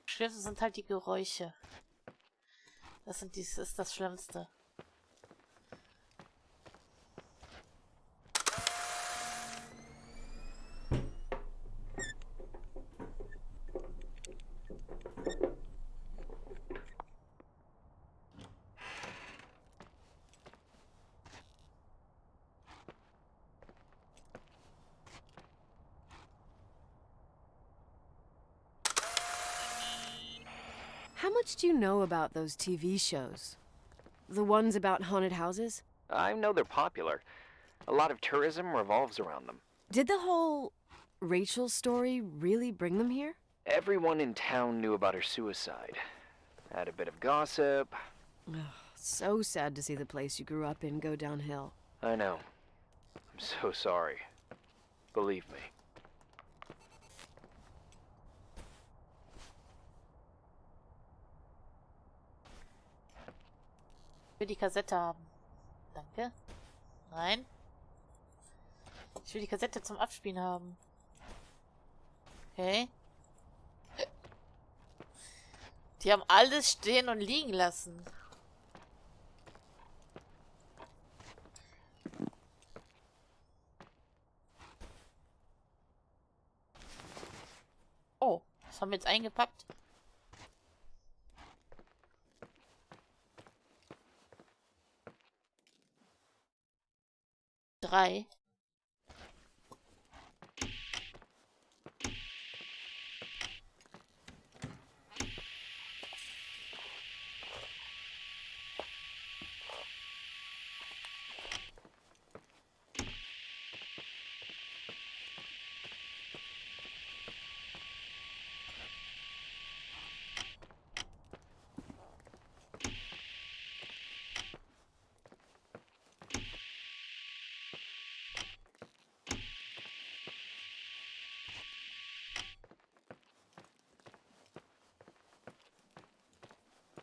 Schlimmste sind halt die Geräusche. Das ist das Schlimmste. How much do you know about those TV shows? The ones about haunted houses? I know they're popular. A lot of tourism revolves around them. Did the whole Rachel story really bring them here? Everyone in town knew about her suicide. Had a bit of gossip. So sad to see the place you grew up in go downhill. I know. I'm so sorry. Believe me. Ich will die Kassette haben. Danke. Nein. Ich will die Kassette zum Abspielen haben. Okay. Die haben alles stehen und liegen lassen. Oh, was haben wir jetzt eingepackt? Drei.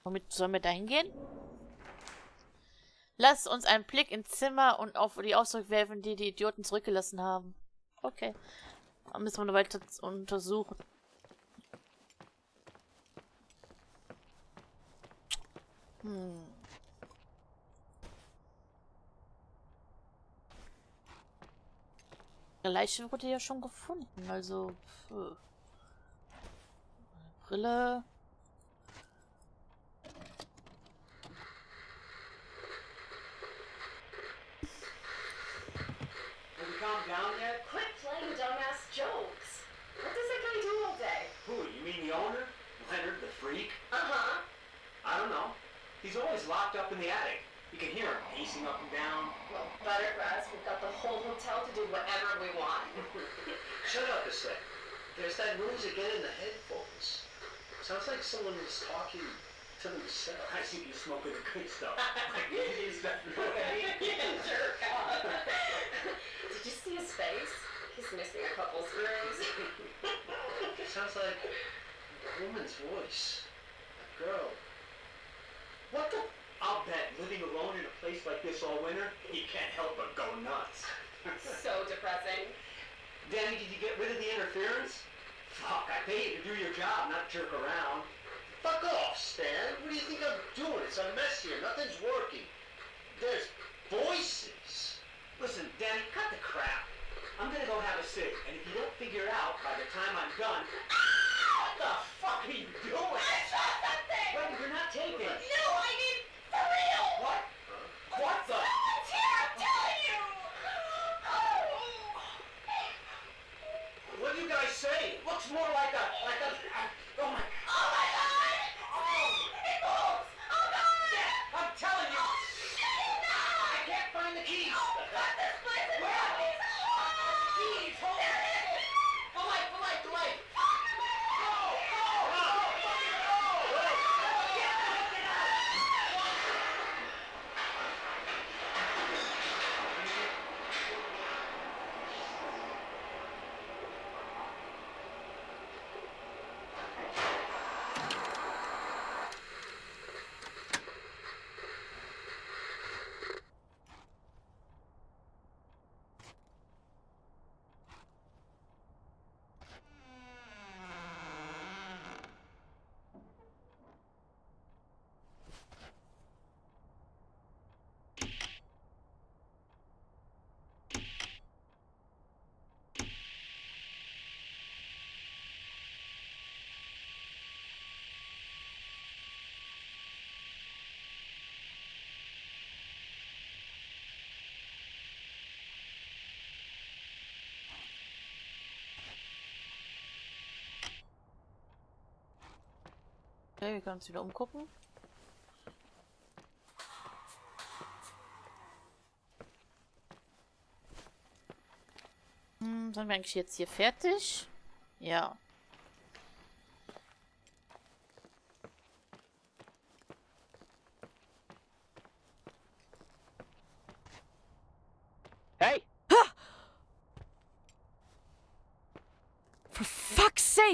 Womit sollen wir da hingehen? Lass uns einen Blick ins Zimmer und auf die Ausdrücke werfen, die die Idioten zurückgelassen haben. Okay. Dann müssen wir noch weiter untersuchen. Die Leiche wurde ja schon gefunden, also... Brille... Calm down yet? Quit playing dumbass jokes. What does that guy do all day? Who, you mean the owner? Leonard the freak? Uh-huh. I don't know. He's always locked up in the attic. You can hear him pacing up and down. Well, better for us. We've got the whole hotel to do whatever we want. Shut up a sec. There's that noise again in the headphones. Sounds like someone is talking to themselves. I think you're smoking the good stuff. You jerk off. Did you see his face? He's missing a couple screws. Sounds like a woman's voice. A girl. What the? I'll bet living alone in a place like this all winter, you can't help but go nuts. So depressing. Danny, did you get rid of the interference? Fuck, I pay you to do your job, not jerk around. Fuck off, Stan. What do you think I'm doing? It's a mess here. Nothing's working. There's voices. Listen, Danny, cut the crap. I'm gonna go have a cig, and if you don't figure it out by the time I'm done... What the fuck are you doing? I saw something! Well, you're not taping. No, I mean, for real! What? What the? Someone's here, I'm telling you! What do you guys say? It looks more like a... oh my... Oh my god! It moves! Oh god! Yeah, I'm telling you! Shut it down! I can't find the keys! Oh god, this place is zombies! Keys, hold There on! it is! The light, the light, the light! Okay, wir können uns wieder umgucken. Sind wir eigentlich jetzt hier fertig? Ja.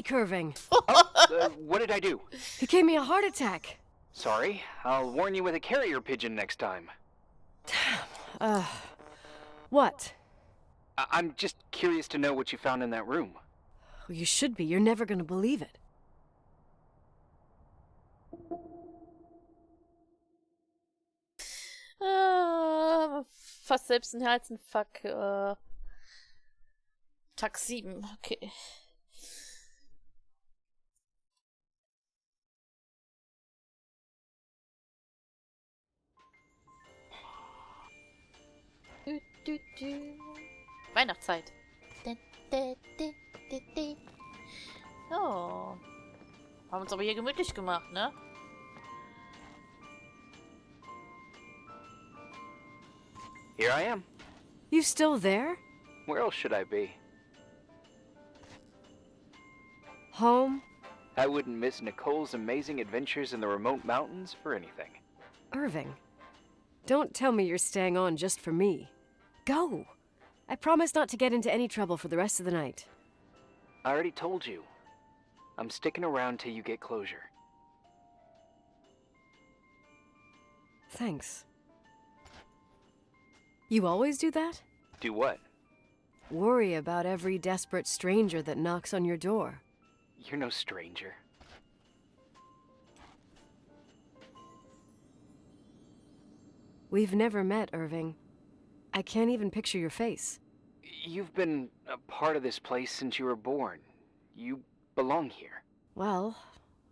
break, Irving. What did I do? He gave me a heart attack. Sorry. I'll warn you with a carrier pigeon next time. What? I'm just curious to know what you found in that room. Well, you should be. You're never gonna believe it. Fast selbst ein Herzinfarkt. Tag 7, okay. Weihnachtszeit. Oh. Haben uns aber hier gemütlich gemacht, ne? Here I am. You still there? Where else should I be? Home? I wouldn't miss Nicole's amazing adventures in the remote mountains for anything. Irving, don't tell me you're staying on just for me. Go! I promise not to get into any trouble for the rest of the night. I already told you. I'm sticking around till you get closure. Thanks. You always do that? Do what? Worry about every desperate stranger that knocks on your door. You're no stranger. We've never met, Irving. I can't even picture your face. You've been a part of this place since you were born. You belong here. Well,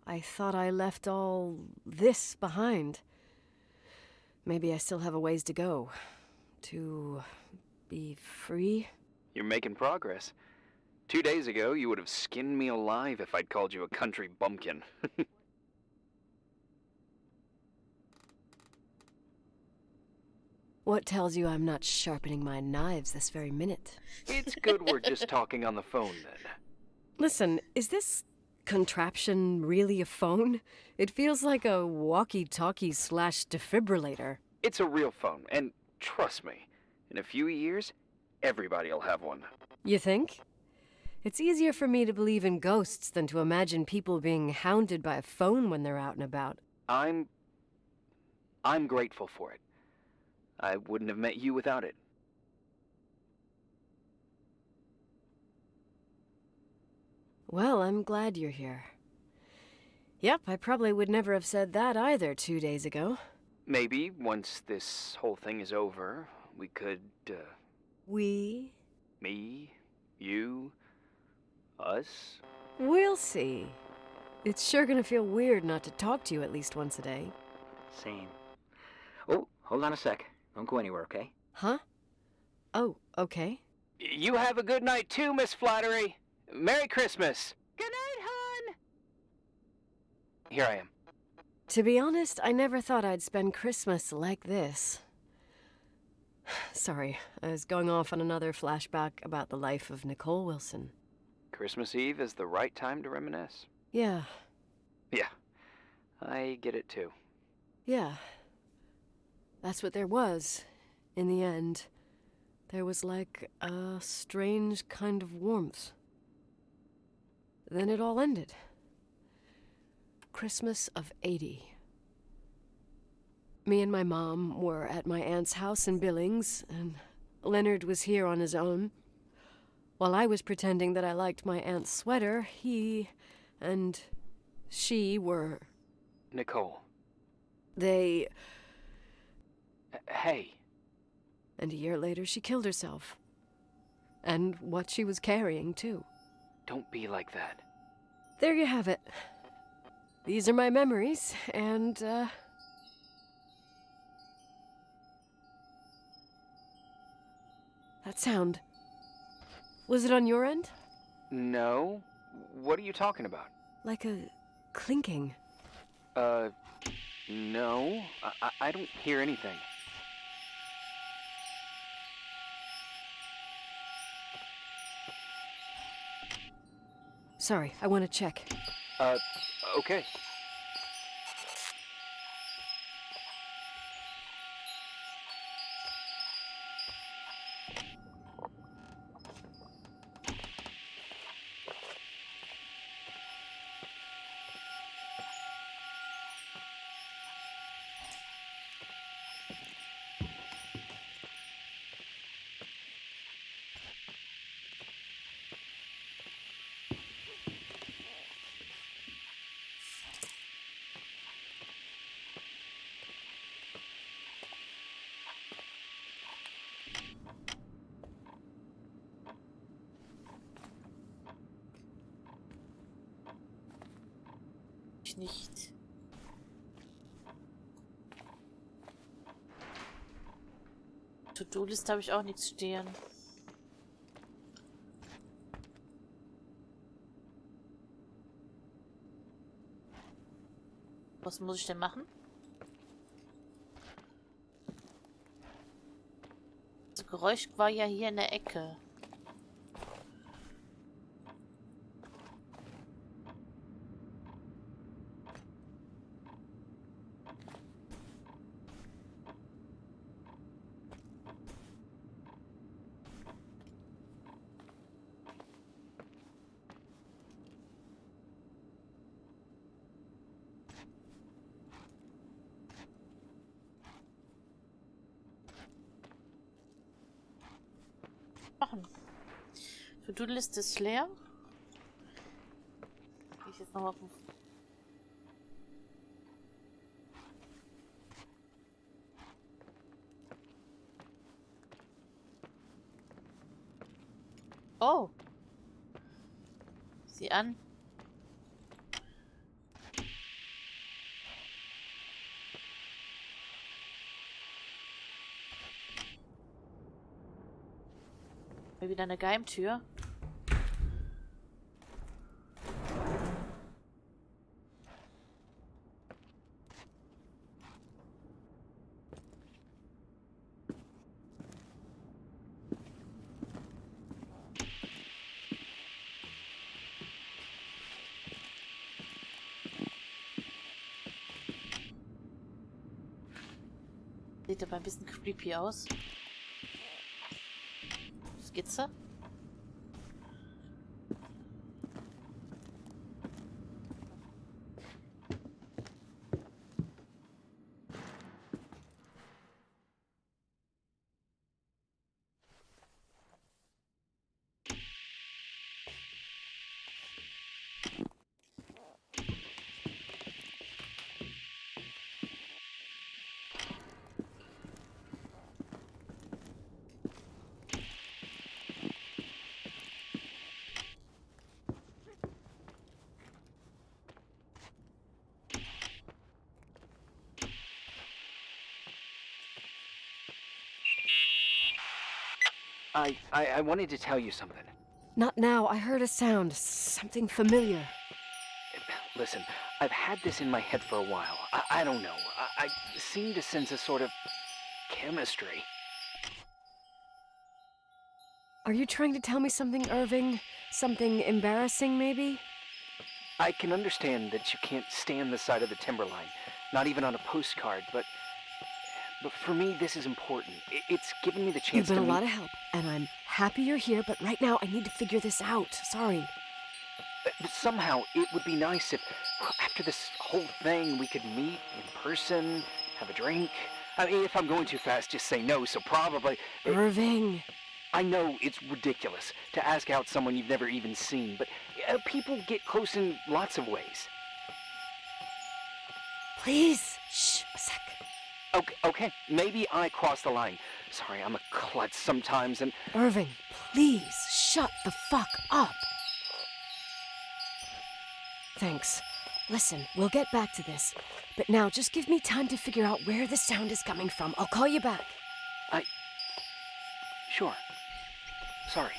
I thought I left all this behind. Maybe I still have a ways to go. To be free? You're making progress. 2 days ago, you would have skinned me alive if I'd called you a country bumpkin. What tells you I'm not sharpening my knives this very minute? It's good we're just talking on the phone, then. Listen, is this contraption really a phone? It feels like a walkie-talkie / defibrillator. It's a real phone, and trust me, in a few years, everybody'll have one. You think? It's easier for me to believe in ghosts than to imagine people being hounded by a phone when they're out and about. I'm grateful for it. I wouldn't have met you without it. Well, I'm glad you're here. Yep, I probably would never have said that either 2 days ago. Maybe, once this whole thing is over, we could, We? Me, you, us? We'll see. It's sure gonna feel weird not to talk to you at least once a day. Same. Oh, hold on a sec. Don't go anywhere, okay? Huh? Oh, okay. You have a good night too, Miss Flattery. Merry Christmas. Good night, hon! Here I am. To be honest, I never thought I'd spend Christmas like this. Sorry, I was going off on another flashback about the life of Nicole Wilson. Christmas Eve is the right time to reminisce. Yeah. Yeah, I get it too. Yeah. That's what there was, in the end. There was like a strange kind of warmth. Then it all ended. Christmas of '80. Me and my mom were at my aunt's house in Billings, and Leonard was here on his own. While I was pretending that I liked my aunt's sweater, he and she were... Nicole. They... Hey. And a year later, she killed herself. And what she was carrying, too. Don't be like that. There you have it. These are my memories, and, that sound. Was it on your end? No. What are you talking about? Like a clinking. No. I don't hear anything. Sorry, I want to check. Okay. nicht. To-Do-List habe ich auch nichts stehen. Was muss ich denn machen? Das Geräusch war ja hier in der Ecke. Machen. To-Do-Liste ist leer. Gehe ich jetzt nochmal auf. Oh. Sieh an. Wieder eine Geheimtür. Sieht aber ein bisschen creepy aus. Skizze. I wanted to tell you something. Not now. I heard a sound. Something familiar. Listen, I've had this in my head for a while. I don't know. I seem to sense a sort of chemistry. Are you trying to tell me something, Irving? Something embarrassing, maybe? I can understand that you can't stand the sight of the timberline, not even on a postcard, but for me, this is important. It's given me the chance to You've been meet... a lot of help, and I'm happy you're here, but right now I need to figure this out. Sorry. Somehow, it would be nice if, after this whole thing, we could meet in person, have a drink. I mean, if I'm going too fast, just say no, so probably... Irving! I know it's ridiculous to ask out someone you've never even seen, but people get close in lots of ways. Please! Shh, a sec. Okay, maybe I crossed the line. Sorry, I'm a klutz sometimes, and... Irving, please, shut the fuck up! Thanks. Listen, we'll get back to this. But now, just give me time to figure out where the sound is coming from. I'll call you back. Sure. Sorry.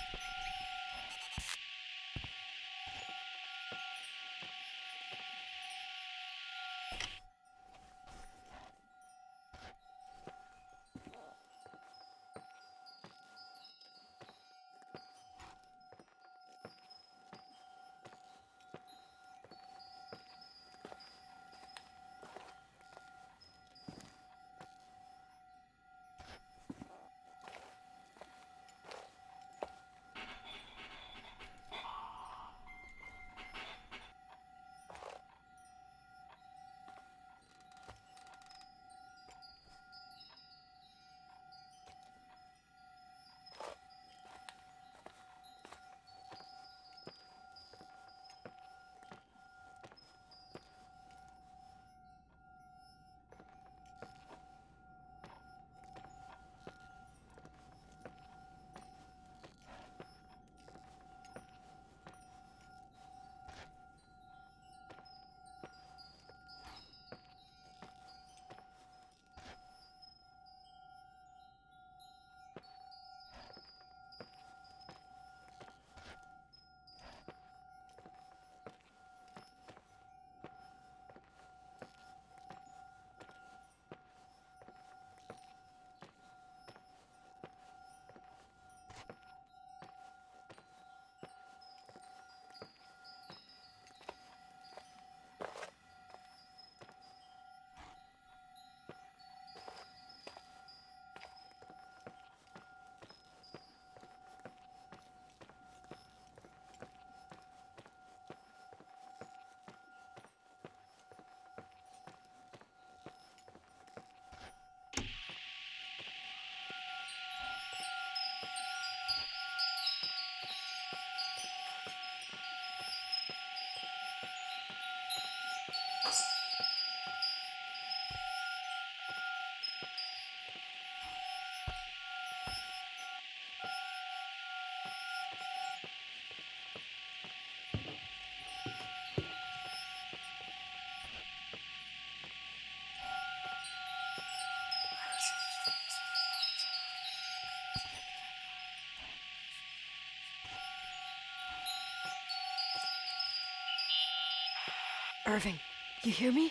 Irving, you hear me?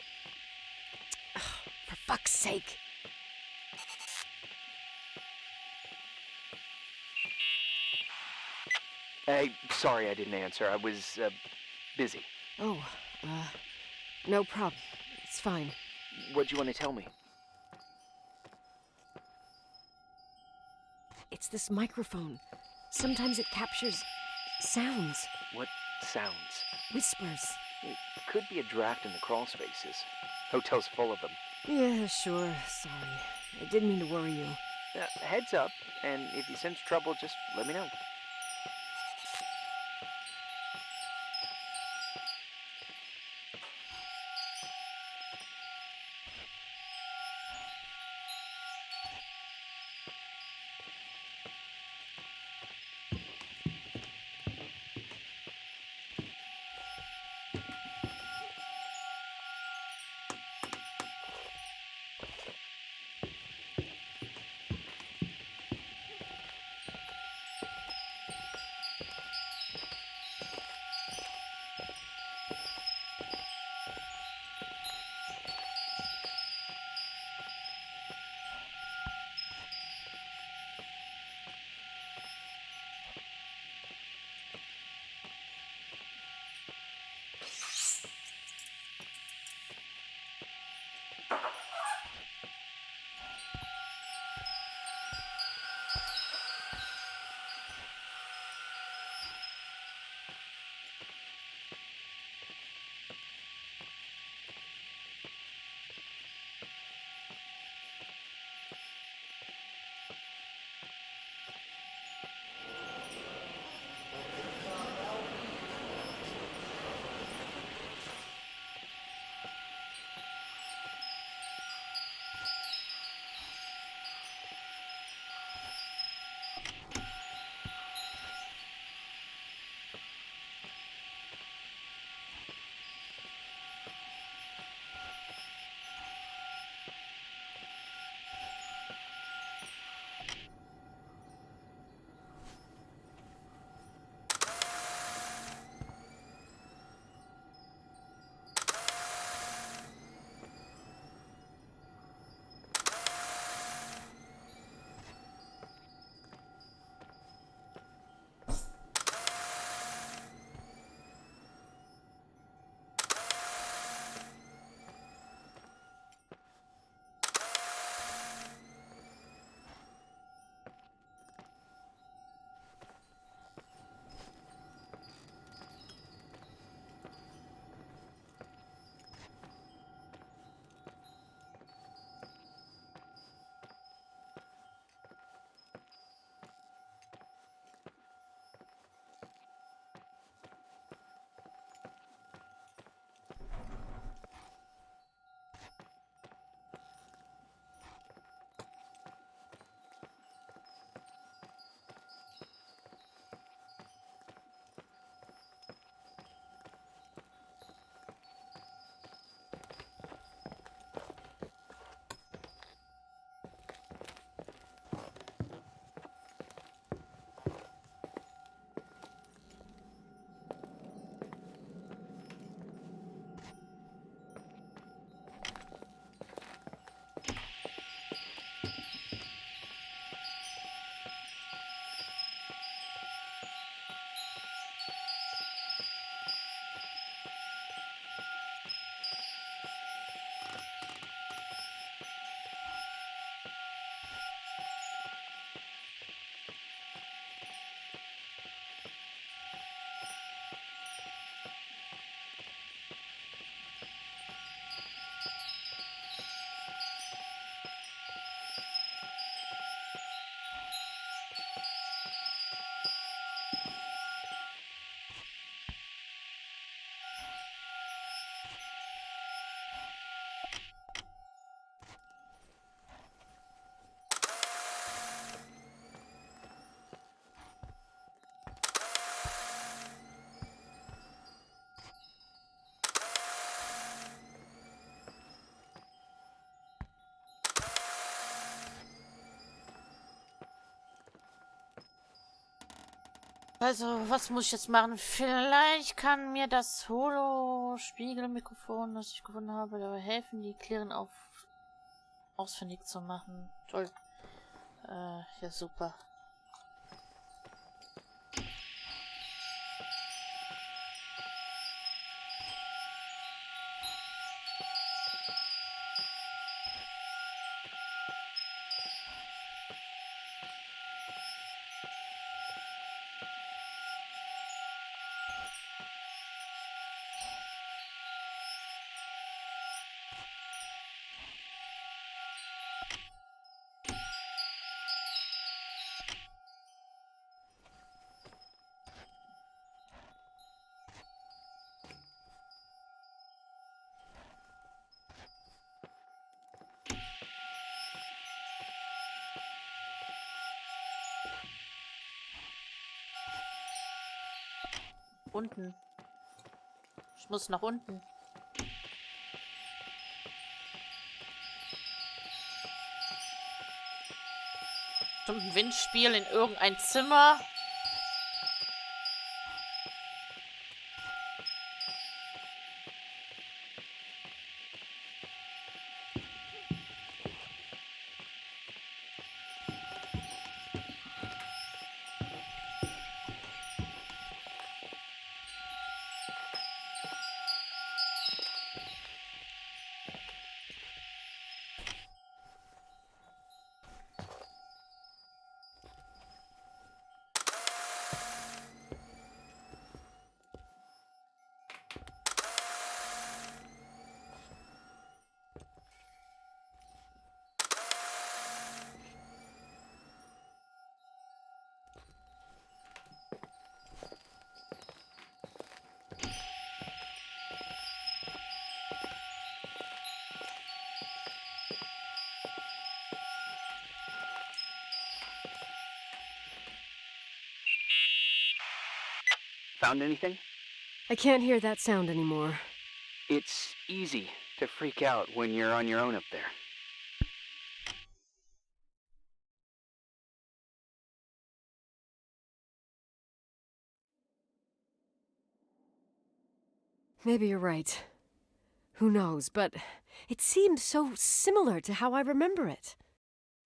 Oh, for fuck's sake. Hey, sorry I didn't answer. I was, busy. Oh, no problem. It's fine. What'd you want to tell me? It's this microphone. Sometimes it captures sounds, What sounds? whispers. It could be a draft in the crawl spaces. Hotel's full of them. Yeah, sure. Sorry. I didn't mean to worry you. Heads up, and if you sense trouble, just let me know. Also, was muss ich jetzt machen? Vielleicht kann mir das Holo Spiegelmikrofon, das ich gefunden habe, dabei helfen, die Klären ausfindig zu machen. Toll. Ja, super. Unten. Ich muss nach unten. Bestimmt ein Windspiel in irgendein Zimmer. Found anything? I can't hear that sound anymore. It's easy to freak out when you're on your own up there. Maybe you're right. Who knows, but it seemed so similar to how I remember it.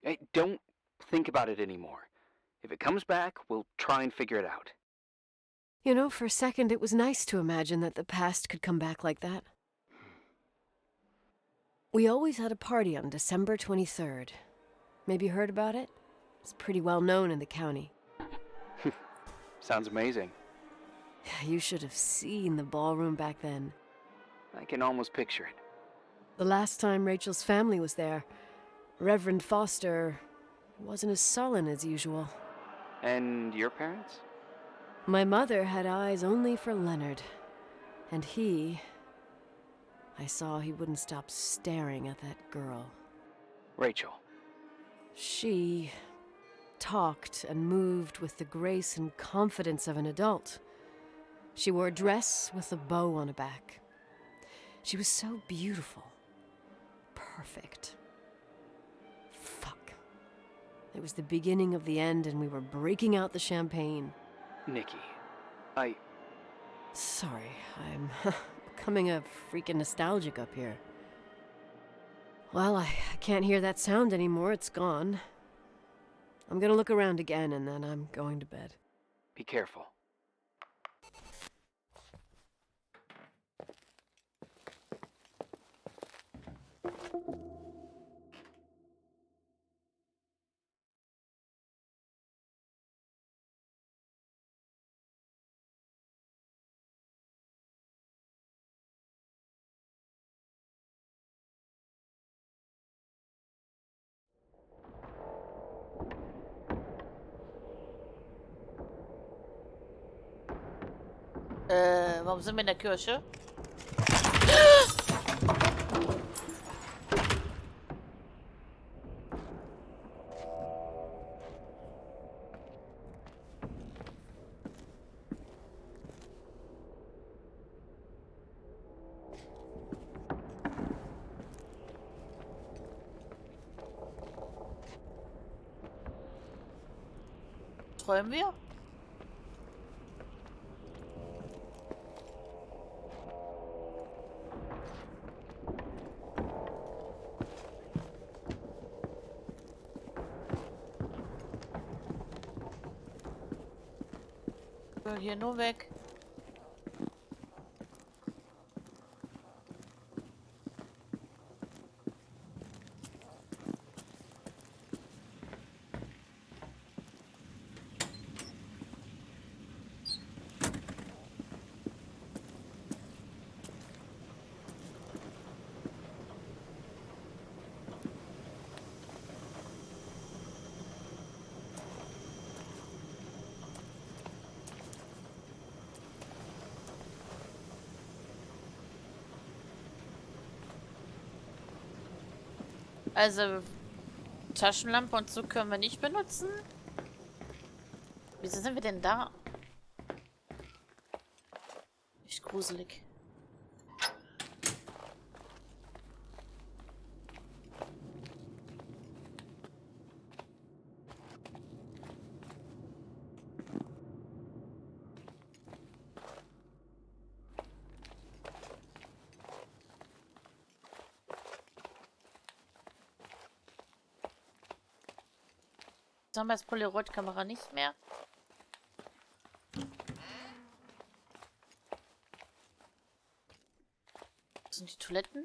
Hey, don't think about it anymore. If it comes back, we'll try and figure it out. You know, for a second it was nice to imagine that the past could come back like that. We always had a party on December 23rd. Maybe you heard about it? It's pretty well known in the county. Sounds amazing. You should have seen the ballroom back then. I can almost picture it. The last time Rachel's family was there, Reverend Foster wasn't as sullen as usual. And your parents? My mother had eyes only for Leonard. And I saw he wouldn't stop staring at that girl. Rachel. She talked and moved with the grace and confidence of an adult. She wore a dress with a bow on her back. She was so beautiful. Perfect. Fuck. It was the beginning of the end and we were breaking out the champagne. Nikki, Sorry, I'm becoming a freaking nostalgic up here. Well, I can't hear that sound anymore. It's gone. I'm gonna look around again and then I'm going to bed. Be careful. Warum sind wir in der Kirche? Träumen wir? Will hier nur weg. Also, Taschenlampe und so können wir nicht benutzen. Wieso sind wir denn da? Echt gruselig. Jetzt haben wir das Polaroid-Kamera nicht mehr. Das sind die Toiletten.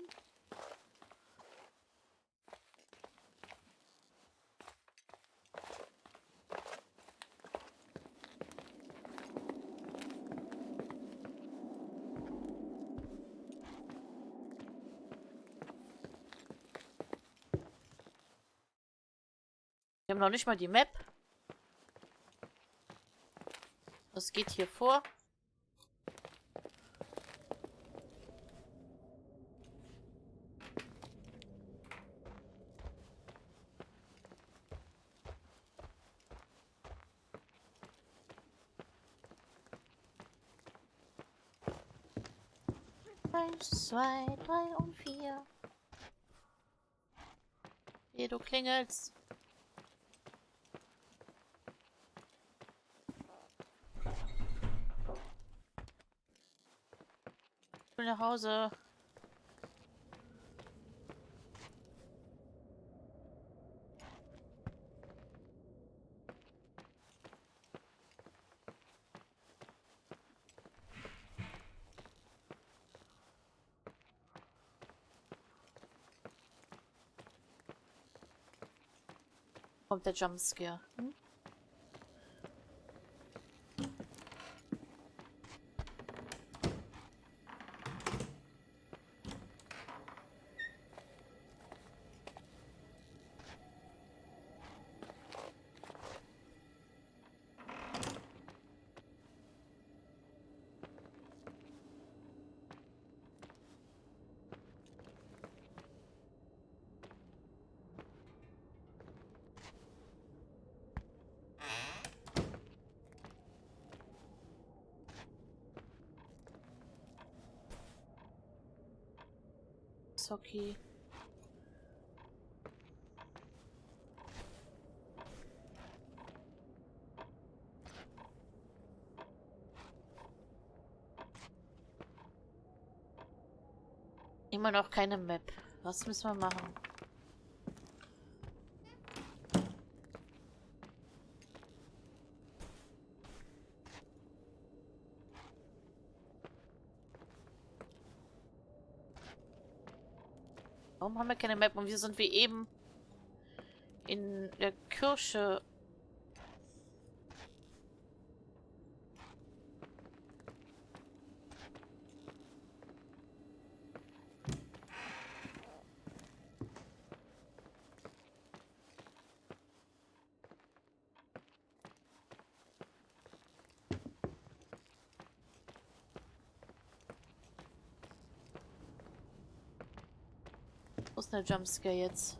Wir haben noch nicht mal die Map. Was geht hier vor? Eins, zwei, drei und vier. Hier, du klingelst. Ich will nach Hause. Kommt der Jumpscare. Hm? Ist okay. Immer noch keine Map. Was müssen wir machen? Warum haben wir keine Map? Und wieso sind wir eben in der Kirche? Wo ist der Jumpscare jetzt?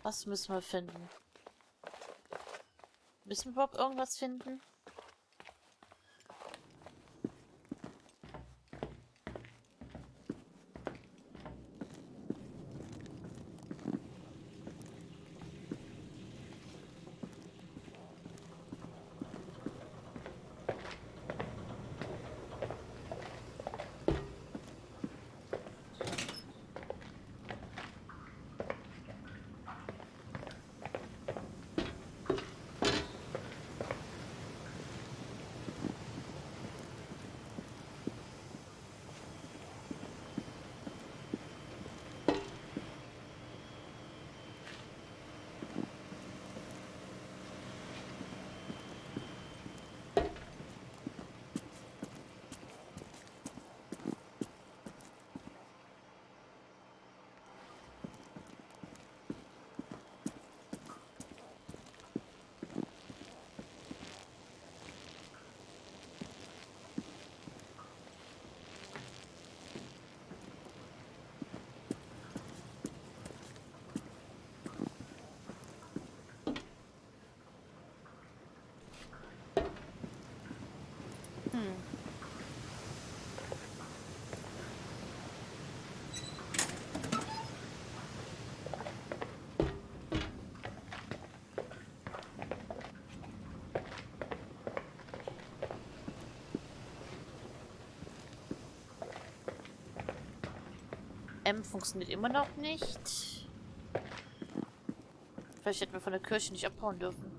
Was müssen wir finden? Müssen wir überhaupt irgendwas finden? M funktioniert immer noch nicht. Vielleicht hätten wir von der Kirche nicht abhauen dürfen.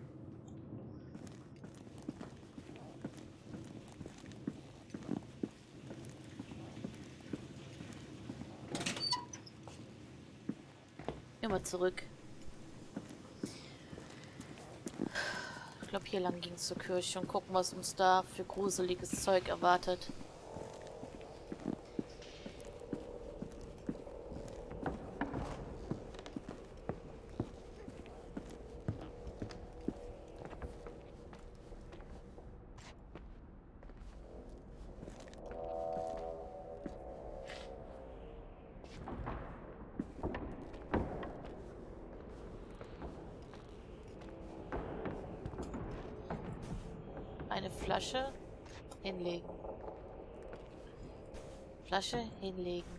Immer zurück. Ich glaube, hier lang ging es zur Kirche und gucken, was uns da für gruseliges Zeug erwartet. Eine Flasche hinlegen. Flasche hinlegen.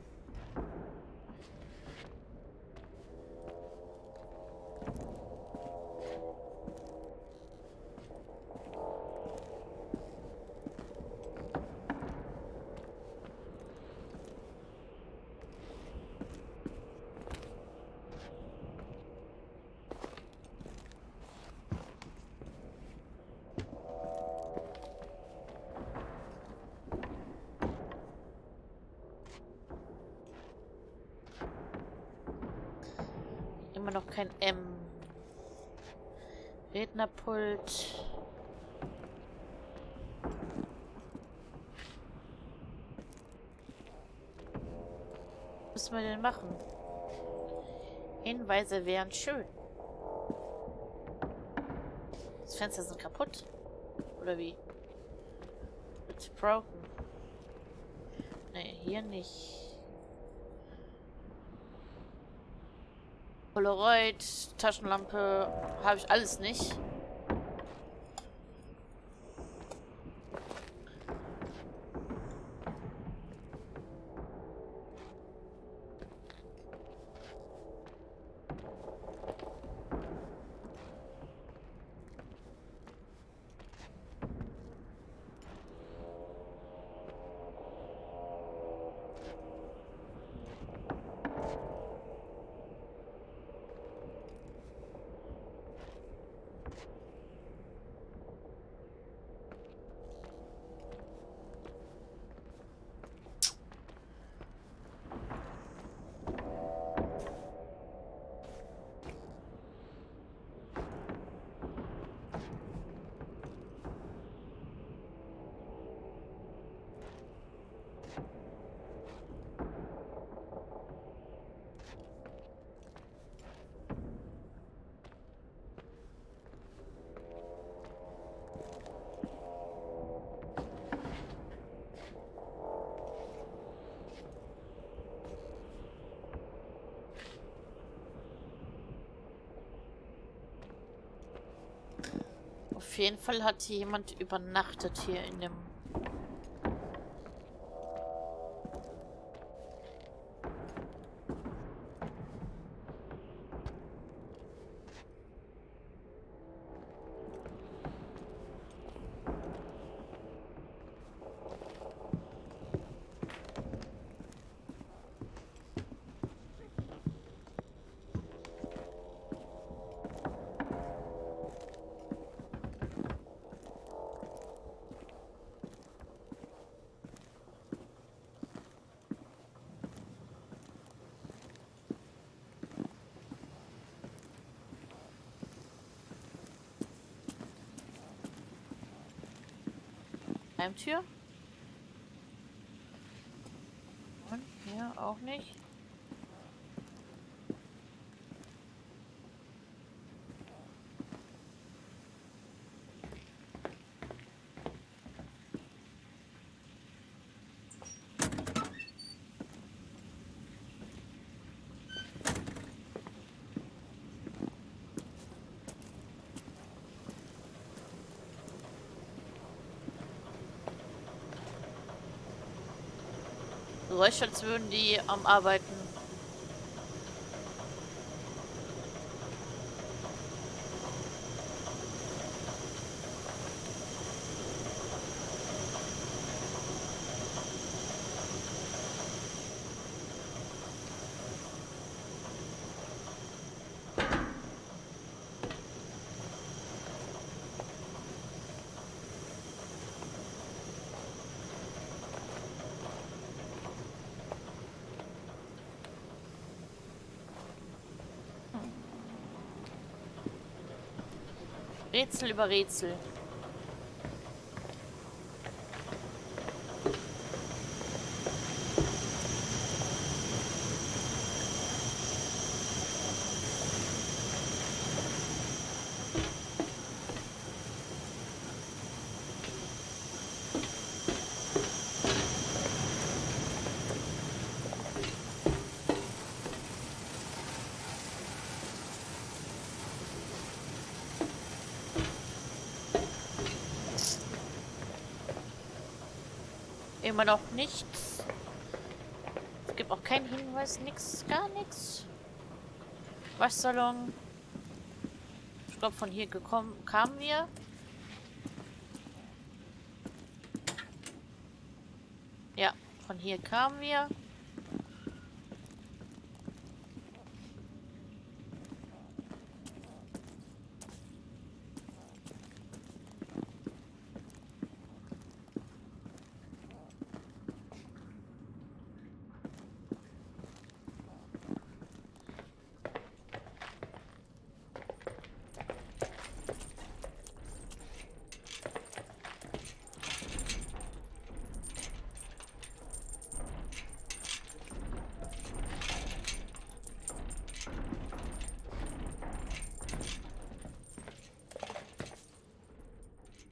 Immer noch kein M. Rednerpult. Was müssen wir denn machen? Hinweise wären schön. Das Fenster sind kaputt. Oder wie? It's broken. Nee, hier nicht. Polaroid, Taschenlampe, habe ich alles nicht. Auf jeden Fall hat hier jemand übernachtet hier in dem... Heimtür? Und hier auch nicht. Geräusch, als würden die am Arbeiten. Rätsel über Rätsel. Immer noch nichts. Es gibt auch keinen Hinweis, nichts, gar nichts. Waschsalon. Ich glaube, von hier kamen wir. Ja, von hier kamen wir.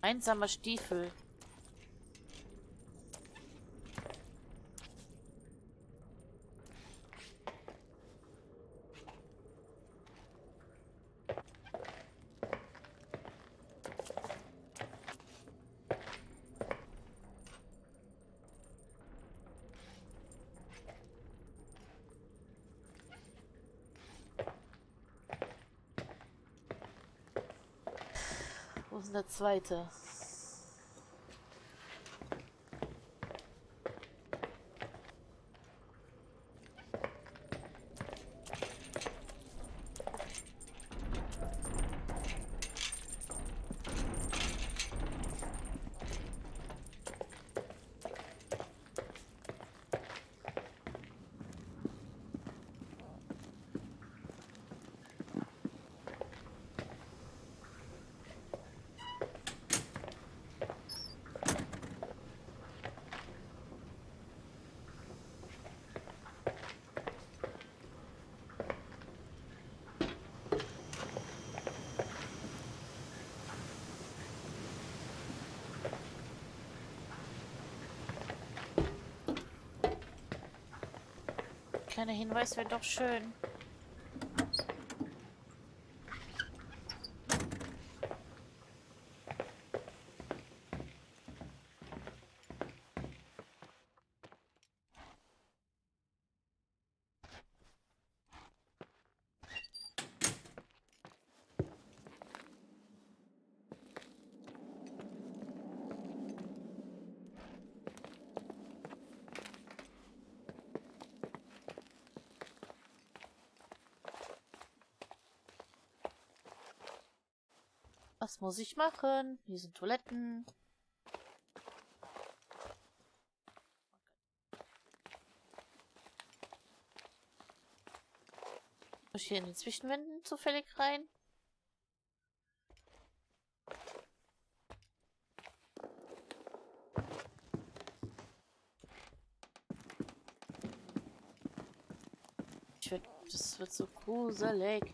Einsamer Stiefel. Wo ist denn der zweite? Kleiner Hinweis wäre doch schön. Was muss ich machen? Hier sind Toiletten. Muss ich hier in den Zwischenwänden zufällig rein? Das wird so gruselig.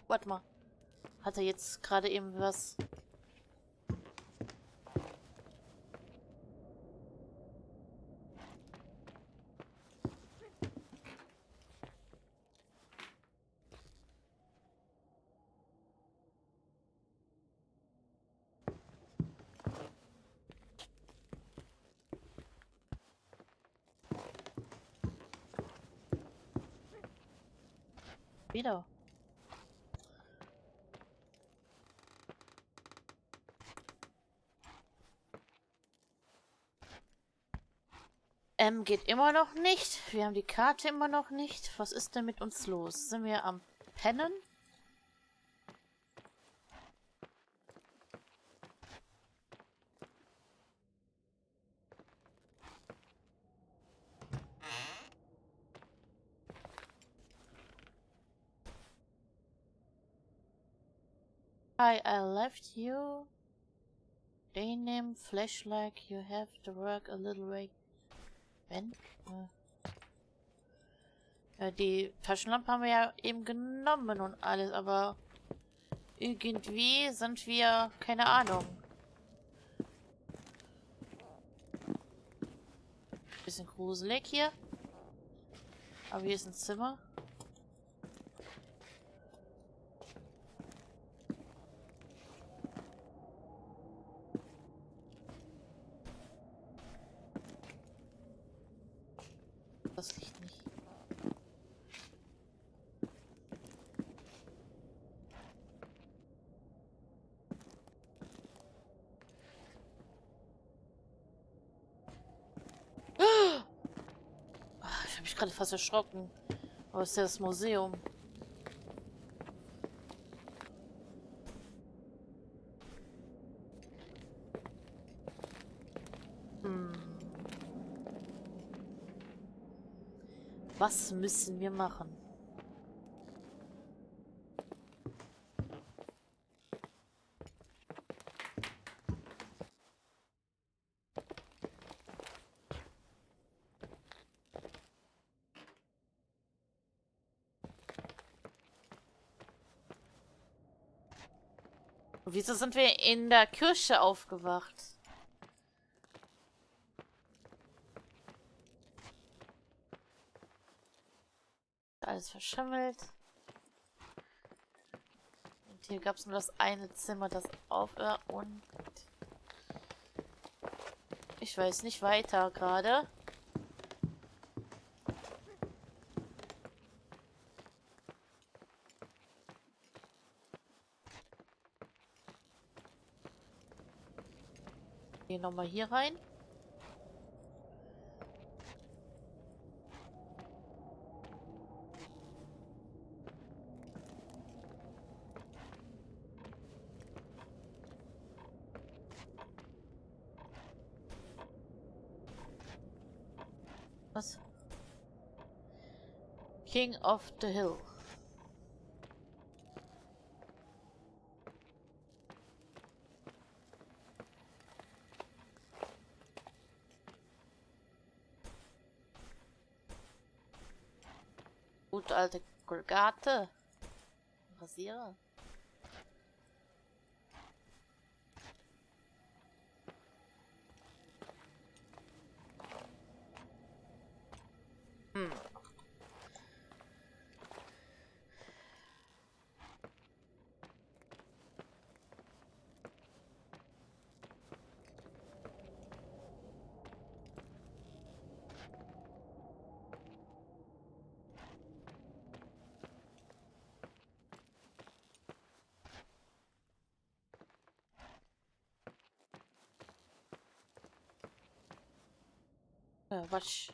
Warte mal. Hat er jetzt gerade eben was? Wieder. Geht immer noch nicht. Wir haben die Karte immer noch nicht. Was ist denn mit uns los? Sind wir am Pennen? Hi, I left you. Day name, flashlight, you have to work a little way. Wenn? Ja, die Taschenlampe haben wir ja eben genommen und alles, aber irgendwie sind wir, keine Ahnung. Bisschen gruselig hier. Aber hier ist ein Zimmer. Das Licht nicht. Ich habe mich gerade fast erschrocken. Aber es ist ja das Museum. Was müssen wir machen? Wieso sind wir in der Kirche aufgewacht? Alles verschimmelt. Und hier gab es nur das eine Zimmer, das auf war und ich weiß nicht weiter gerade. Gehen nochmal hier rein. Was? King of the Hill. Gute alte Kolgate. Rasierer. Hm. Ja, Wasch.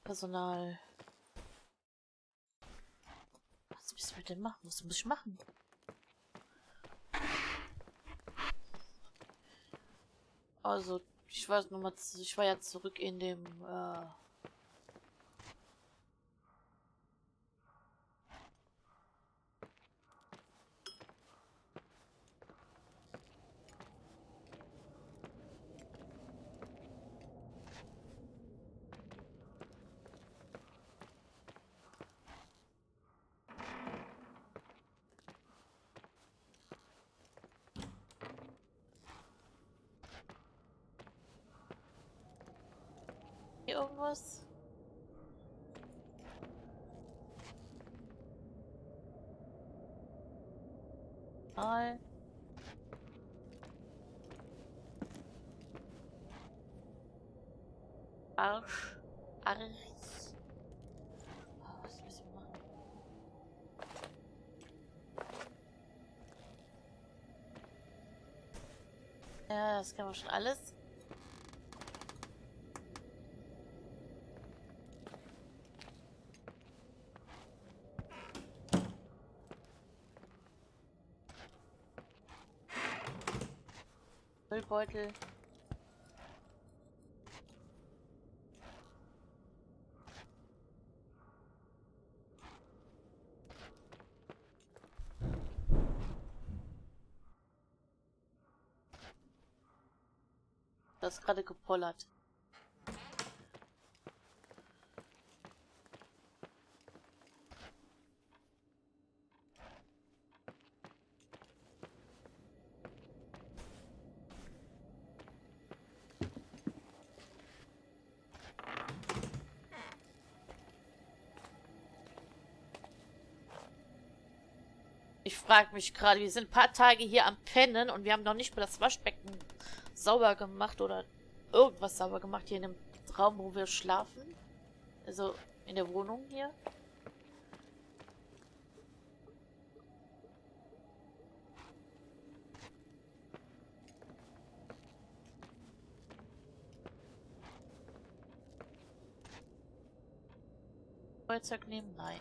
Personal. Was müssen wir denn machen? Was muss ich machen? Also, ich war nochmal, ich war ja zurück in dem, hier irgendwas? Mal. Arsch. Arsch. Oh, was müssen wir machen? Ja, das kann man schon alles. Müllbeutel. Das ist gerade gepollert. Ich frage mich gerade, wir sind ein paar Tage hier am Pennen und wir haben noch nicht mal das Waschbecken sauber gemacht oder irgendwas sauber gemacht hier in dem Raum, wo wir schlafen. Also in der Wohnung hier. Feuerzeug nehmen? Nein.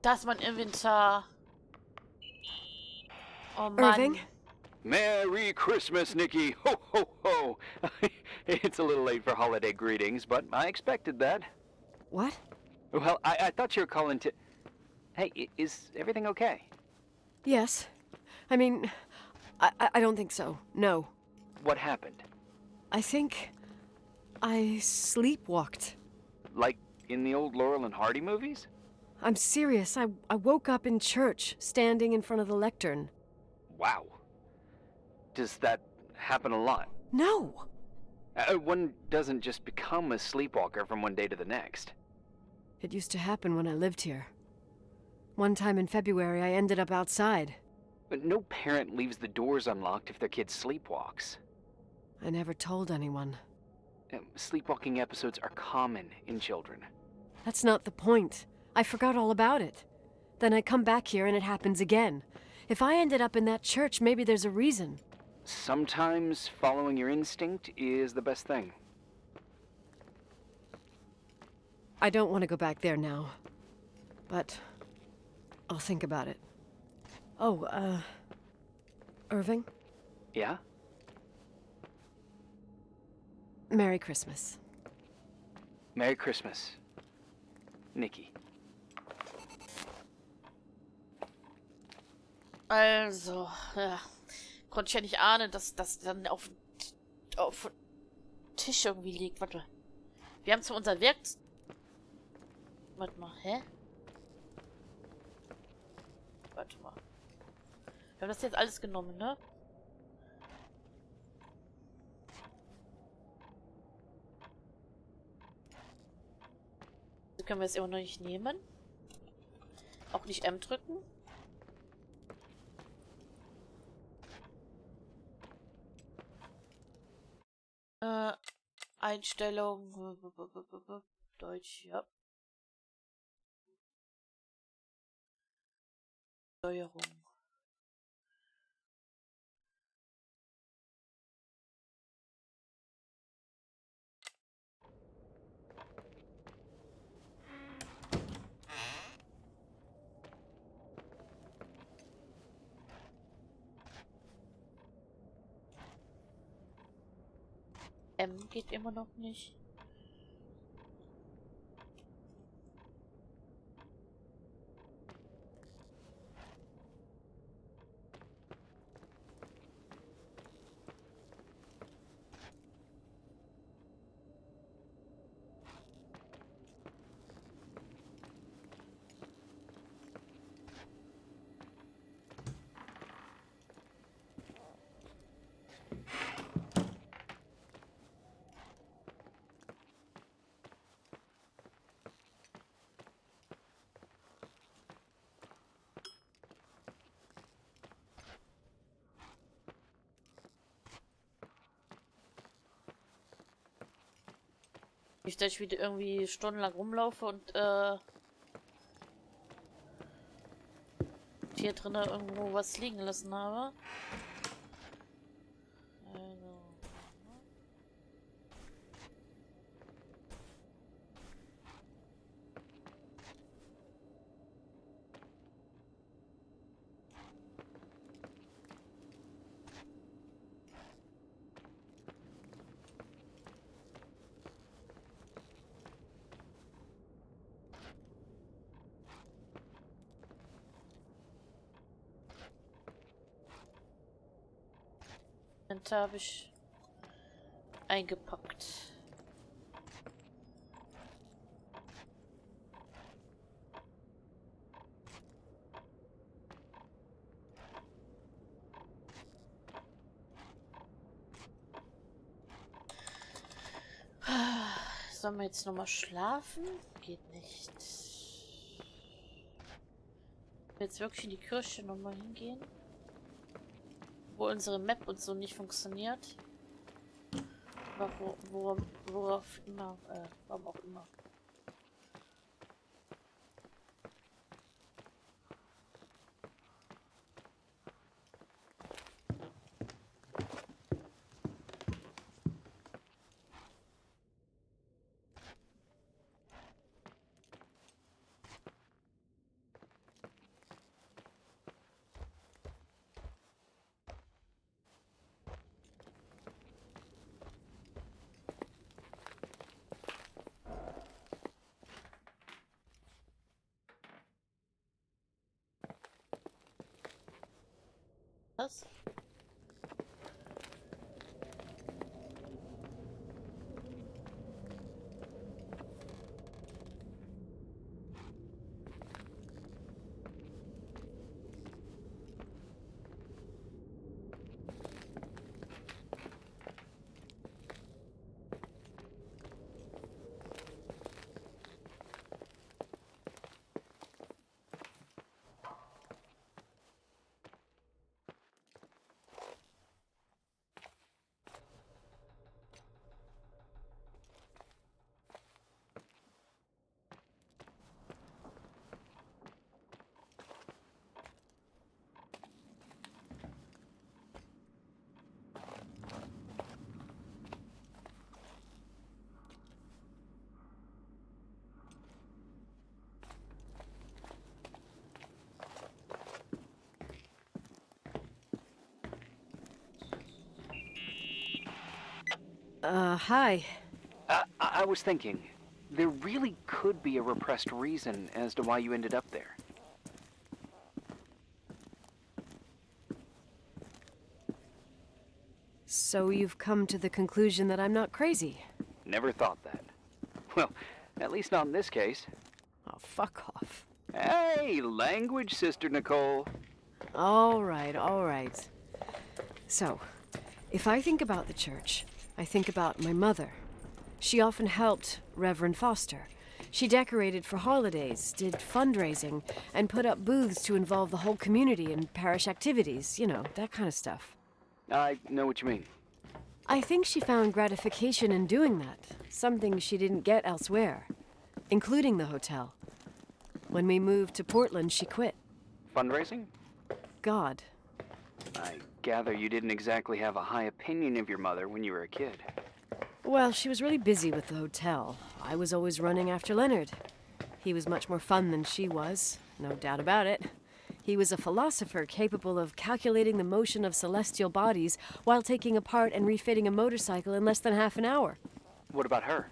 Das ist mein Inventar. Oh Mann. Irving? Merry Christmas, Nikki! Ho, ho, ho! It's a little late for holiday greetings, but I expected that. What? Well, I thought you were calling to... Hey, is everything okay? Yes. I mean, I don't think so. No. What happened? I think I sleepwalked. Like in the old Laurel and Hardy movies? I'm serious. I woke up in church, standing in front of the lectern. Wow. Does that happen a lot? No. One doesn't just become a sleepwalker from one day to the next. It used to happen when I lived here. One time in February, I ended up outside. But no parent leaves the doors unlocked if their kid sleepwalks. I never told anyone. Sleepwalking episodes are common in children. That's not the point. I forgot all about it. Then I come back here and it happens again. If I ended up in that church, maybe there's a reason. Sometimes following your instinct is the best thing. I don't want to go back there now. But I'll think about it. Oh, Irving? Yeah? Merry Christmas. Merry Christmas, Nikki. Also, ja. Konnte ich ja nicht ahnen, dass das dann auf dem Tisch irgendwie liegt. Warte. Wir haben zwar unser Werkzeug... Warte mal, hä? Warte mal. Wir haben das jetzt alles genommen, ne? So können wir es immer noch nicht nehmen. Auch nicht M drücken. Einstellung. Deutsch, ja. Steuerung. M geht immer noch nicht. Nicht, dass ich wieder irgendwie stundenlang rumlaufe und hier drinnen irgendwo was liegen lassen habe. Also. Habe ich eingepackt. Sollen wir jetzt nochmal schlafen? Geht nicht. Jetzt wirklich in die Kirche nochmal hingehen? Wo unsere Map und so nicht funktioniert. Worauf immer, warum auch immer. Was? Hi. I was thinking, there really could be a repressed reason as to why you ended up there. So you've come to the conclusion that I'm not crazy? Never thought that. Well, at least not in this case. Oh, fuck off. Hey, language, Sister Nicole. All right, all right. So, if I think about the church, I think about my mother. She often helped Reverend Foster. She decorated for holidays, did fundraising, and put up booths to involve the whole community in parish activities, you know, that kind of stuff. I know what you mean. I think she found gratification in doing that, something she didn't get elsewhere, including the hotel. When we moved to Portland, she quit. Fundraising? God. I gather you didn't exactly have a high opinion of your mother when you were a kid. Well, she was really busy with the hotel. I was always running after Leonard. He was much more fun than she was, no doubt about it. He was a philosopher capable of calculating the motion of celestial bodies while taking apart and refitting a motorcycle in less than half an hour. What about her?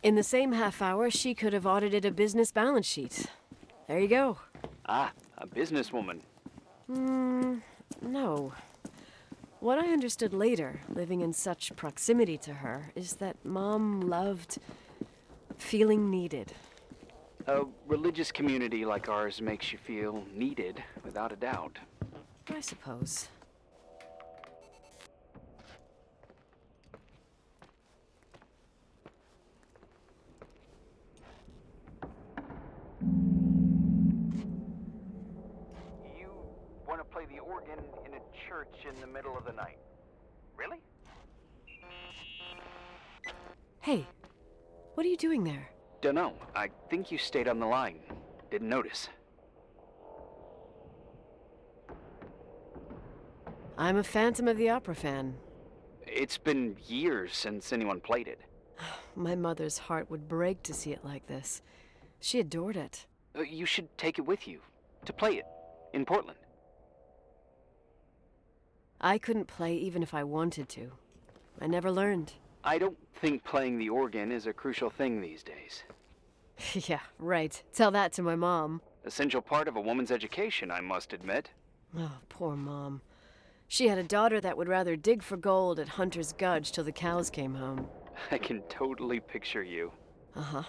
In the same half hour, she could have audited a business balance sheet. There you go. Ah, a businesswoman. No. What I understood later, living in such proximity to her, is that Mom loved feeling needed. A religious community like ours makes you feel needed, without a doubt. I suppose. You want to play the organ in a church in the middle of the night? Really? Hey, what are you doing there? Dunno. I think you stayed on the line. Didn't notice. I'm a Phantom of the Opera fan. It's been years since anyone played it. My mother's heart would break to see it like this. She adored it. You should take it with you. To play it. In Portland. I couldn't play even if I wanted to. I never learned. I don't think playing the organ is a crucial thing these days. Yeah, right. Tell that to my mom. Essential part of a woman's education, I must admit. Oh, poor Mom. She had a daughter that would rather dig for gold at Hunter's Gulch till the cows came home. I can totally picture you. Uh-huh.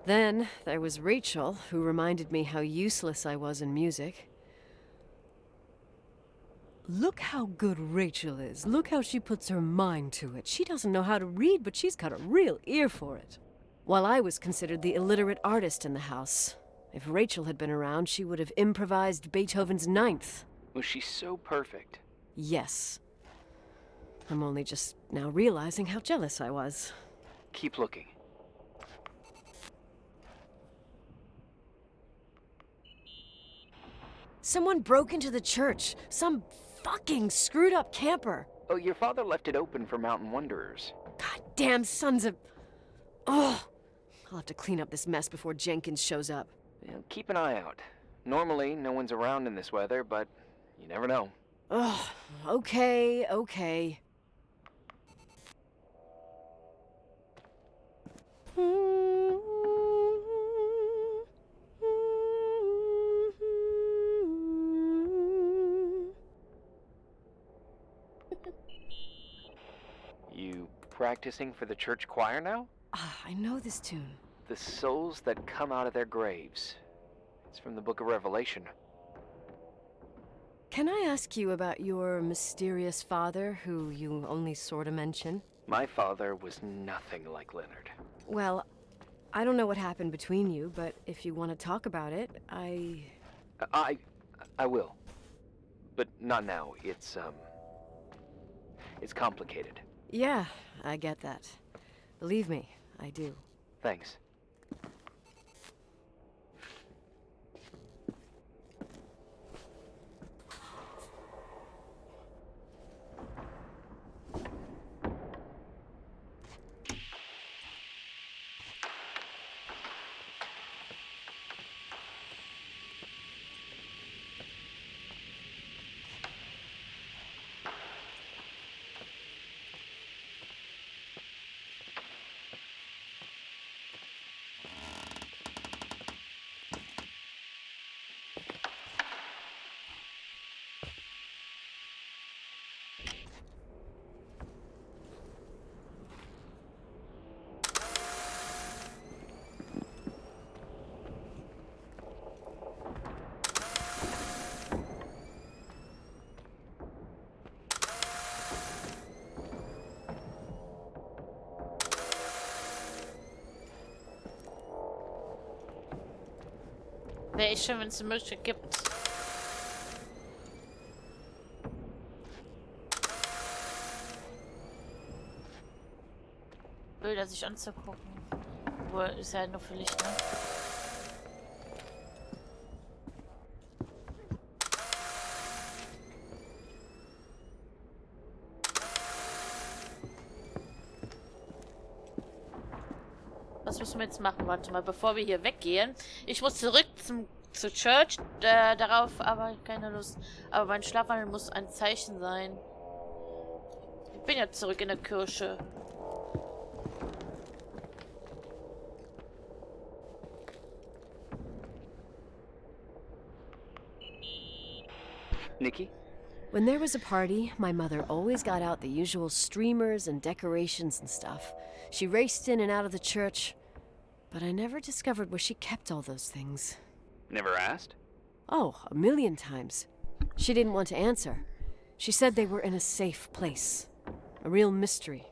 Then there was Rachel, who reminded me how useless I was in music. Look how good Rachel is. Look how she puts her mind to it. She doesn't know how to read, but she's got a real ear for it. While I was considered the illiterate artist in the house. If Rachel had been around, she would have improvised Beethoven's Ninth. Was she so perfect? Yes. I'm only just now realizing how jealous I was. Keep looking. Someone broke into the church. Some fucking screwed up camper. Oh, your father left it open for mountain wanderers. Goddamn sons of... Oh! I'll have to clean up this mess before Jenkins shows up. Yeah, keep an eye out. Normally, no one's around in this weather, but you never know. Ugh, okay, okay. practicing for the church choir now? Ah, I know this tune. The souls that come out of their graves. It's from the book of Revelation. Can I ask you about your mysterious father, who you only sort of mention? My father was nothing like Leonard. Well, I don't know what happened between you, but if you want to talk about it, I will. But not now. It's complicated. Yeah, I get that. Believe me, I do. Thanks. Wäre ich schön, wenn es eine Möglichkeit gibt. Bilder sich anzugucken. Obwohl, ist ja nur für Licht, ne? Was müssen wir jetzt machen? Warte mal, bevor wir hier weggehen. Ich muss zurück zur Church. Darauf aber keine Lust. Aber mein Schlafwandel muss ein Zeichen sein. Ich bin ja zurück in der Kirche. Nikki? When there was a party, my mother always got out the usual streamers and decorations and stuff. She raced in and out of the church, but I never discovered where she kept all those things. Never asked? Oh, a million times. She didn't want to answer. She said they were in a safe place. A real mystery.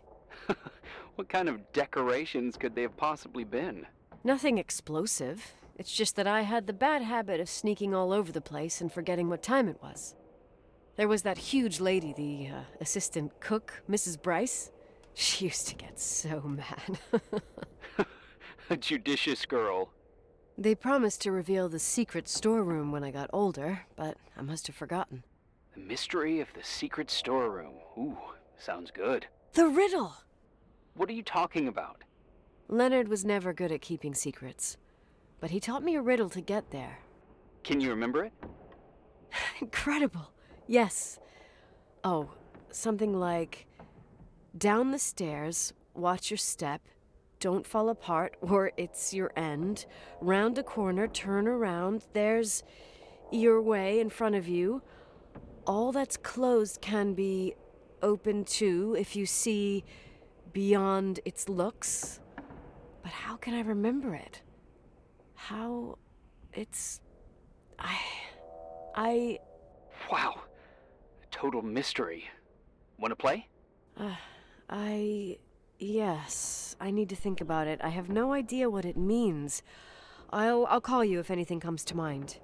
What kind of decorations could they have possibly been? Nothing explosive. It's just that I had the bad habit of sneaking all over the place and forgetting what time it was. There was that huge lady, the assistant cook, Mrs. Bryce. She used to get so mad. A judicious girl. They promised to reveal the secret storeroom when I got older, but I must have forgotten. The mystery of the secret storeroom. Ooh, sounds good. The riddle! What are you talking about? Leonard was never good at keeping secrets, but he taught me a riddle to get there. Can you remember it? Incredible. Yes. Oh, something like, down the stairs, watch your step, don't fall apart or it's your end, round a corner, turn around, there's your way in front of you. All that's closed can be open too if you see beyond its looks. But how can I remember it? How it's... I... Wow. Total mystery. Want to play? Yes. I need to think about it. I have no idea what it means. I'll call you if anything comes to mind.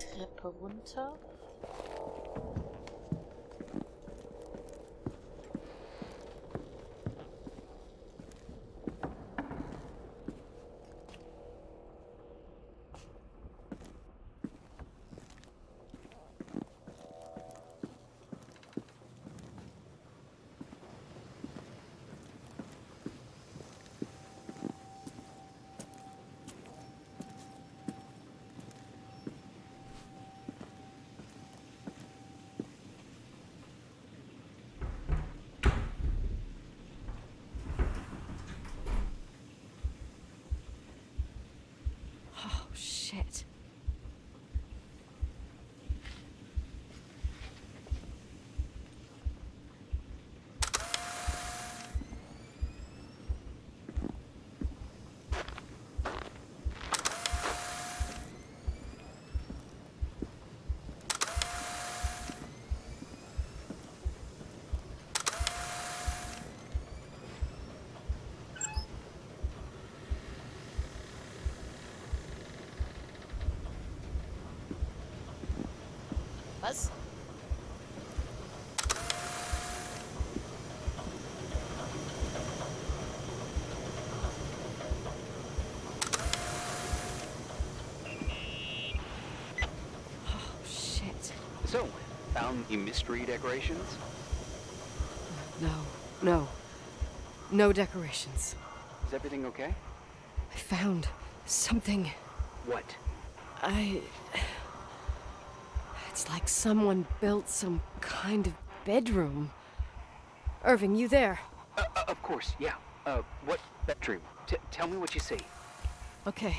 Treppe runter. Was? Shit. So, found the mystery decorations? No. No decorations. Is everything okay? I found something. What? It's like someone built some kind of bedroom. Irving, you there? Of course, yeah. What bedroom? Tell me what you see. Okay.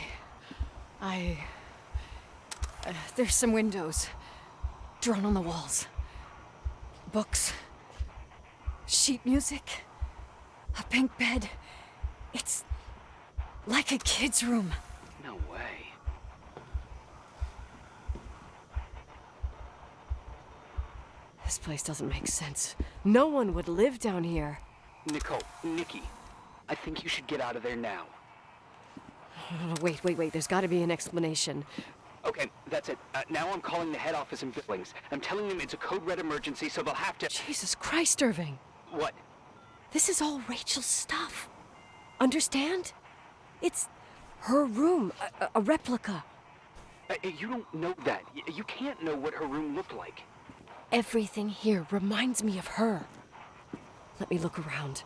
There's some windows drawn on the walls. Books. Sheet music. A pink bed. It's like a kid's room. No way. This place doesn't make sense. No one would live down here. Nikki, I think you should get out of there now. No, wait. There's got to be an explanation. Okay, that's it. Now I'm calling the head office in Billings. I'm telling them it's a code red emergency, so they'll have to... Jesus Christ, Irving. What? This is all Rachel's stuff. Understand? It's her room, a replica. You don't know that. You can't know what her room looked like. Everything here reminds me of her. Let me look around.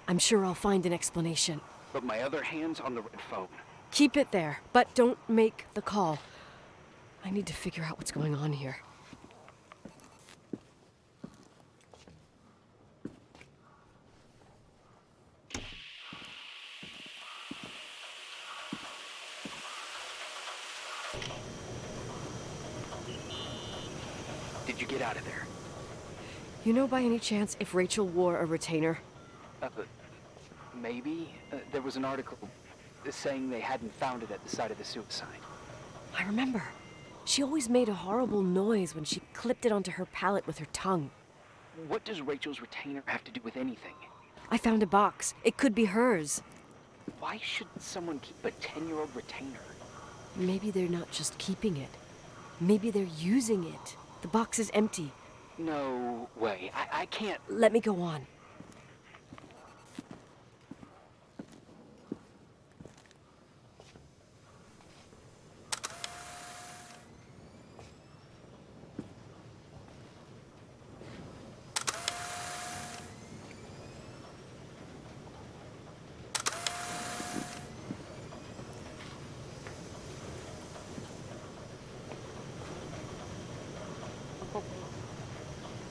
I'm sure I'll find an explanation. But my other hand's on the red phone. Keep it there, but don't make the call. I need to figure out what's going on here. Did you get out of there? You know by any chance if Rachel wore a retainer? Maybe. There was an article saying they hadn't found it at the site of the suicide. I remember. She always made a horrible noise when she clipped it onto her palate with her tongue. What does Rachel's retainer have to do with anything? I found a box. It could be hers. Why should someone keep a 10-year-old retainer? Maybe they're not just keeping it. Maybe they're using it. The box is empty. No way. I can't... Let me go on.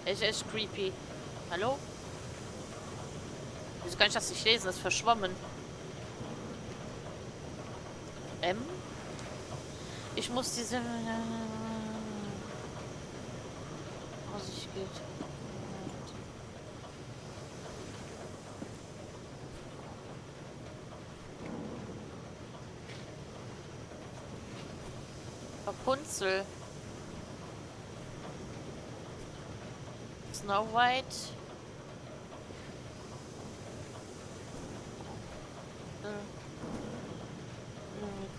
Es ist creepy. Hallo? Wieso kann ich das nicht lesen? Das ist verschwommen. M? Ich muss diese... Vorsicht geht. Rapunzel. Snow White.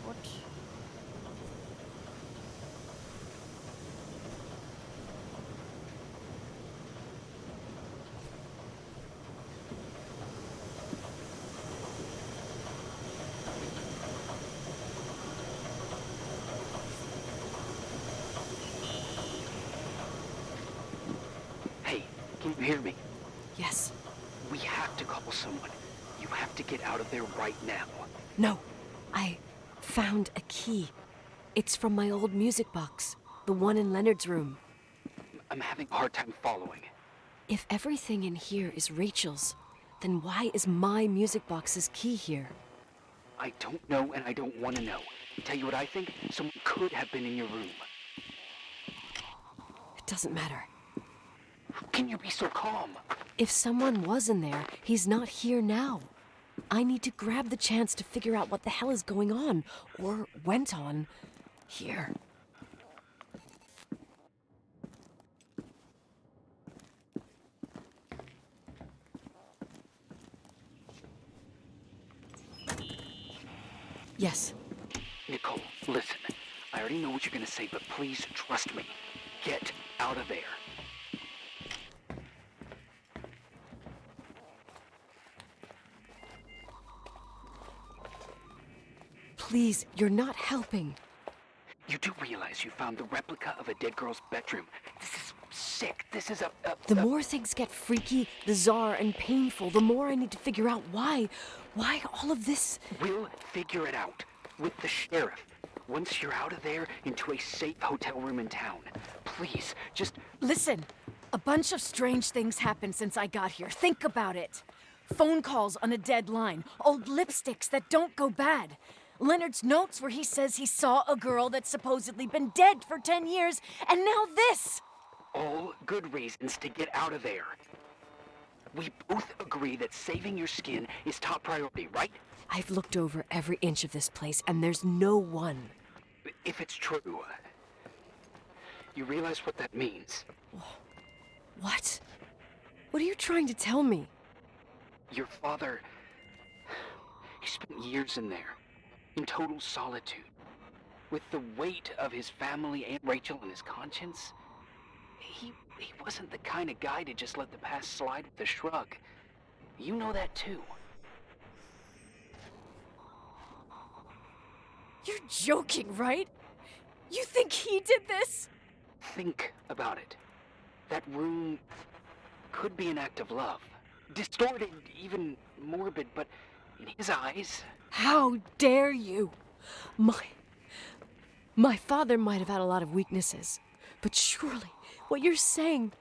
Gut. Hey, can you hear me? Yes. We have to call someone. You have to get out of there right now. No. I found a key. It's from my old music box. The one in Leonard's room. I'm having a hard time following. If everything in here is Rachel's, then why is my music box's key here? I don't know and I don't want to know. Tell you what I think? Someone could have been in your room. It doesn't matter. How can you be so calm? If someone was in there, he's not here now. I need to grab the chance to figure out what the hell is going on, or went on, here. Yes. Nicole, listen. I already know what you're gonna say, but please trust me. get out of there. Please, you're not helping. You do realize you found the replica of a dead girl's bedroom. This is sick. This is The more things get freaky, bizarre, and painful, the more I need to figure out why. Why all of this? We'll figure it out with the sheriff. Once you're out of there, into a safe hotel room in town. Please, just... Listen, a bunch of strange things happened since I got here. Think about it. Phone calls on a dead line, old lipsticks that don't go bad. Leonard's notes where he says he saw a girl that's supposedly been dead for 10 years, and now this! All good reasons to get out of there. We both agree that saving your skin is top priority, right? I've looked over every inch of this place, and there's no one. If it's true, you realize what that means. What? What are you trying to tell me? Your father... he spent years in there, in total solitude. With the weight of his family and Rachel on his conscience, he wasn't the kind of guy to just let the past slide with a shrug. You know that too. You're joking, right? You think he did this? Think about it. That room could be an act of love. Distorted, even morbid, but in his eyes... How dare you? My father might have had a lot of weaknesses, but surely what you're saying...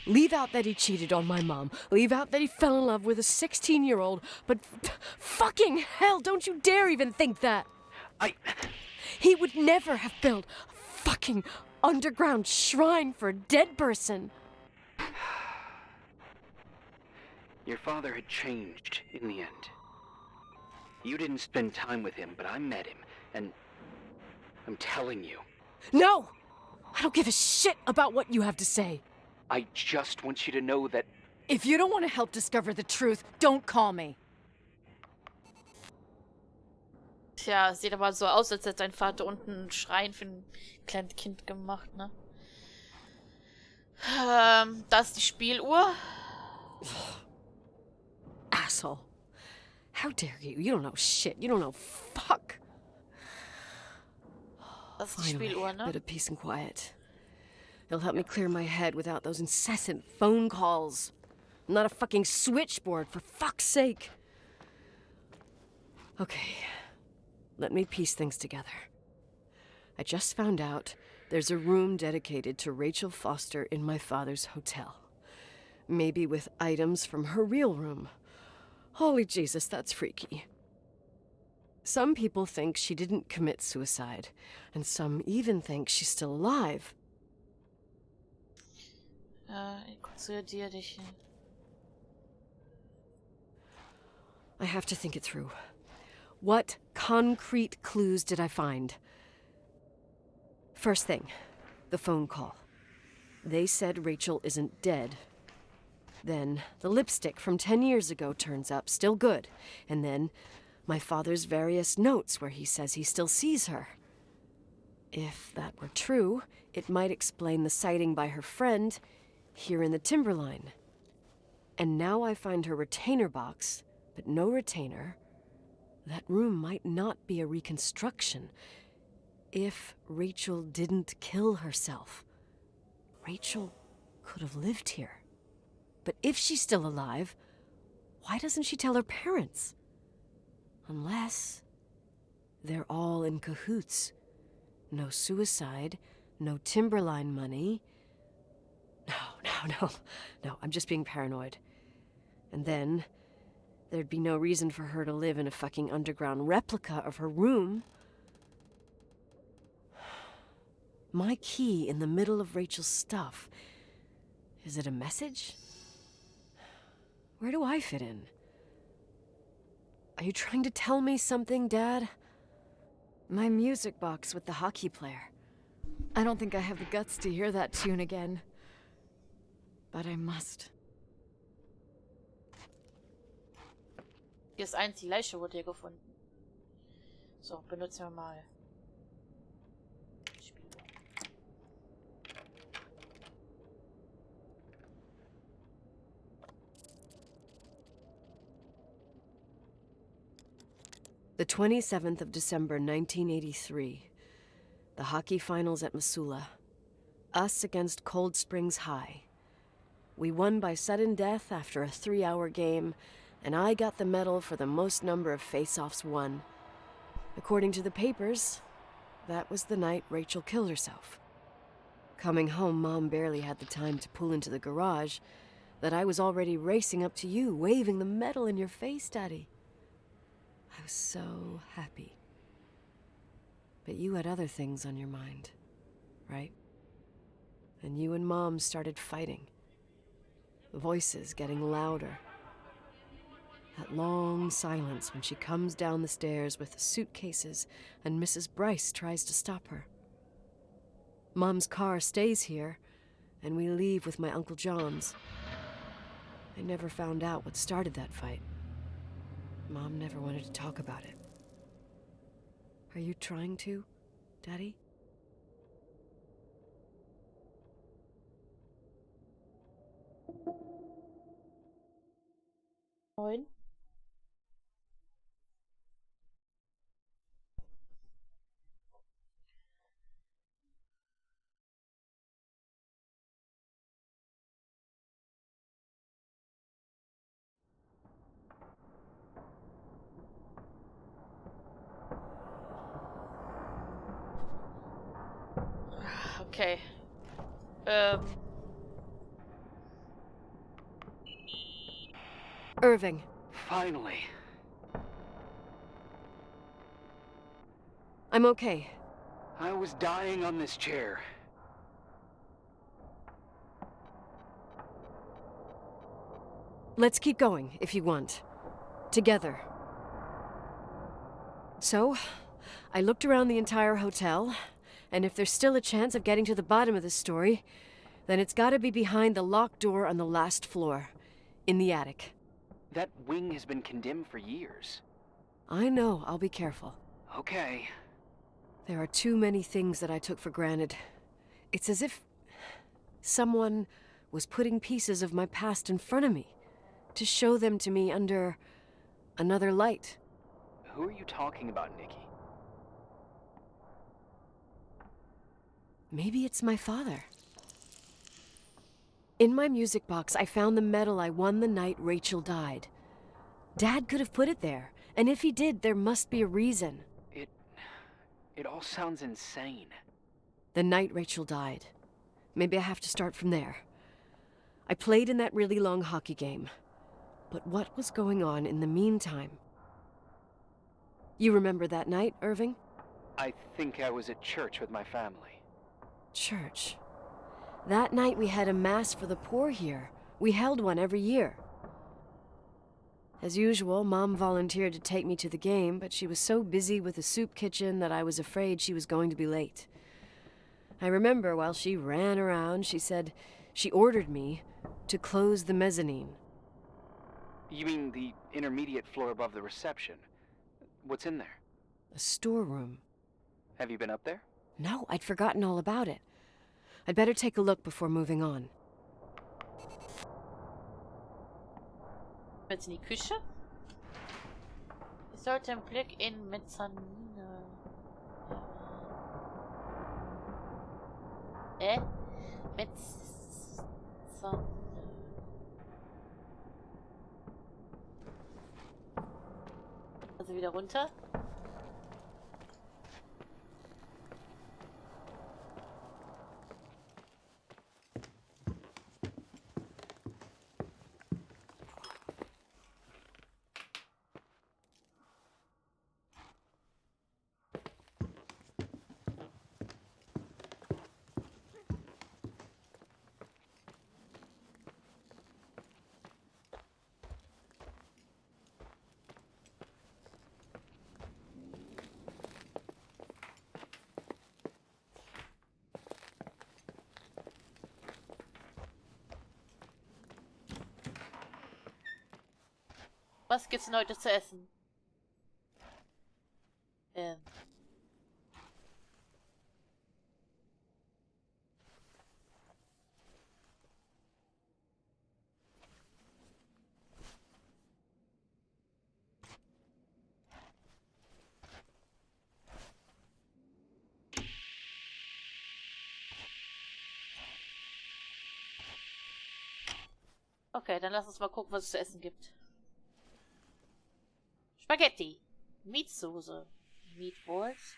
Leave out that he cheated on my mom. Leave out that he fell in love with a 16-year-old, but fucking hell, don't you dare even think that! He would never have built a fucking underground shrine for a dead person. Your father had changed in the end. You didn't spend time with him, but I met him, and I'm telling you. No! I don't give a shit about what you have to say. I just want you to know that... If you don't want to help discover the truth, don't call me. Tja, sieht aber so aus, als hätte dein Vater unten einen Schrein für ein kleines Kind gemacht, ne? Da ist die Spieluhr. Asshole. How dare you? You don't know shit. You don't know fuck. Das ist die Spieluhr, ne? Bit of peace and quiet. It'll help me clear my head without those incessant phone calls. I'm not a fucking switchboard, for fuck's sake. Okay. Let me piece things together. I just found out there's a room dedicated to Rachel Foster in my father's hotel. Maybe with items from her real room. Holy Jesus, that's freaky. Some people think she didn't commit suicide, and some even think she's still alive. Konzentrier dich. I have to think it through. What concrete clues did I find? First thing, the phone call. They said Rachel isn't dead. Then the lipstick from 10 years ago turns up, still good. And then my father's various notes where he says he still sees her. If that were true, it might explain the sighting by her friend here in the Timberline. And now I find her retainer box, but no retainer. That room might not be a reconstruction. If Rachel didn't kill herself, Rachel could have lived here. But if she's still alive, why doesn't she tell her parents? Unless they're all in cahoots. No suicide, no Timberline money. No, I'm just being paranoid. And then there'd be no reason for her to live in a fucking underground replica of her room. My key in the middle of Rachel's stuff. Is it a message? Where do I fit in? Are you trying to tell me something, Dad? My music box with the hockey player. I don't think I have the guts to hear that tune again. But I must. Hier ist eins, die Leiche wurde hier gefunden. So, benutzen wir mal. Spieluhr. The 27th of December, 1983. The hockey finals at Missoula. Us against Cold Springs High. We won by sudden death after a 3-hour game, and I got the medal for the most number of face-offs won. According to the papers, that was the night Rachel killed herself. Coming home, Mom barely had the time to pull into the garage that I was already racing up to you, waving the medal in your face, Daddy. I was so happy. But you had other things on your mind, right? And you and Mom started fighting. Voices getting louder. That long silence when she comes down the stairs with the suitcases and Mrs. Bryce tries to stop her. Mom's car stays here, and we leave with my Uncle John's. I never found out what started that fight. Mom never wanted to talk about it. Are you trying to, Daddy? Moin. Okay. Irving. Finally. I'm okay. I was dying on this chair. Let's keep going, if you want. Together. So, I looked around the entire hotel, and if there's still a chance of getting to the bottom of this story, then it's gotta be behind the locked door on the last floor, in the attic. That wing has been condemned for years. I know, I'll be careful. Okay. There are too many things that I took for granted. It's as if someone was putting pieces of my past in front of me, to show them to me under another light. Who are you talking about, Nikki? Maybe it's my father. In my music box, I found the medal I won the night Rachel died. Dad could have put it there, and if he did, there must be a reason. It all sounds insane. The night Rachel died. Maybe I have to start from there. I played in that really long hockey game. But what was going on in the meantime? You remember that night, Irving? I think I was at church with my family. Church. That night we had a mass for the poor here. We held one every year. As usual, Mom volunteered to take me to the game, but she was so busy with the soup kitchen that I was afraid she was going to be late. I remember while she ran around, she said she ordered me to close the mezzanine. You mean the intermediate floor above the reception? What's in there? A storeroom. Have you been up there? No, I'd forgotten all about it. I'd better take a look before moving on. Jetzt in die Küche. Ich sollte einen Blick in Mezzanine. Mezzanine. Also wieder runter. Was gibt's denn heute zu essen? Okay, dann lass uns mal gucken, was es zu essen gibt. Spaghetti. Meatsoße. Meatballs.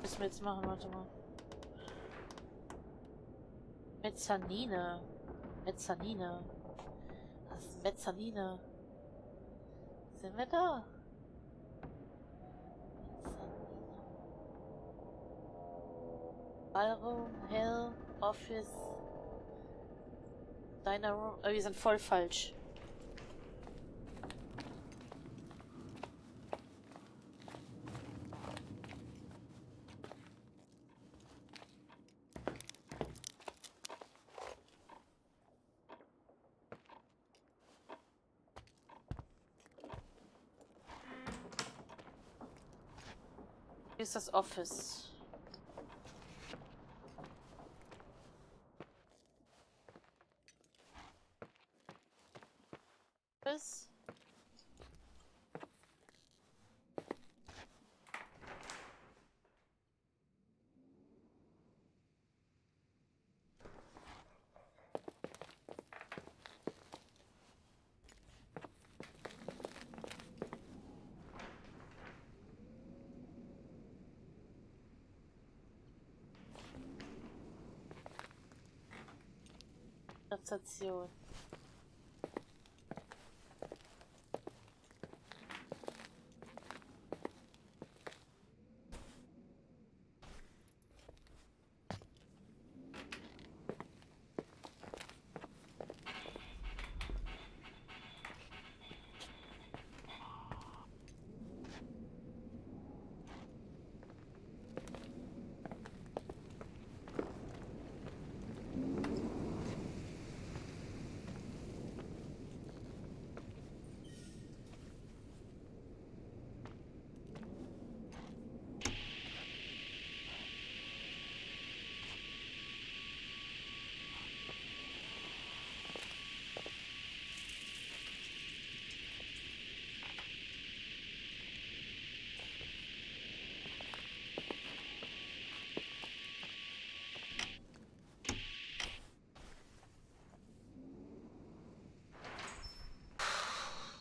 Was müssen wir jetzt machen? Warte mal. Mezzanine. Mezzanine. Was ist Mezzanine? Sind wir da? Ballroom, Hell, Office, Diner Room. Oh, wir sind voll falsch. Hier ist das Office. Office. Station.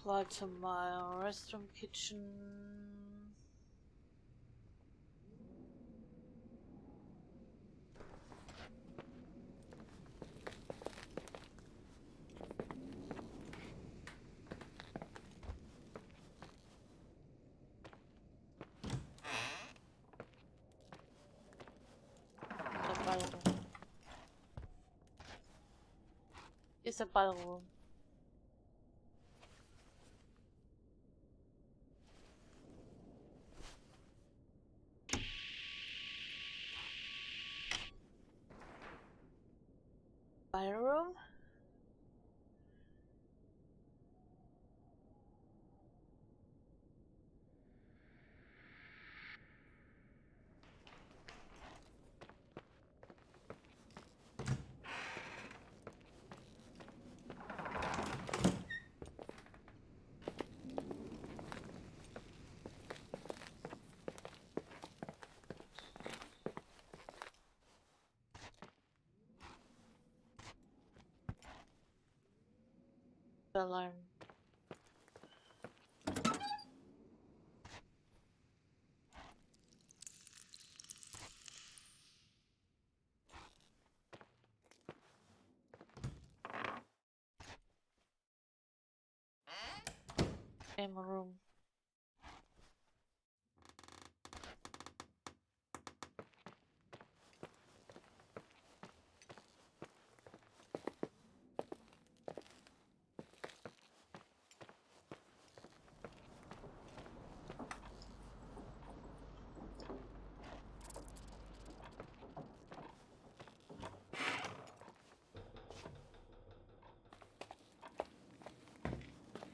Warte mal, Restroom, Kitchen. Der Ballroom. Hier ist der Ballroom. Ballroom? Alarm.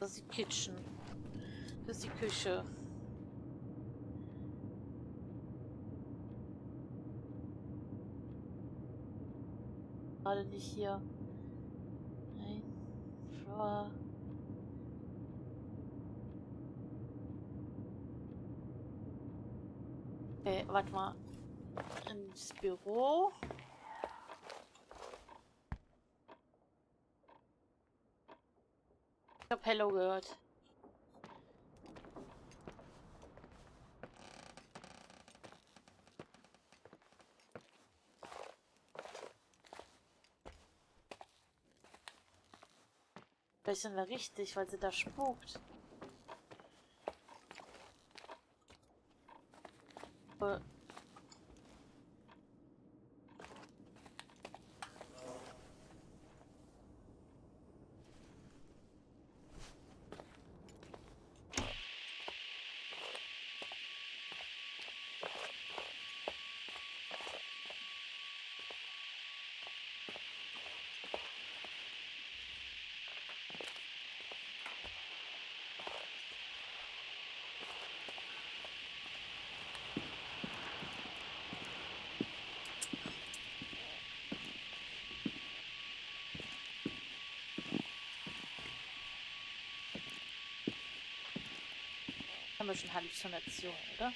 Das ist die Kitchen. Das ist die Küche. Gerade nicht hier. Nein. Floor. Okay, warte mal. Ins Büro. Ich hab Hello gehört. Vielleicht sind wir richtig, weil sie da spukt. Haben wir schon Halluzinationen, oder?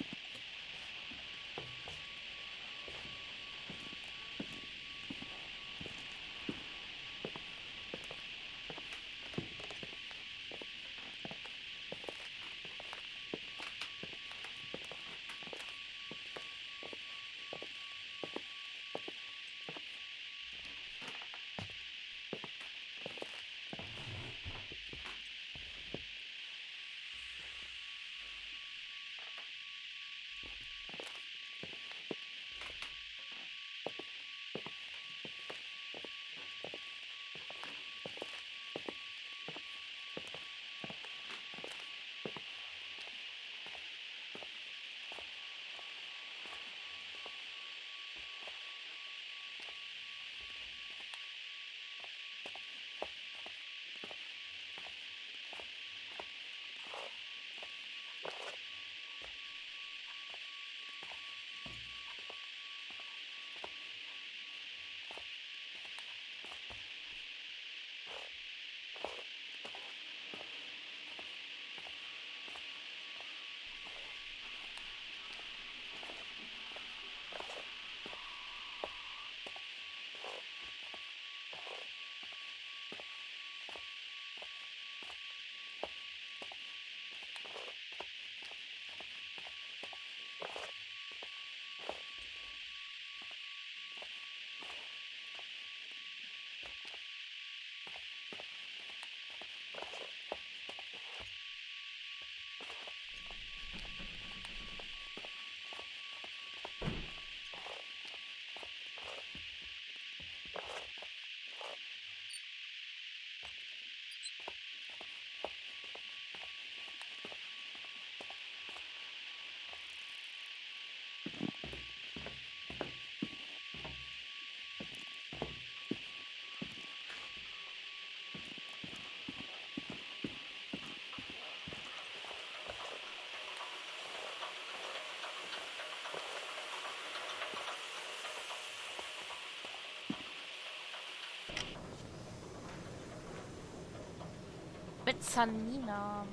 Mezzanina.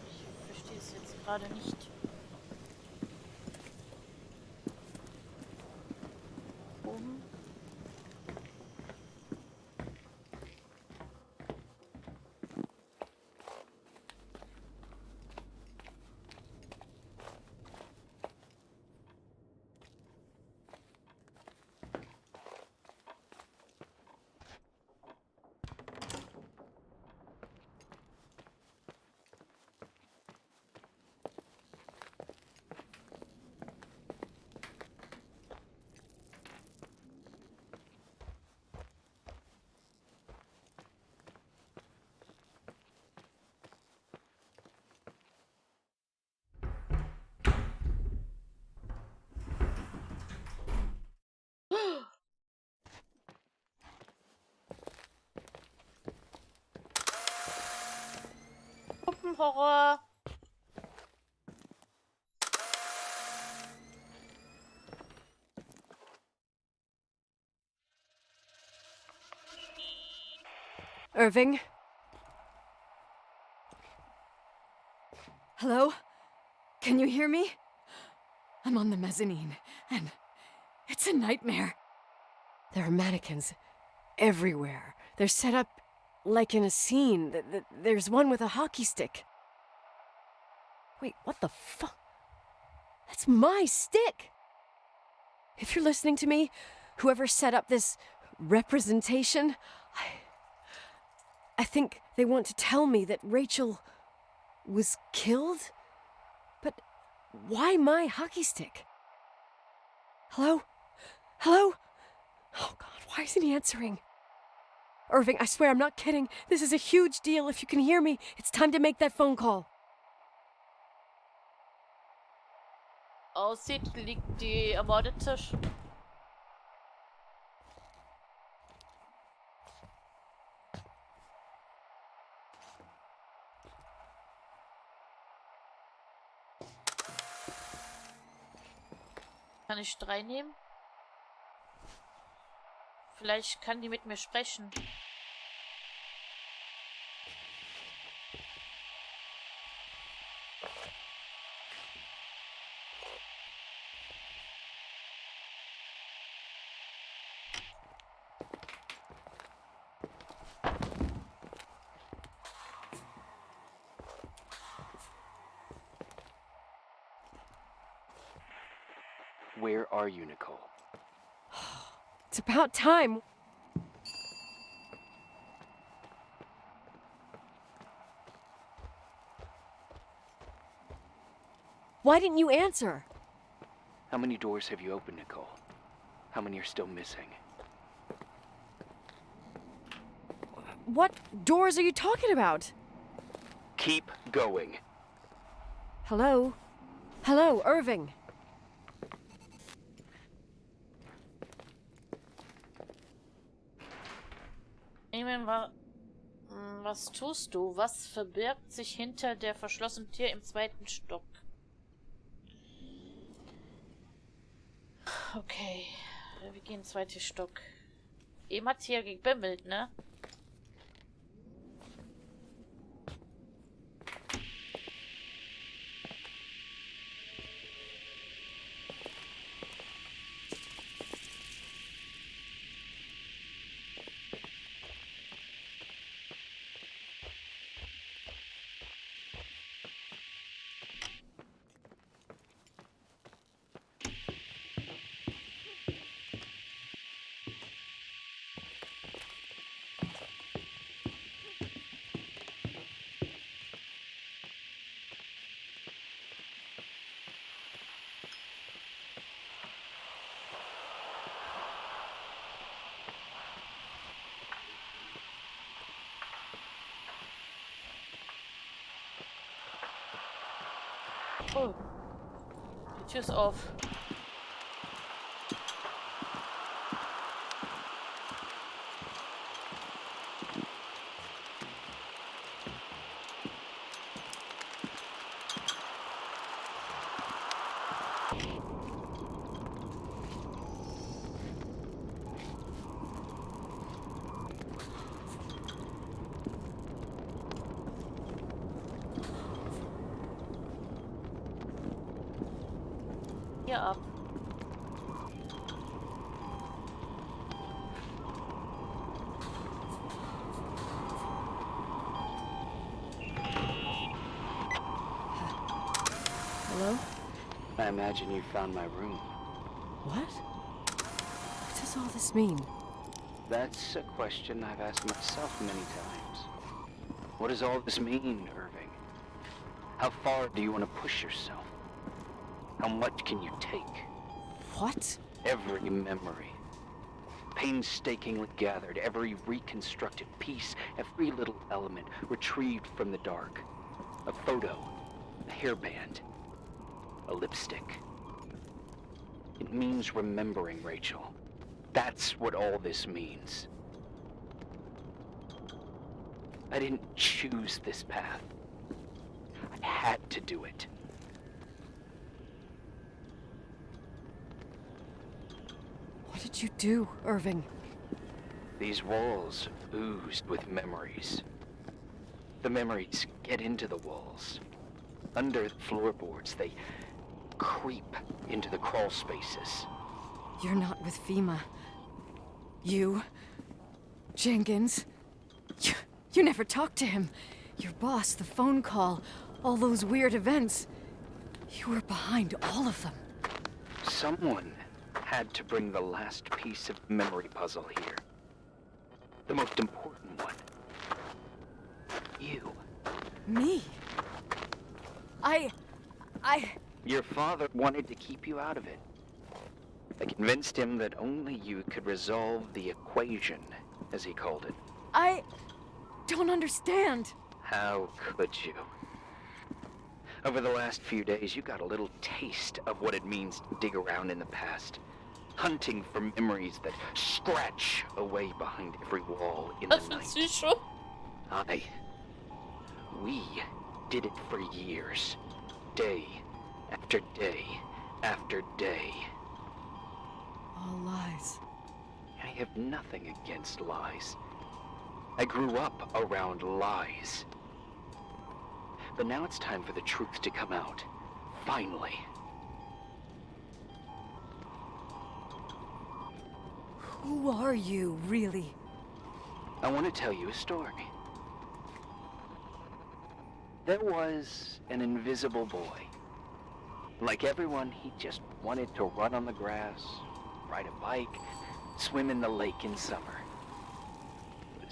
Ich verstehe es jetzt gerade nicht. Oben. Horror. Irving? Hello? Can you hear me? I'm on the mezzanine, and it's a nightmare. There are mannequins everywhere. They're set up like in a scene. There's one with a hockey stick. Wait, what the fuck? That's my stick! If you're listening to me, whoever set up this representation, I think they want to tell me that Rachel was killed? But why my hockey stick? Hello? Hello? Oh God, why isn't he answering? Irving, I swear I'm not kidding. This is a huge deal. If you can hear me, it's time to make that phone call. Aussieht, liegt die Ermordete. Kann ich 3 nehmen? Vielleicht kann die mit mir sprechen. Where are you, Nicole? It's about time. Why didn't you answer? How many doors have you opened, Nicole? How many are still missing? What doors are you talking about? Keep going. Hello? Hello, Irving. Was tust du? Was verbirgt sich hinter der verschlossenen Tür im 2. Stock? Okay, wir gehen 2. Stock. Eben hat hier gebimmelt, ne? Oh, die Tür ist auf. Hier ab. Hello? I imagine you found my room. What? What does all this mean? That's a question I've asked myself many times. What does all this mean, Irving? How far do you want to push yourself? How much can you take? What? Every memory. Painstakingly gathered, every reconstructed piece, every little element retrieved from the dark. A photo, a hairband, a lipstick. It means remembering, Rachel. That's what all this means. I didn't choose this path. I had to do it. What did you do, Irving? These walls oozed with memories. The memories get into the walls. Under the floorboards, they creep into the crawl spaces. You're not with FEMA. You... Jenkins... You never talked to him. Your boss, the phone call, all those weird events. You were behind all of them. Someone had to bring the last piece of the memory puzzle here. The most important one. You. Me? I... Your father wanted to keep you out of it. I convinced him that only you could resolve the equation, as he called it. I don't understand. How could you? Over the last few days, you got a little taste of what it means to dig around in the past. Hunting for memories that scratch away behind every wall in the night. We did it for years. Day after day after day. All lies. I have nothing against lies. I grew up around lies. But now it's time for the truth to come out. Finally. Who are you, really? I want to tell you a story. There was an invisible boy. Like everyone, he just wanted to run on the grass, ride a bike, swim in the lake in summer. But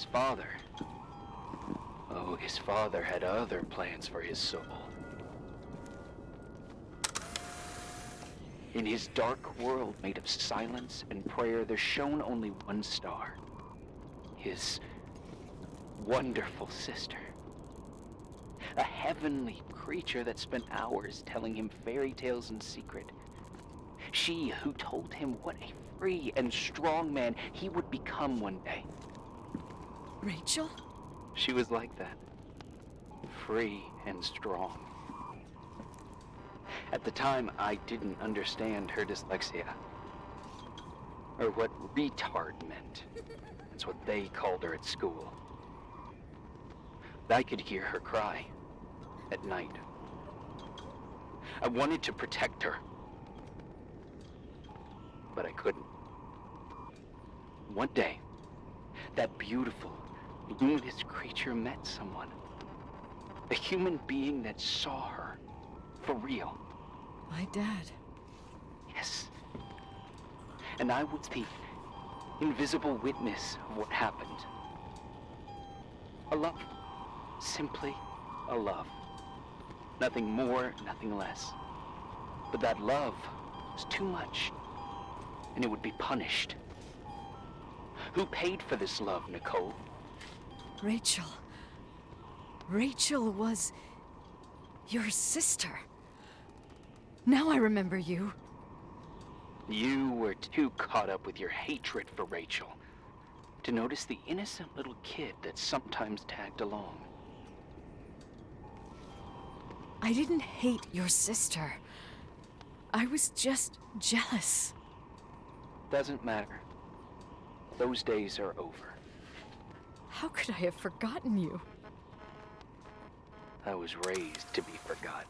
his father had other plans for his soul. In his dark world made of silence and prayer, there shone only one star. His wonderful sister. A heavenly creature that spent hours telling him fairy tales in secret. She who told him what a free and strong man he would become one day. Rachel? She was like that. Free and strong. At the time, I didn't understand her dyslexia. Or what retard meant. That's what they called her at school. I could hear her cry at night. I wanted to protect her, but I couldn't. One day, that beautiful, luminous creature met someone. A human being that saw her for real. My dad. Yes. And I was the invisible witness of what happened. A love. Simply a love. Nothing more, nothing less. But that love was too much, and it would be punished. Who paid for this love, Nicole? Rachel. Rachel was your sister. Now I remember you. You were too caught up with your hatred for Rachel to notice the innocent little kid that sometimes tagged along. I didn't hate your sister. I was just jealous. Doesn't matter. Those days are over. How could I have forgotten you? I was raised to be forgotten.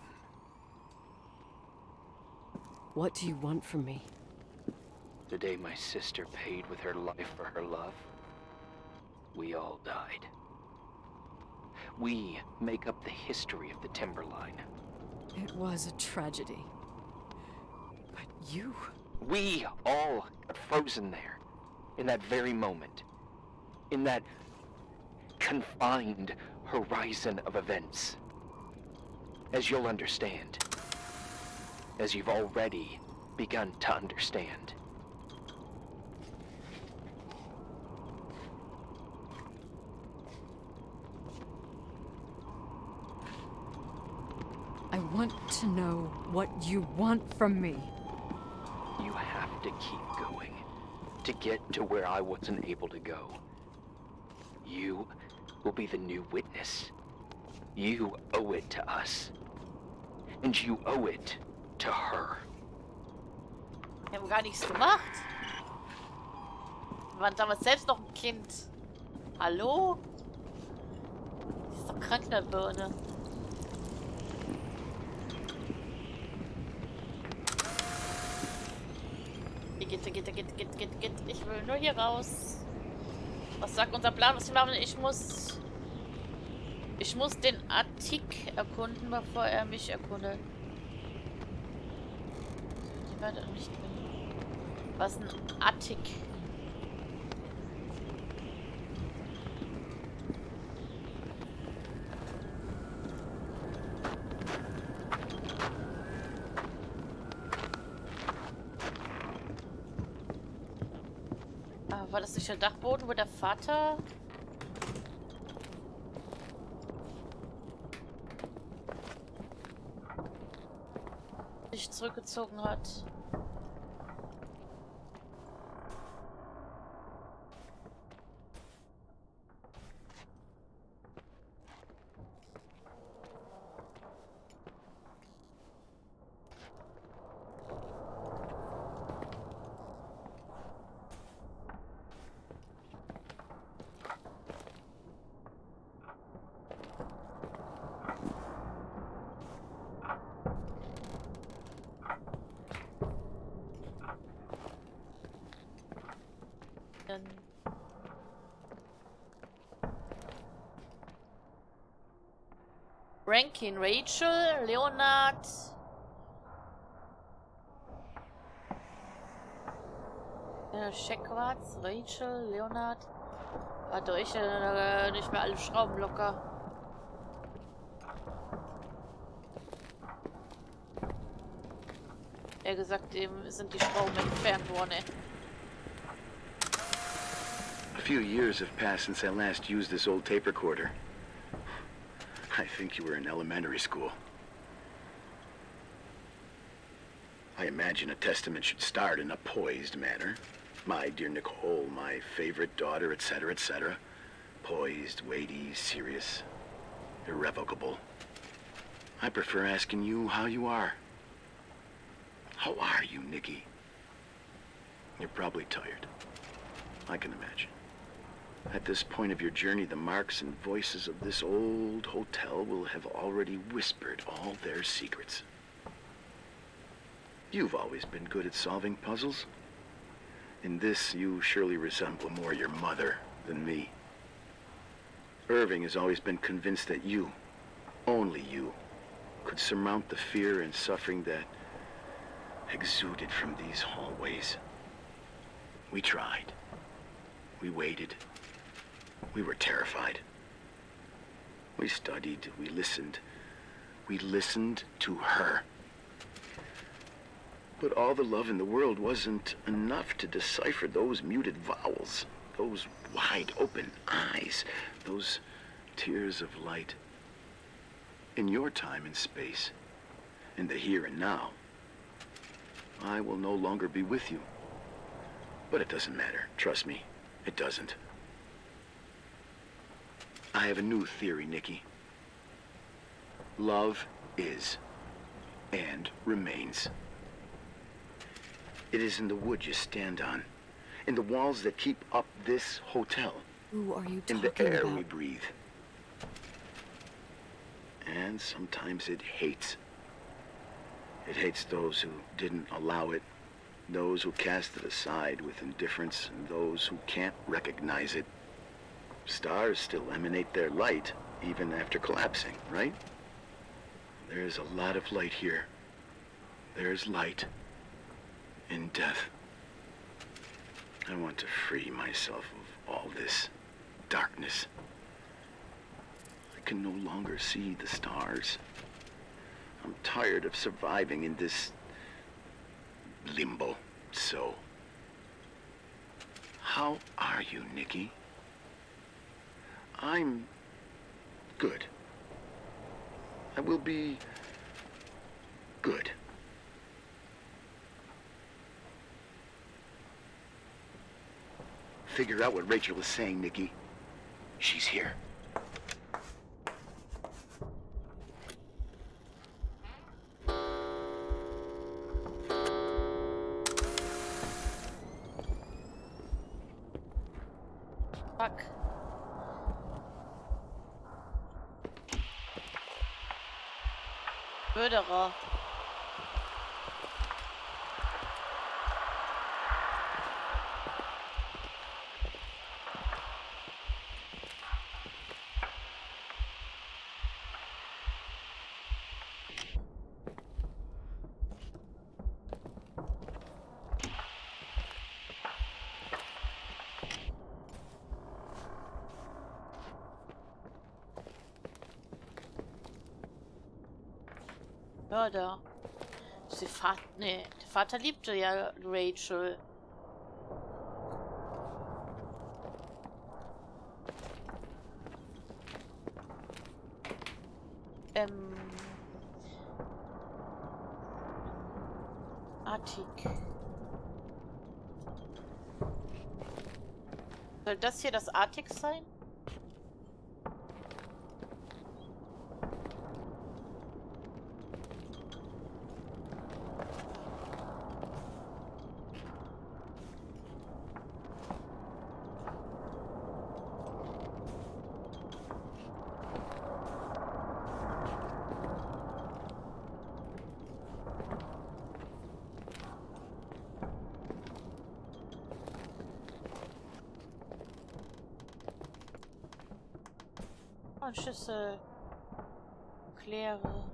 What do you want from me? The day my sister paid with her life for her love, we all died. We make up the history of the Timberline. It was a tragedy. But you... We all got frozen there, in that very moment. In that confined horizon of events. As you'll understand. As you've already begun to understand. I want to know what you want from me. You have to keep going to get to where I wasn't able to go. You will be the new witness. You owe it to us. and you owe it to her. Wir haben gar nichts gemacht. Wir waren damals selbst noch ein Kind. Hallo? Die ist doch krank, eine Birne. Geht. Ich will nur hier raus. Was sagt unser Plan? Was wir machen? Ich muss den Attic erkunden, bevor er mich erkundet. Die werde nicht. Was ist ein Attic? War das nicht der Dachboden, wo der Vater... sich zurückgezogen hat? Rankin, Rachel, Leonard. Checkwarts, Rachel, Leonard. Warte, ich nicht mehr alle Schrauben locker. Er gesagt, eben sind die Schrauben entfernt worden. A few years have passed since I last used this old tape recorder. I think you were in elementary school. I imagine a testament should start in a poised manner. My dear Nicole, my favorite daughter, etc., etc. Poised, weighty, serious, irrevocable. I prefer asking you how you are. How are you, Nikki? You're probably tired. I can imagine. At this point of your journey, the marks and voices of this old hotel will have already whispered all their secrets. You've always been good at solving puzzles. In this, you surely resemble more your mother than me. Irving has always been convinced that you, only you, could surmount the fear and suffering that exuded from these hallways. We tried. We waited. We were terrified. We studied. We listened. We listened to her. But all the love in the world wasn't enough to decipher those muted vowels, those wide-open eyes, those tears of light. In your time and space, in the here and now, I will no longer be with you. But it doesn't matter. Trust me, it doesn't. I have a new theory, Nikki. Love is and remains. It is in the wood you stand on, in the walls that keep up this hotel, Who are you in talking the air about? we breathe. And sometimes it hates. It hates those who didn't allow it, those who cast it aside with indifference, and those who can't recognize it. Stars still emanate their light, even after collapsing, right? There's a lot of light here. There's light in death. I want to free myself of all this darkness. I can no longer see the stars. I'm tired of surviving in this limbo. So, how are you, Nikki? I'm good. I will be good. Figure out what Rachel is saying, Nikki. She's here. Fuck. Förderer. Mörder. Der Vater, nee, der Vater liebte ja Rachel. Attic. Soll das hier das Attic sein? Schüssel. Kläre.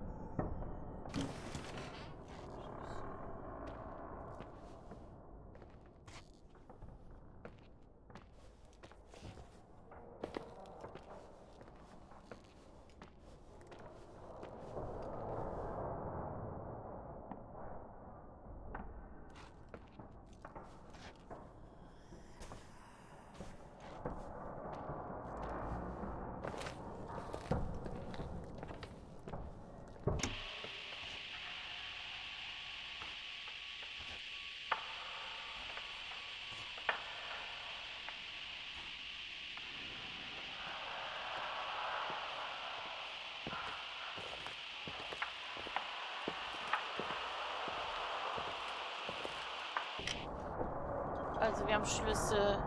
Also wir haben Schlüssel.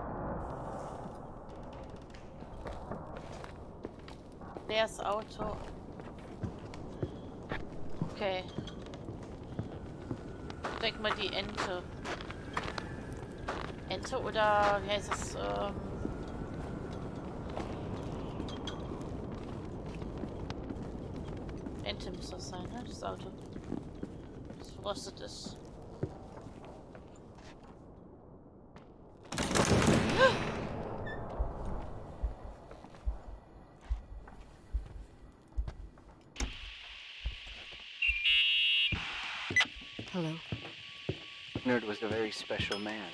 Leeres Auto. Okay. Ich denke mal die Ente. Ente oder wie heißt das? Ente muss das sein, ne? Das Auto. Das verrostet ist. Hello. Nerd was a very special man.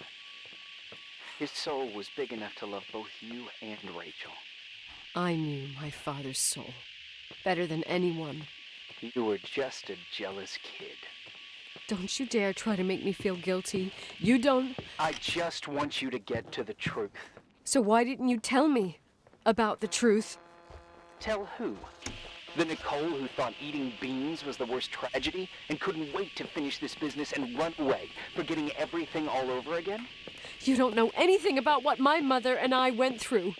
His soul was big enough to love both you and Rachel. I knew my father's soul better than anyone. You were just a jealous kid. Don't you dare try to make me feel guilty. You don't... I just want you to get to the truth. So why didn't you tell me about the truth? Tell who? The Nicole who thought eating beans was the worst tragedy and couldn't wait to finish this business and run away, forgetting everything all over again? You don't know anything about what my mother and I went through.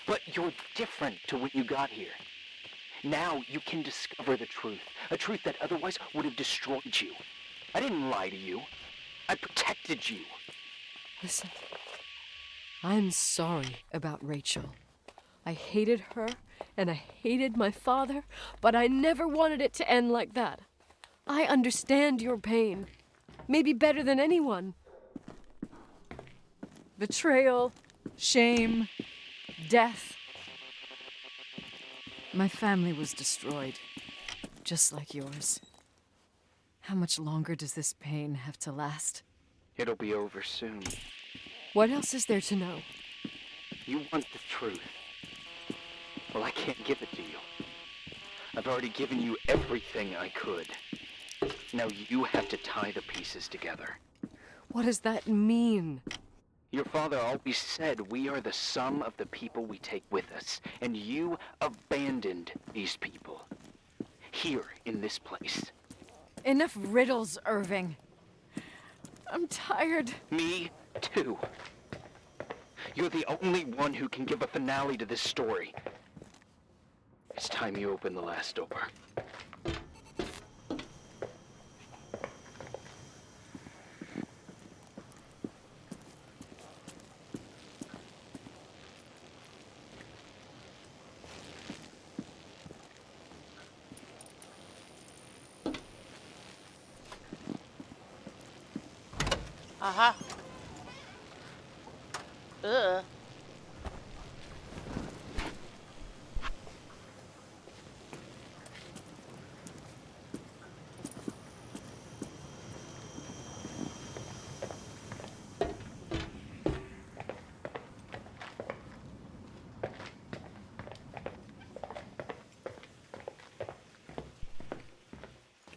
But you're different to when you got here. Now you can discover the truth, a truth that otherwise would have destroyed you. I didn't lie to you. I protected you. Listen, I'm sorry about Rachel. I hated her, and I hated my father, but I never wanted it to end like that. I understand your pain, maybe better than anyone. Betrayal, shame, death. My family was destroyed, just like yours. How much longer does this pain have to last? It'll be over soon. What else is there to know? You want the truth. Well, I can't give it to you. I've already given you everything I could. Now you have to tie the pieces together. What does that mean? Your father always said we are the sum of the people we take with us, and you abandoned these people. Here, in this place. Enough riddles, Irving. I'm tired. Me too. You're the only one who can give a finale to this story. It's time you open the last door. Aha.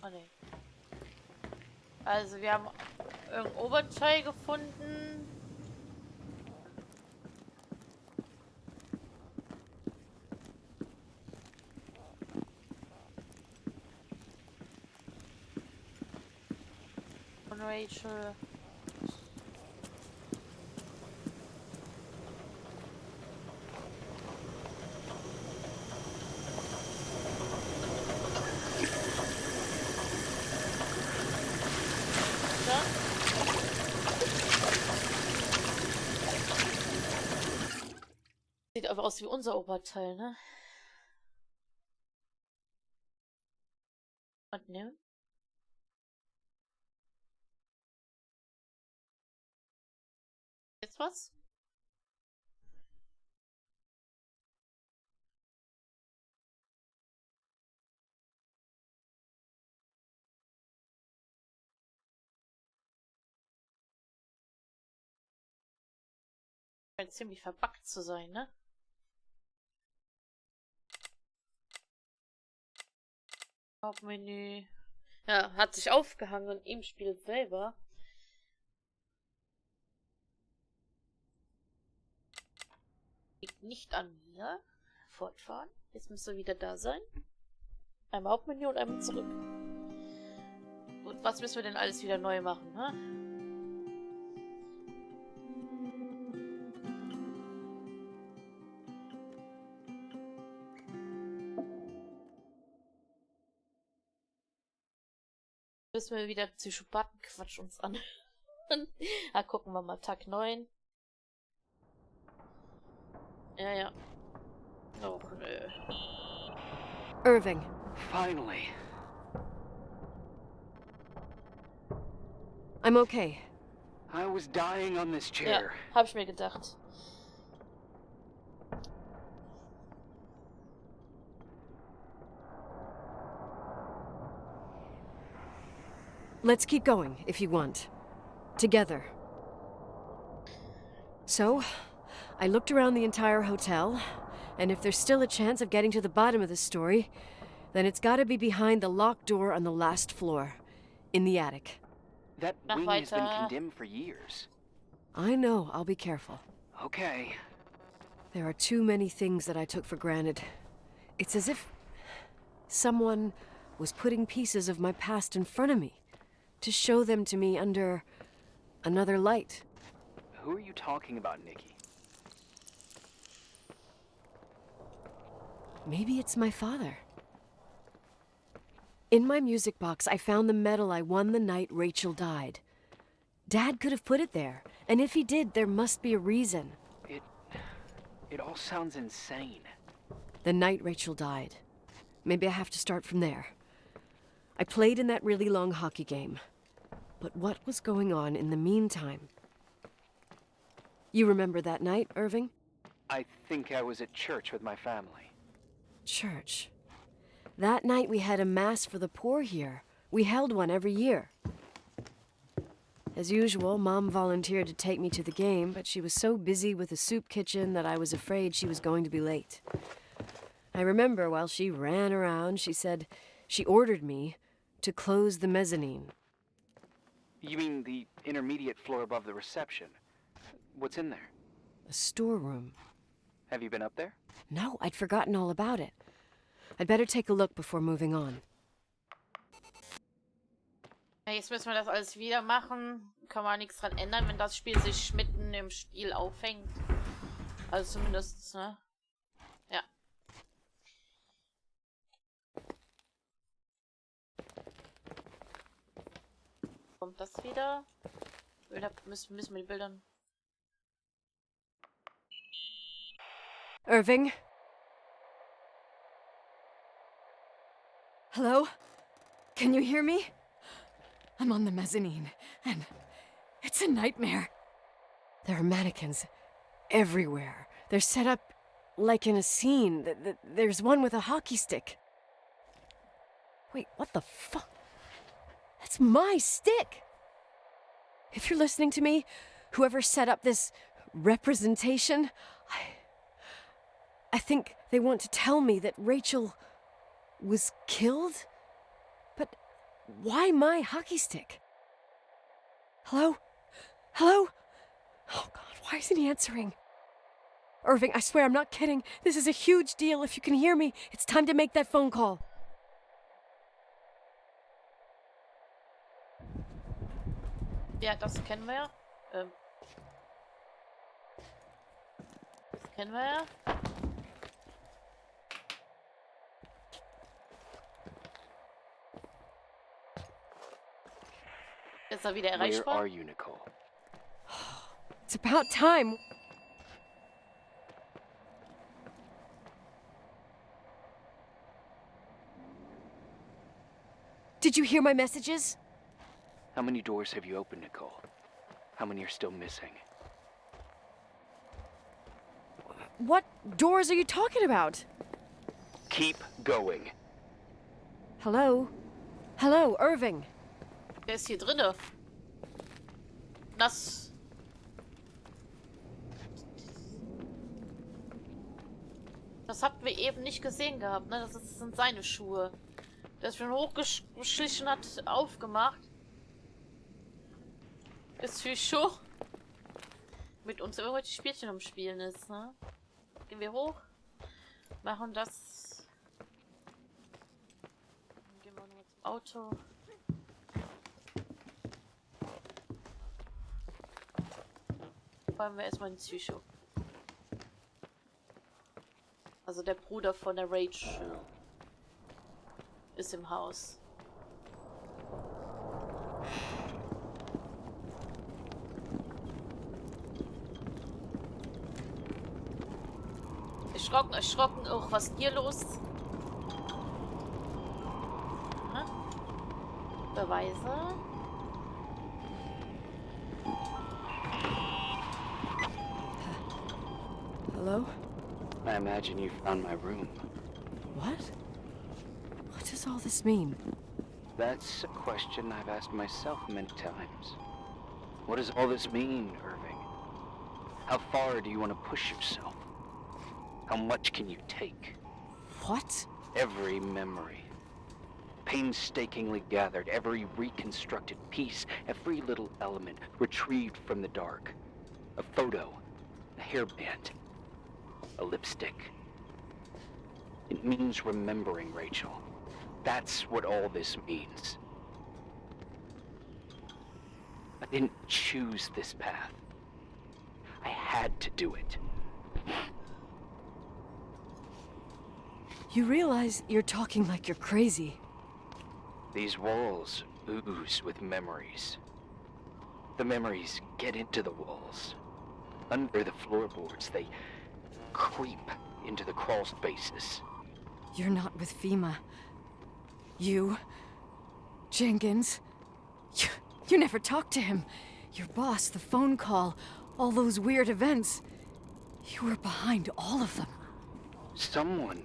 Oh nee. Also wir haben irgendein Oberteil gefunden. Von Rachel. Sieht aber aus wie unser Oberteil, ne? Und ne? Jetzt was? Scheint ziemlich verbuggt zu sein, ne? Hauptmenü. Ja, hat sich aufgehangen im Spiel selber. Liegt nicht an mir. Fortfahren. Jetzt müsste er wieder da sein. Einmal Hauptmenü und einmal zurück. Gut, was müssen wir denn alles wieder neu machen, ne? Müssen wir wieder Psychopathenquatsch uns an. Ah, gucken wir mal. Tag 9. Ja, ja. Och, nö. Irving. Finally. I'm okay. I was dying on this Ja, chair. hab ich mir gedacht. Let's keep going, if you want. Together. So, I looked around the entire hotel, and if there's still a chance of getting to the bottom of the story, then it's gotta be behind the locked door on the last floor, in the attic. That Mach wing has been weiter. condemned for years. I know, I'll be careful. Okay. There are too many things that I took for granted. It's as if someone was putting pieces of my past in front of me, to show them to me under another light. Who are you talking about, Nikki? Maybe it's my father. In my music box, I found the medal I won the night Rachel died. Dad could have put it there, and if he did, there must be a reason. It all sounds insane. The night Rachel died. Maybe I have to start from there. I played in that really long hockey game. But what was going on in the meantime? You remember that night, Irving? I think I was at church with my family. Church. That night we had a mass for the poor here. We held one every year. As usual, Mom volunteered to take me to the game, but she was so busy with the soup kitchen that I was afraid she was going to be late. I remember while she ran around, she said she ordered me to close the mezzanine. You mean the intermediate floor above the reception? What's in there? A storeroom. Have you been up there? No, I'd forgotten all about it. I'd better take a look before moving on. Ja, jetzt müssen wir das alles wieder machen. Kann man nichts dran ändern, wenn das Spiel sich mitten im Spiel aufhängt. Also zumindest, ne? Ja. Kommt das wieder? Oder müssen wir die Bildern... Irving? Hello? Can you hear me? I'm on the mezzanine, and it's a nightmare. There are mannequins everywhere. They're set up like in a scene. There's one with a hockey stick. Wait, what the fuck? That's my stick! If you're listening to me, whoever set up this representation, I think they want to tell me that Rachel was killed? But why my hockey stick? Hello? Hello? Oh God, why isn't he answering? Irving, I swear I'm not kidding. This is a huge deal. If you can hear me, it's time to make that phone call. Ja, das kennen wir ja. Das kennen wir ja. Ist er wieder erreichbar? Where are you, Nicole? It's about time. Did you hear my messages? How many doors have you opened, Nicole? How many are still missing? What doors are you talking about? Keep going. Hello? Hello, Irving. Der ist hier drinne. Das hatten wir eben nicht gesehen gehabt, ne? Das sind seine Schuhe. Der ist schon hochgeschlichen, hat aufgemacht. Ist Psycho. Mit uns irgendwelche Spielchen am Spielen ist, ne? Gehen wir hoch. Machen das. Dann gehen wir nochmal zum Auto. Fahren wir erstmal in Psycho. Also der Bruder von der Rachel ist im Haus. Erschrocken auch, was ist hier los? Aha. Beweise. Hello? I imagine you found my room. What? What does all this mean? That's a question I've asked myself many times. What does all this mean, Irving? How far do you want to push yourself? How much can you take? What? Every memory. Painstakingly gathered, every reconstructed piece, every little element retrieved from the dark. A photo, a hairband, a lipstick. It means remembering Rachel. That's what all this means. I didn't choose this path. I had to do it. You realize you're talking like you're crazy. These walls ooze with memories. The memories get into the walls. Under the floorboards, they creep into the crawl spaces. You're not with FEMA. You... Jenkins... You never talked to him. Your boss, the phone call, all those weird events. You were behind all of them. Someone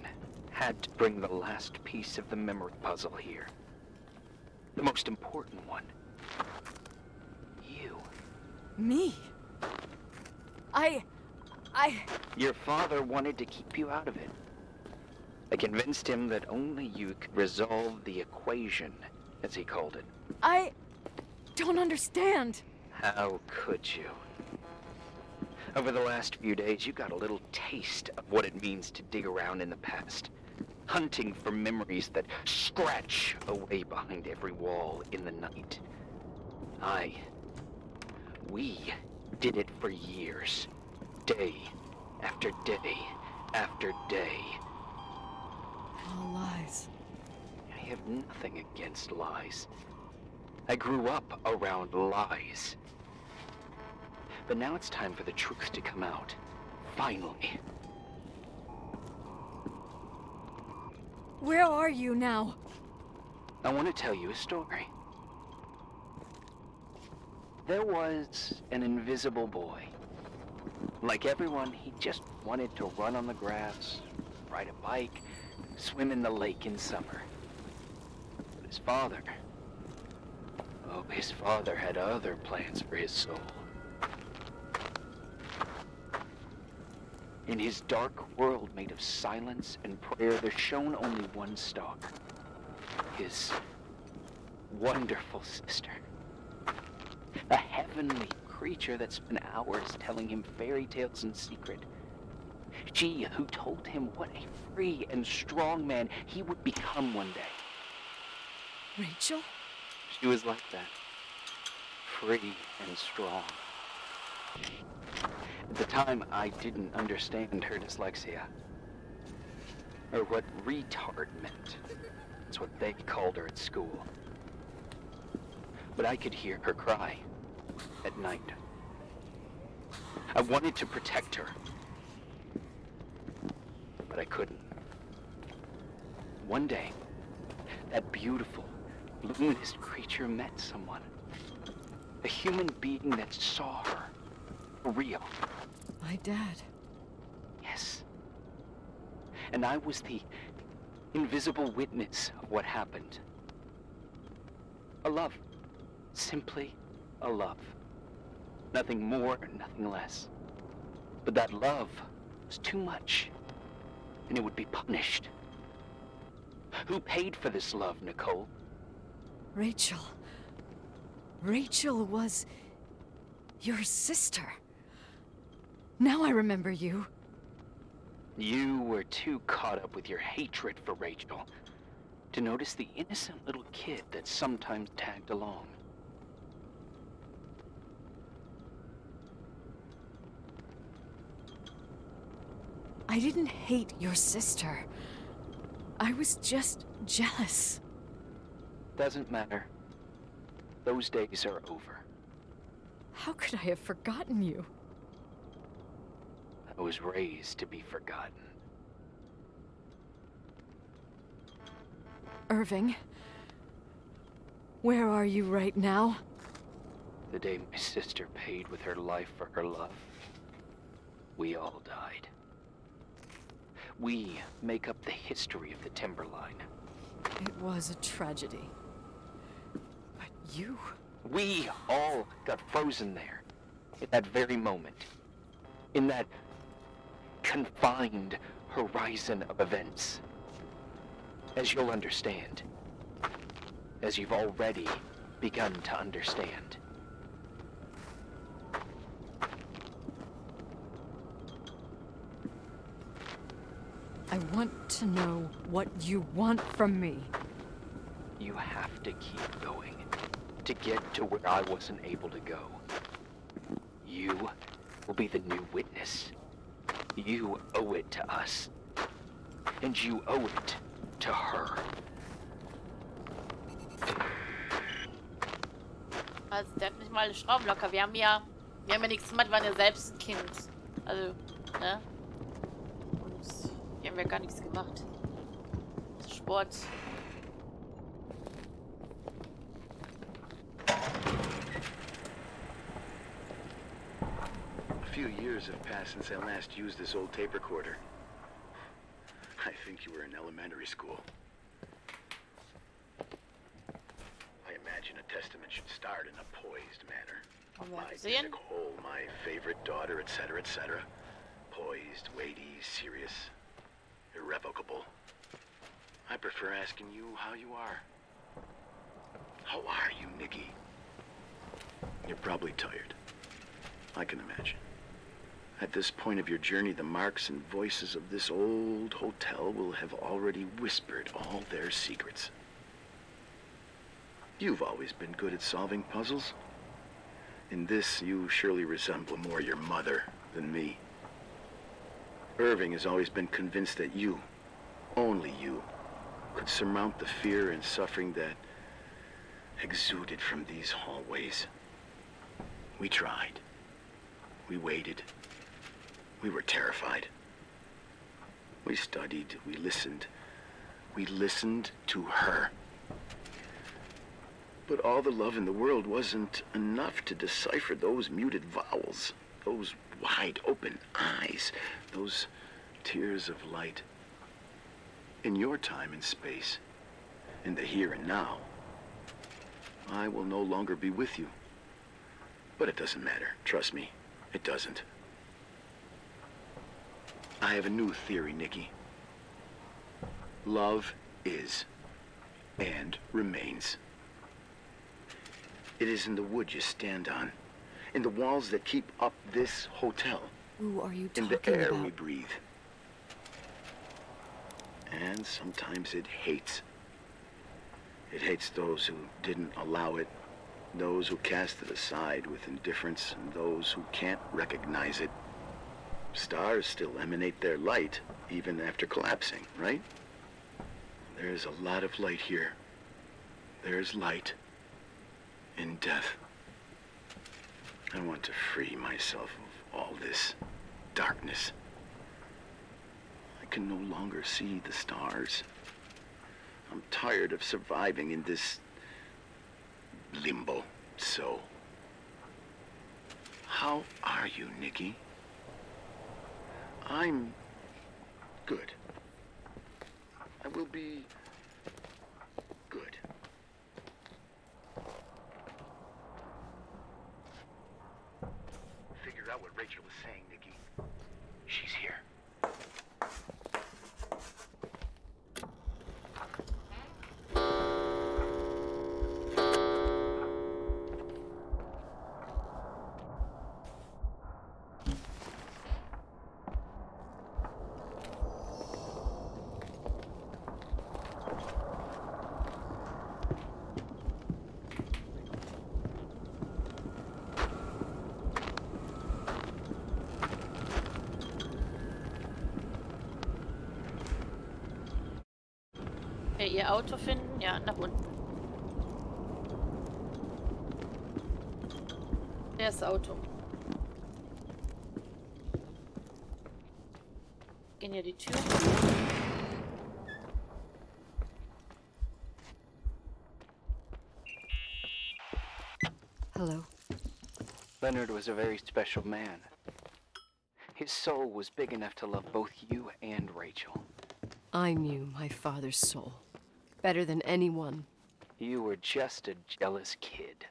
had to bring the last piece of the memory puzzle here. The most important one. You. Me? Your father wanted to keep you out of it. I convinced him that only you could resolve the equation, as he called it. I don't understand. How could you? Over the last few days, you got a little taste of what it means to dig around in the past. Hunting for memories that scratch away behind every wall in the night. We did it for years. Day after day after day. All lies. I have nothing against lies. I grew up around lies. But now it's time for the truth to come out. Finally. Where are you now? I want to tell you a story. There was an invisible boy. Like everyone, he just wanted to run on the grass, ride a bike, swim in the lake in summer. But his father had other plans for his soul. In his dark world made of silence and prayer, there shone only one star. His wonderful sister. A heavenly creature that spent hours telling him fairy tales in secret. She who told him what a free and strong man he would become one day. Rachel? She was like that. Free and strong. At the time, I didn't understand her dyslexia. Or what retard meant. That's what they called her at school. But I could hear her cry at night. I wanted to protect her. But I couldn't. One day, that beautiful, luminous creature met someone. A human being that saw her. For real. My dad. Yes. And I was the invisible witness of what happened. A love. Simply a love. Nothing more, nothing less. But that love was too much, and it would be punished. Who paid for this love, Nicole? Rachel. Rachel was your sister. Now I remember you. You were too caught up with your hatred for Rachel to notice the innocent little kid that sometimes tagged along. I didn't hate your sister. I was just jealous. Doesn't matter. Those days are over. How could I have forgotten you? I was raised to be forgotten. Irving, where are you right now? The day my sister paid with her life for her love, we all died. We make up the history of the Timberline. It was a tragedy. But you... We all got frozen there, at that very moment. In that confined horizon of events. As you'll understand. As you've already begun to understand. I want to know what you want from me. You have to keep going to get to where I wasn't able to go. You will be the new witness. You owe it to us. And you owe it to her. Also, der hat nicht mal alle Schrauben locker. Wir haben ja nichts gemacht, wir waren ja selbst ein Kind. Also, ne? Und wir haben ja gar nichts gemacht. Sport. A few years have passed since I last used this old tape recorder. I think you were in elementary school. I imagine a testament should start in a poised manner. My Nicole, my favorite daughter, etc., etc. Poised, weighty, serious, irrevocable. I prefer asking you how you are. How are you, Nikki? You're probably tired. I can imagine. At this point of your journey, the marks and voices of this old hotel will have already whispered all their secrets. You've always been good at solving puzzles. In this, you surely resemble more your mother than me. Irving has always been convinced that you, only you, could surmount the fear and suffering that exuded from these hallways. We tried. We waited. We were terrified. We studied. We listened. We listened to her. But all the love in the world wasn't enough to decipher those muted vowels, those wide open eyes, those tears of light. In your time and space, in the here and now, I will no longer be with you. But it doesn't matter. Trust me, it doesn't. I have a new theory, Nikki. Love is and remains. It is in the wood you stand on, in the walls that keep up this hotel, Who are you talking in the air about? we breathe. And sometimes it hates. It hates those who didn't allow it, those who cast it aside with indifference, and those who can't recognize it. Stars still emanate their light, even after collapsing, right? There's a lot of light here. There's light in death. I want to free myself of all this darkness. I can no longer see the stars. I'm tired of surviving in this limbo. So, how are you, Nikki? I'm good. I will be good. Figure out what Rachel was saying, Nikki. She's here. Okay, ihr Auto finden? Ja, nach unten. Der ist das Auto. Gehen hier die Tür. Hello. Leonard was a very special man. His soul was big enough to love both you and Rachel. I knew my father's soul better than anyone. You were just a jealous kid.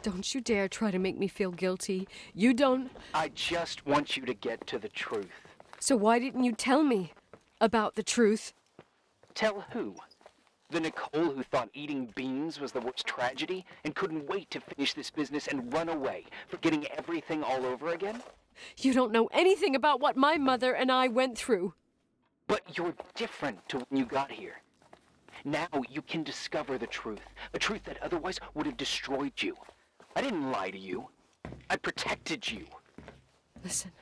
Don't you dare try to make me feel guilty. You don't... I just want you to get to the truth. So why didn't you tell me about the truth? Tell who? The Nicole who thought eating beans was the worst tragedy and couldn't wait to finish this business and run away, forgetting everything all over again? You don't know anything about what my mother and I went through. But you're different to when you got here. Now you can discover the truth, a truth that otherwise would have destroyed you. I didn't lie to you. I protected you. Listen,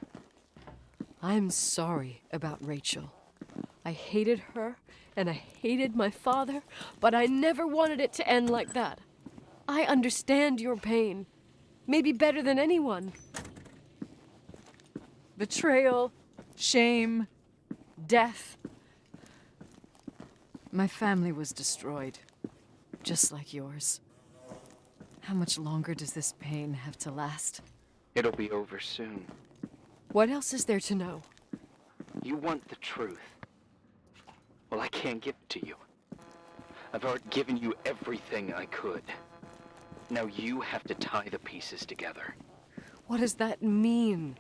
I'm sorry about Rachel. I hated her, and I hated my father, but I never wanted it to end like that. I understand your pain, maybe better than anyone. Betrayal, shame, death. My family was destroyed, just like yours. How much longer does this pain have to last? It'll be over soon. What else is there to know? You want the truth. Well, I can't give it to you. I've already given you everything I could. Now you have to tie the pieces together. What does that mean?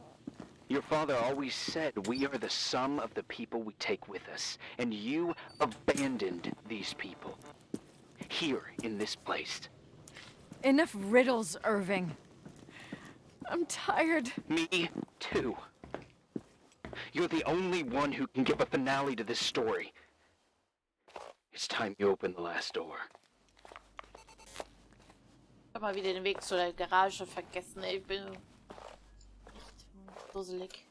Your father always said we are the sum of the people we take with us, and you abandoned these people. Here, in this place. Enough riddles, Irving. I'm tired. Me, too. You're the only one who can give a finale to this story. It's time you open the last door. Ich hab mal wieder den Weg zu der Garage vergessen. Ich bin echt dusselig.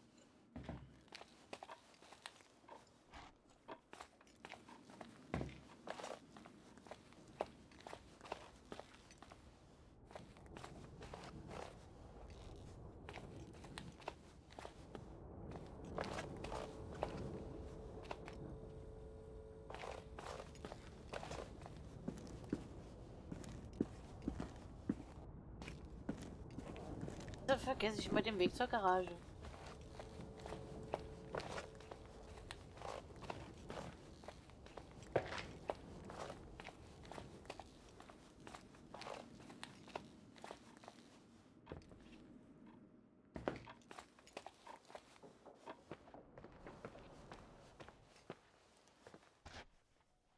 Bitte vergesse ich mal den Weg zur Garage.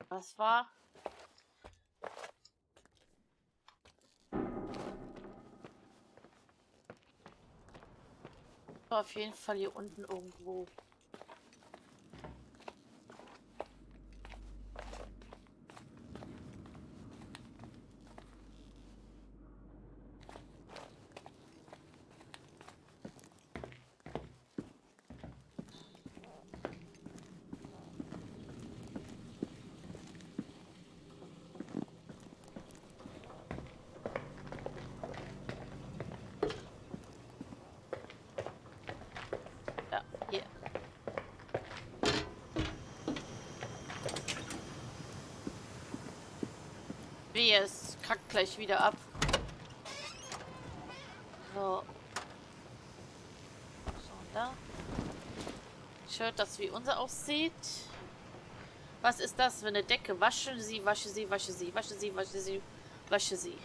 Was war? War auf jeden Fall hier unten irgendwo. Ja, hier. Wie, es kackt gleich wieder ab. So. So, da. Schaut das, wie unser aussieht. Was ist das für eine Decke? Wasche sie, wasche sie, wasche sie, wasche sie, wasche sie, wasche sie.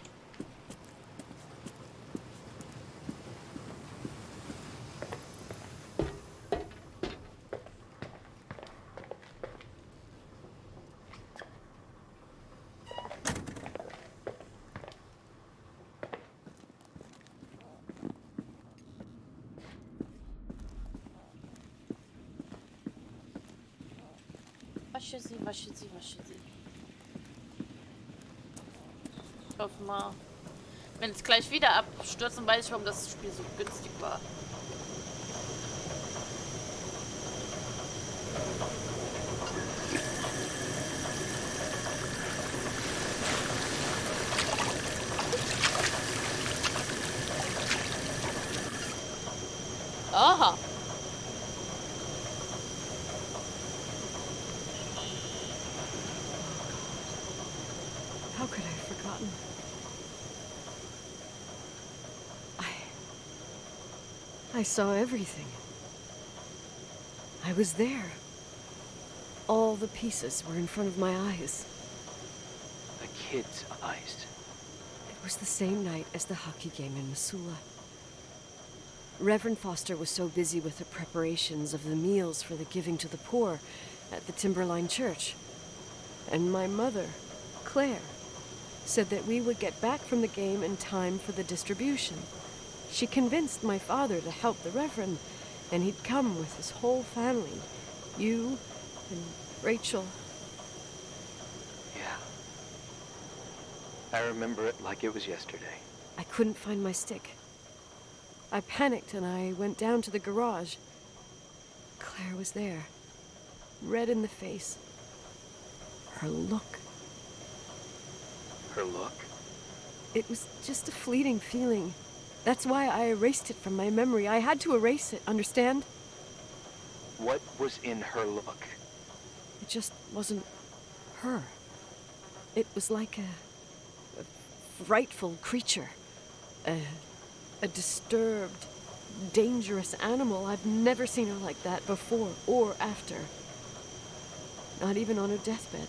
Wasche sie, wasche sie, wasche sie. Ich hoffe mal, wenn es gleich wieder abstürzt, dann weiß ich, warum das Spiel so günstig war. Aha. How could I have forgotten? I saw everything. I was there. All the pieces were in front of my eyes. A kid's eyes. It was the same night as the hockey game in Missoula. Reverend Foster was so busy with the preparations of the meals for the giving to the poor at the Timberline Church. And my mother, Claire, said that we would get back from the game in time for the distribution. She convinced my father to help the Reverend, and he'd come with his whole family. You and Rachel. Yeah. I remember it like it was yesterday. I couldn't find my stick. I panicked and I went down to the garage. Claire was there, red in the face. Her look. Her look? It was just a fleeting feeling. That's why I erased it from my memory. I had to erase it, understand? What was in her look? It just wasn't her. It was like a frightful creature. A disturbed, dangerous animal. I've never seen her like that before or after. Not even on her deathbed.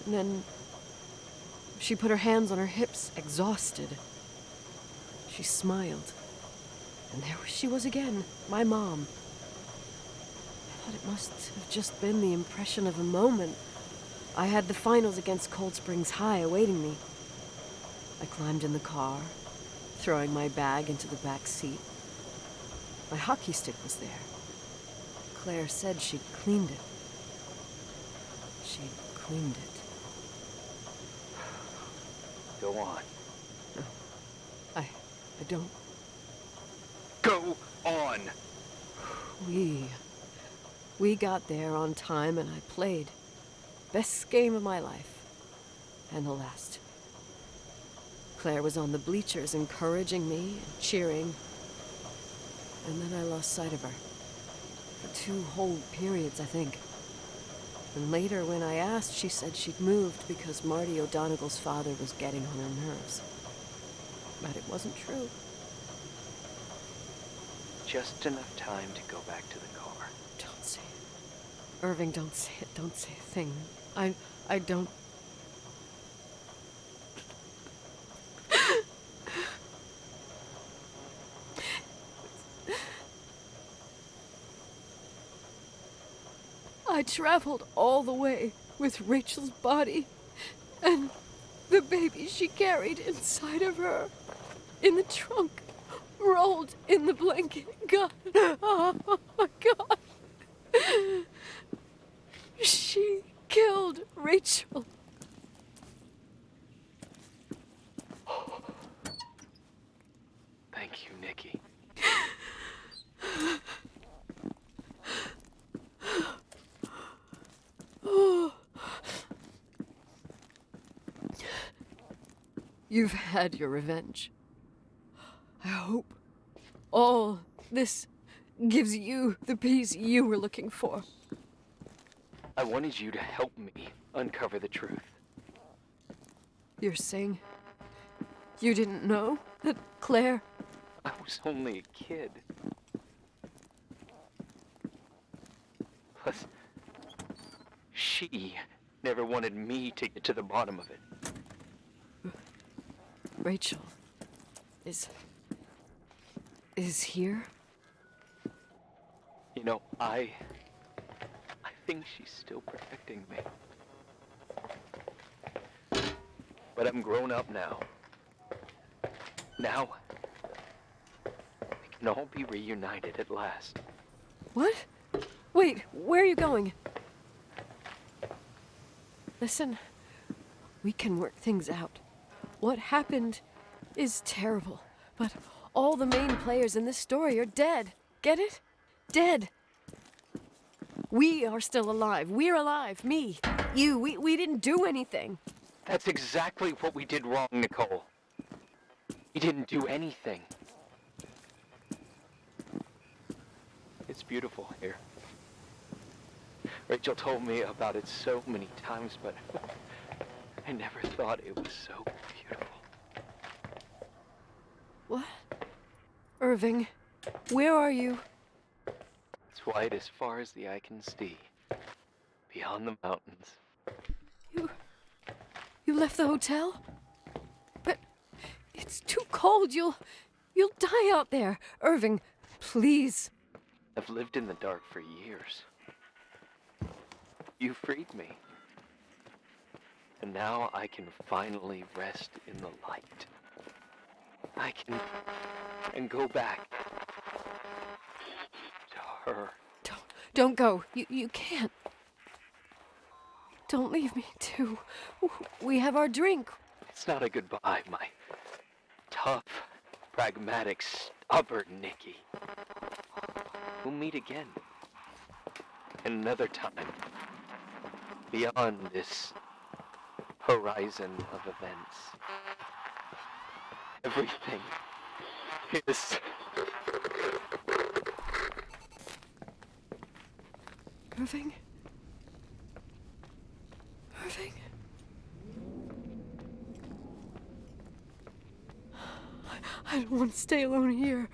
And then she put her hands on her hips, exhausted. She smiled. And there she was again, my mom. I thought it must have just been the impression of a moment. I had the finals against Cold Springs High awaiting me. I climbed in the car, throwing my bag into the back seat. My hockey stick was there. Claire said she'd cleaned it. She'd cleaned it. Go on. No, I don't. Go on! We got there on time and I played. Best game of my life. And the last. Claire was on the bleachers encouraging me and cheering. And then I lost sight of her. For 2 whole periods, I think. And later, when I asked, she said she'd moved because Marty O'Donegal's father was getting on her nerves. but it wasn't true. Just enough time to go back to the car. Don't say it. Irving, don't say it. Don't say a thing. I don't... I traveled all the way with Rachel's body and the baby she carried inside of her in the trunk, rolled in the blanket. God, oh my God. She killed Rachel. Thank you, Nikki. You've had your revenge. I hope all this gives you the peace you were looking for. I wanted you to help me uncover the truth. You're saying you didn't know that Claire... I was only a kid. Plus, she never wanted me to get to the bottom of it. Rachel is here? You know, I think she's still protecting me. But I'm grown up now. Now, we can all be reunited at last. What? Wait, where are you going? Listen, we can work things out. What happened is terrible, but all the main players in this story are dead. Get it? Dead. We are still alive. We're alive. Me, you, we didn't do anything. That's exactly what we did wrong, Nicole. We didn't do anything. It's beautiful here. Rachel told me about it so many times, but I never thought it was so beautiful. What? Irving, where are you? It's white as far as the eye can see, beyond the mountains. You left the hotel? But it's too cold. You'll die out there. Irving, please. I've lived in the dark for years. You freed me. And now I can finally rest in the light. I can go back to her. Don't go. You can't. Don't leave me, too. We have our drink. It's not a goodbye, my tough, pragmatic, stubborn Nikki. We'll meet again. Another time. Beyond this horizon of events. Everything is... Irving? Irving? I don't want to stay alone here.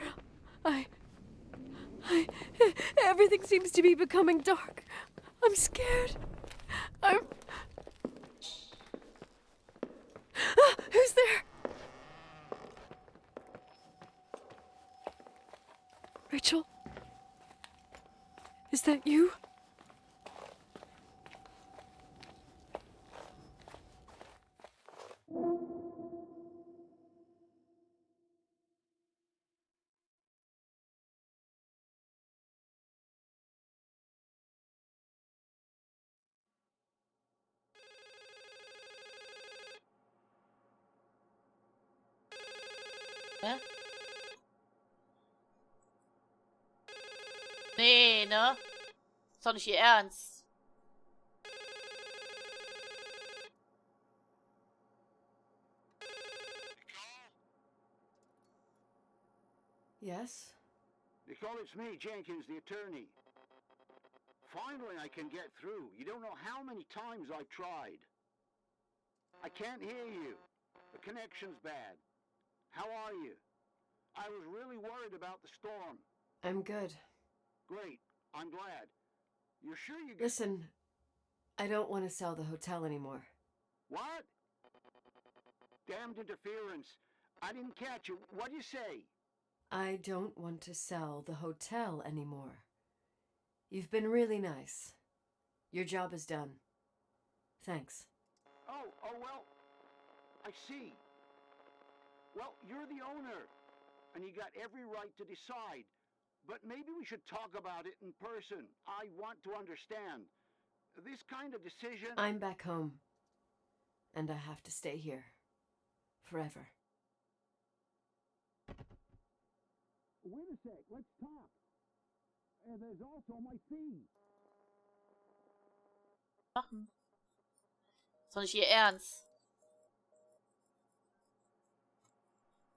Everything seems to be becoming dark. I'm scared. Who's there? Rachel? Is that you? Hä? Nee, ne? Ist doch nicht ihr Ernst. Yes? Nicole, it's me, Jenkins, the attorney. Finally, I can get through. You don't know how many times I've tried. I can't hear you. The connection's bad. How are you? I was really worried about the storm. I'm good. Great. I'm glad. You're sure you get... Listen, I don't want to sell the hotel anymore. What? Damned interference. I didn't catch you. What'd you say? I don't want to sell the hotel anymore. You've been really nice. Your job is done. Thanks. Oh, well, I see. Well, you're the owner, and you got every right to decide. But maybe we should talk about it in person. I want to understand. This kind of decision... I'm back home, and I have to stay here. Forever. Wait a sec, let's talk. And there's also my fee. Machen. Ist doch nicht ihr Ernst.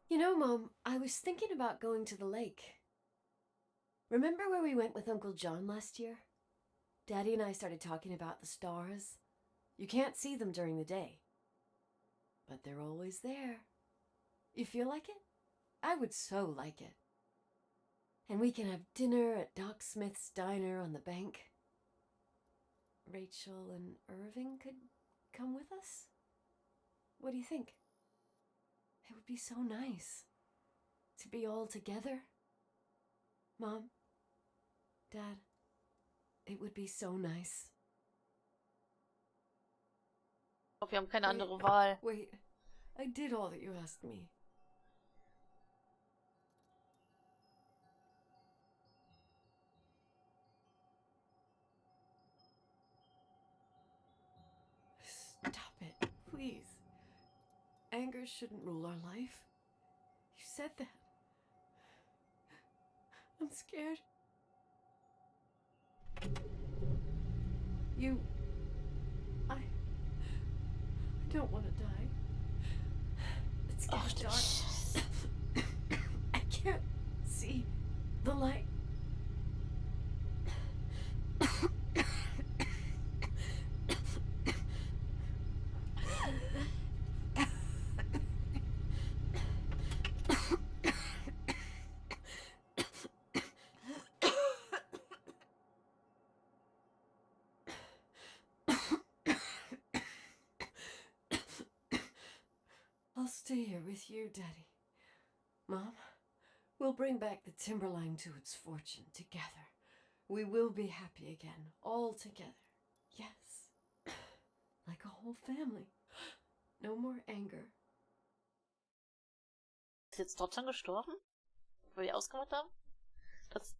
You know, Mom, I was thinking about going to the lake. Remember where we went with Uncle John last year? Daddy and I started talking about the stars. You can't see them during the day, but they're always there. You feel like it? I would so like it. And we can have dinner at Doc Smith's diner on the bank. Rachel and Irving could come with us? What do you think? It would be so nice to be all together. Mom, Dad, it would be so nice. Ich glaube, wir haben keine andere Wahl. Wait, I did all that you asked me. Stop it, please. Anger shouldn't rule our life. You said that. I'm scared. I don't want to die. It's getting dark. I can't see the light. I'll stay here with you, Daddy. Mom, we'll bring back the Timberline to its fortune together. We will be happy again, all together. Yes. Like a whole family. No more anger. Ist jetzt trotzdem gestorben? Weil wir ausgemacht haben? Das...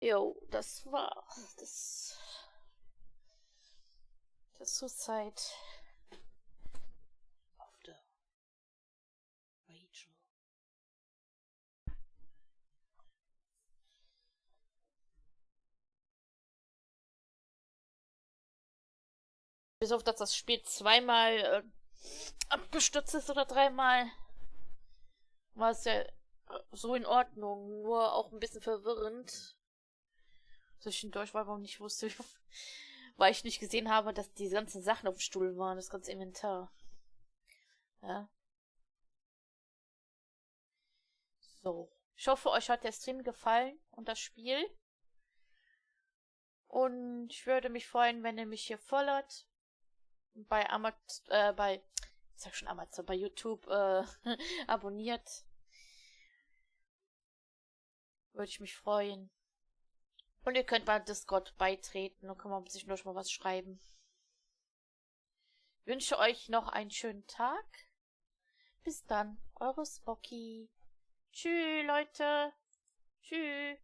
Jo, das war das Suicide of the Rachel. Bis auf, dass das Spiel zweimal abgestürzt ist oder dreimal, war es ja so in Ordnung, nur auch ein bisschen verwirrend. Zwischendurch war, warum nicht wusste, weil ich nicht gesehen habe, dass die ganzen Sachen auf dem Stuhl waren, das ganze Inventar. Ja. So. Ich hoffe, euch hat der Stream gefallen und das Spiel. Und ich würde mich freuen, wenn ihr mich hier followt. Bei bei YouTube abonniert. Würde ich mich freuen. Und ihr könnt bei Discord beitreten und kann man sich nur mal was schreiben. Ich wünsche euch noch einen schönen Tag. Bis dann, eure Spocky. Tschüss, Leute. Tschüss.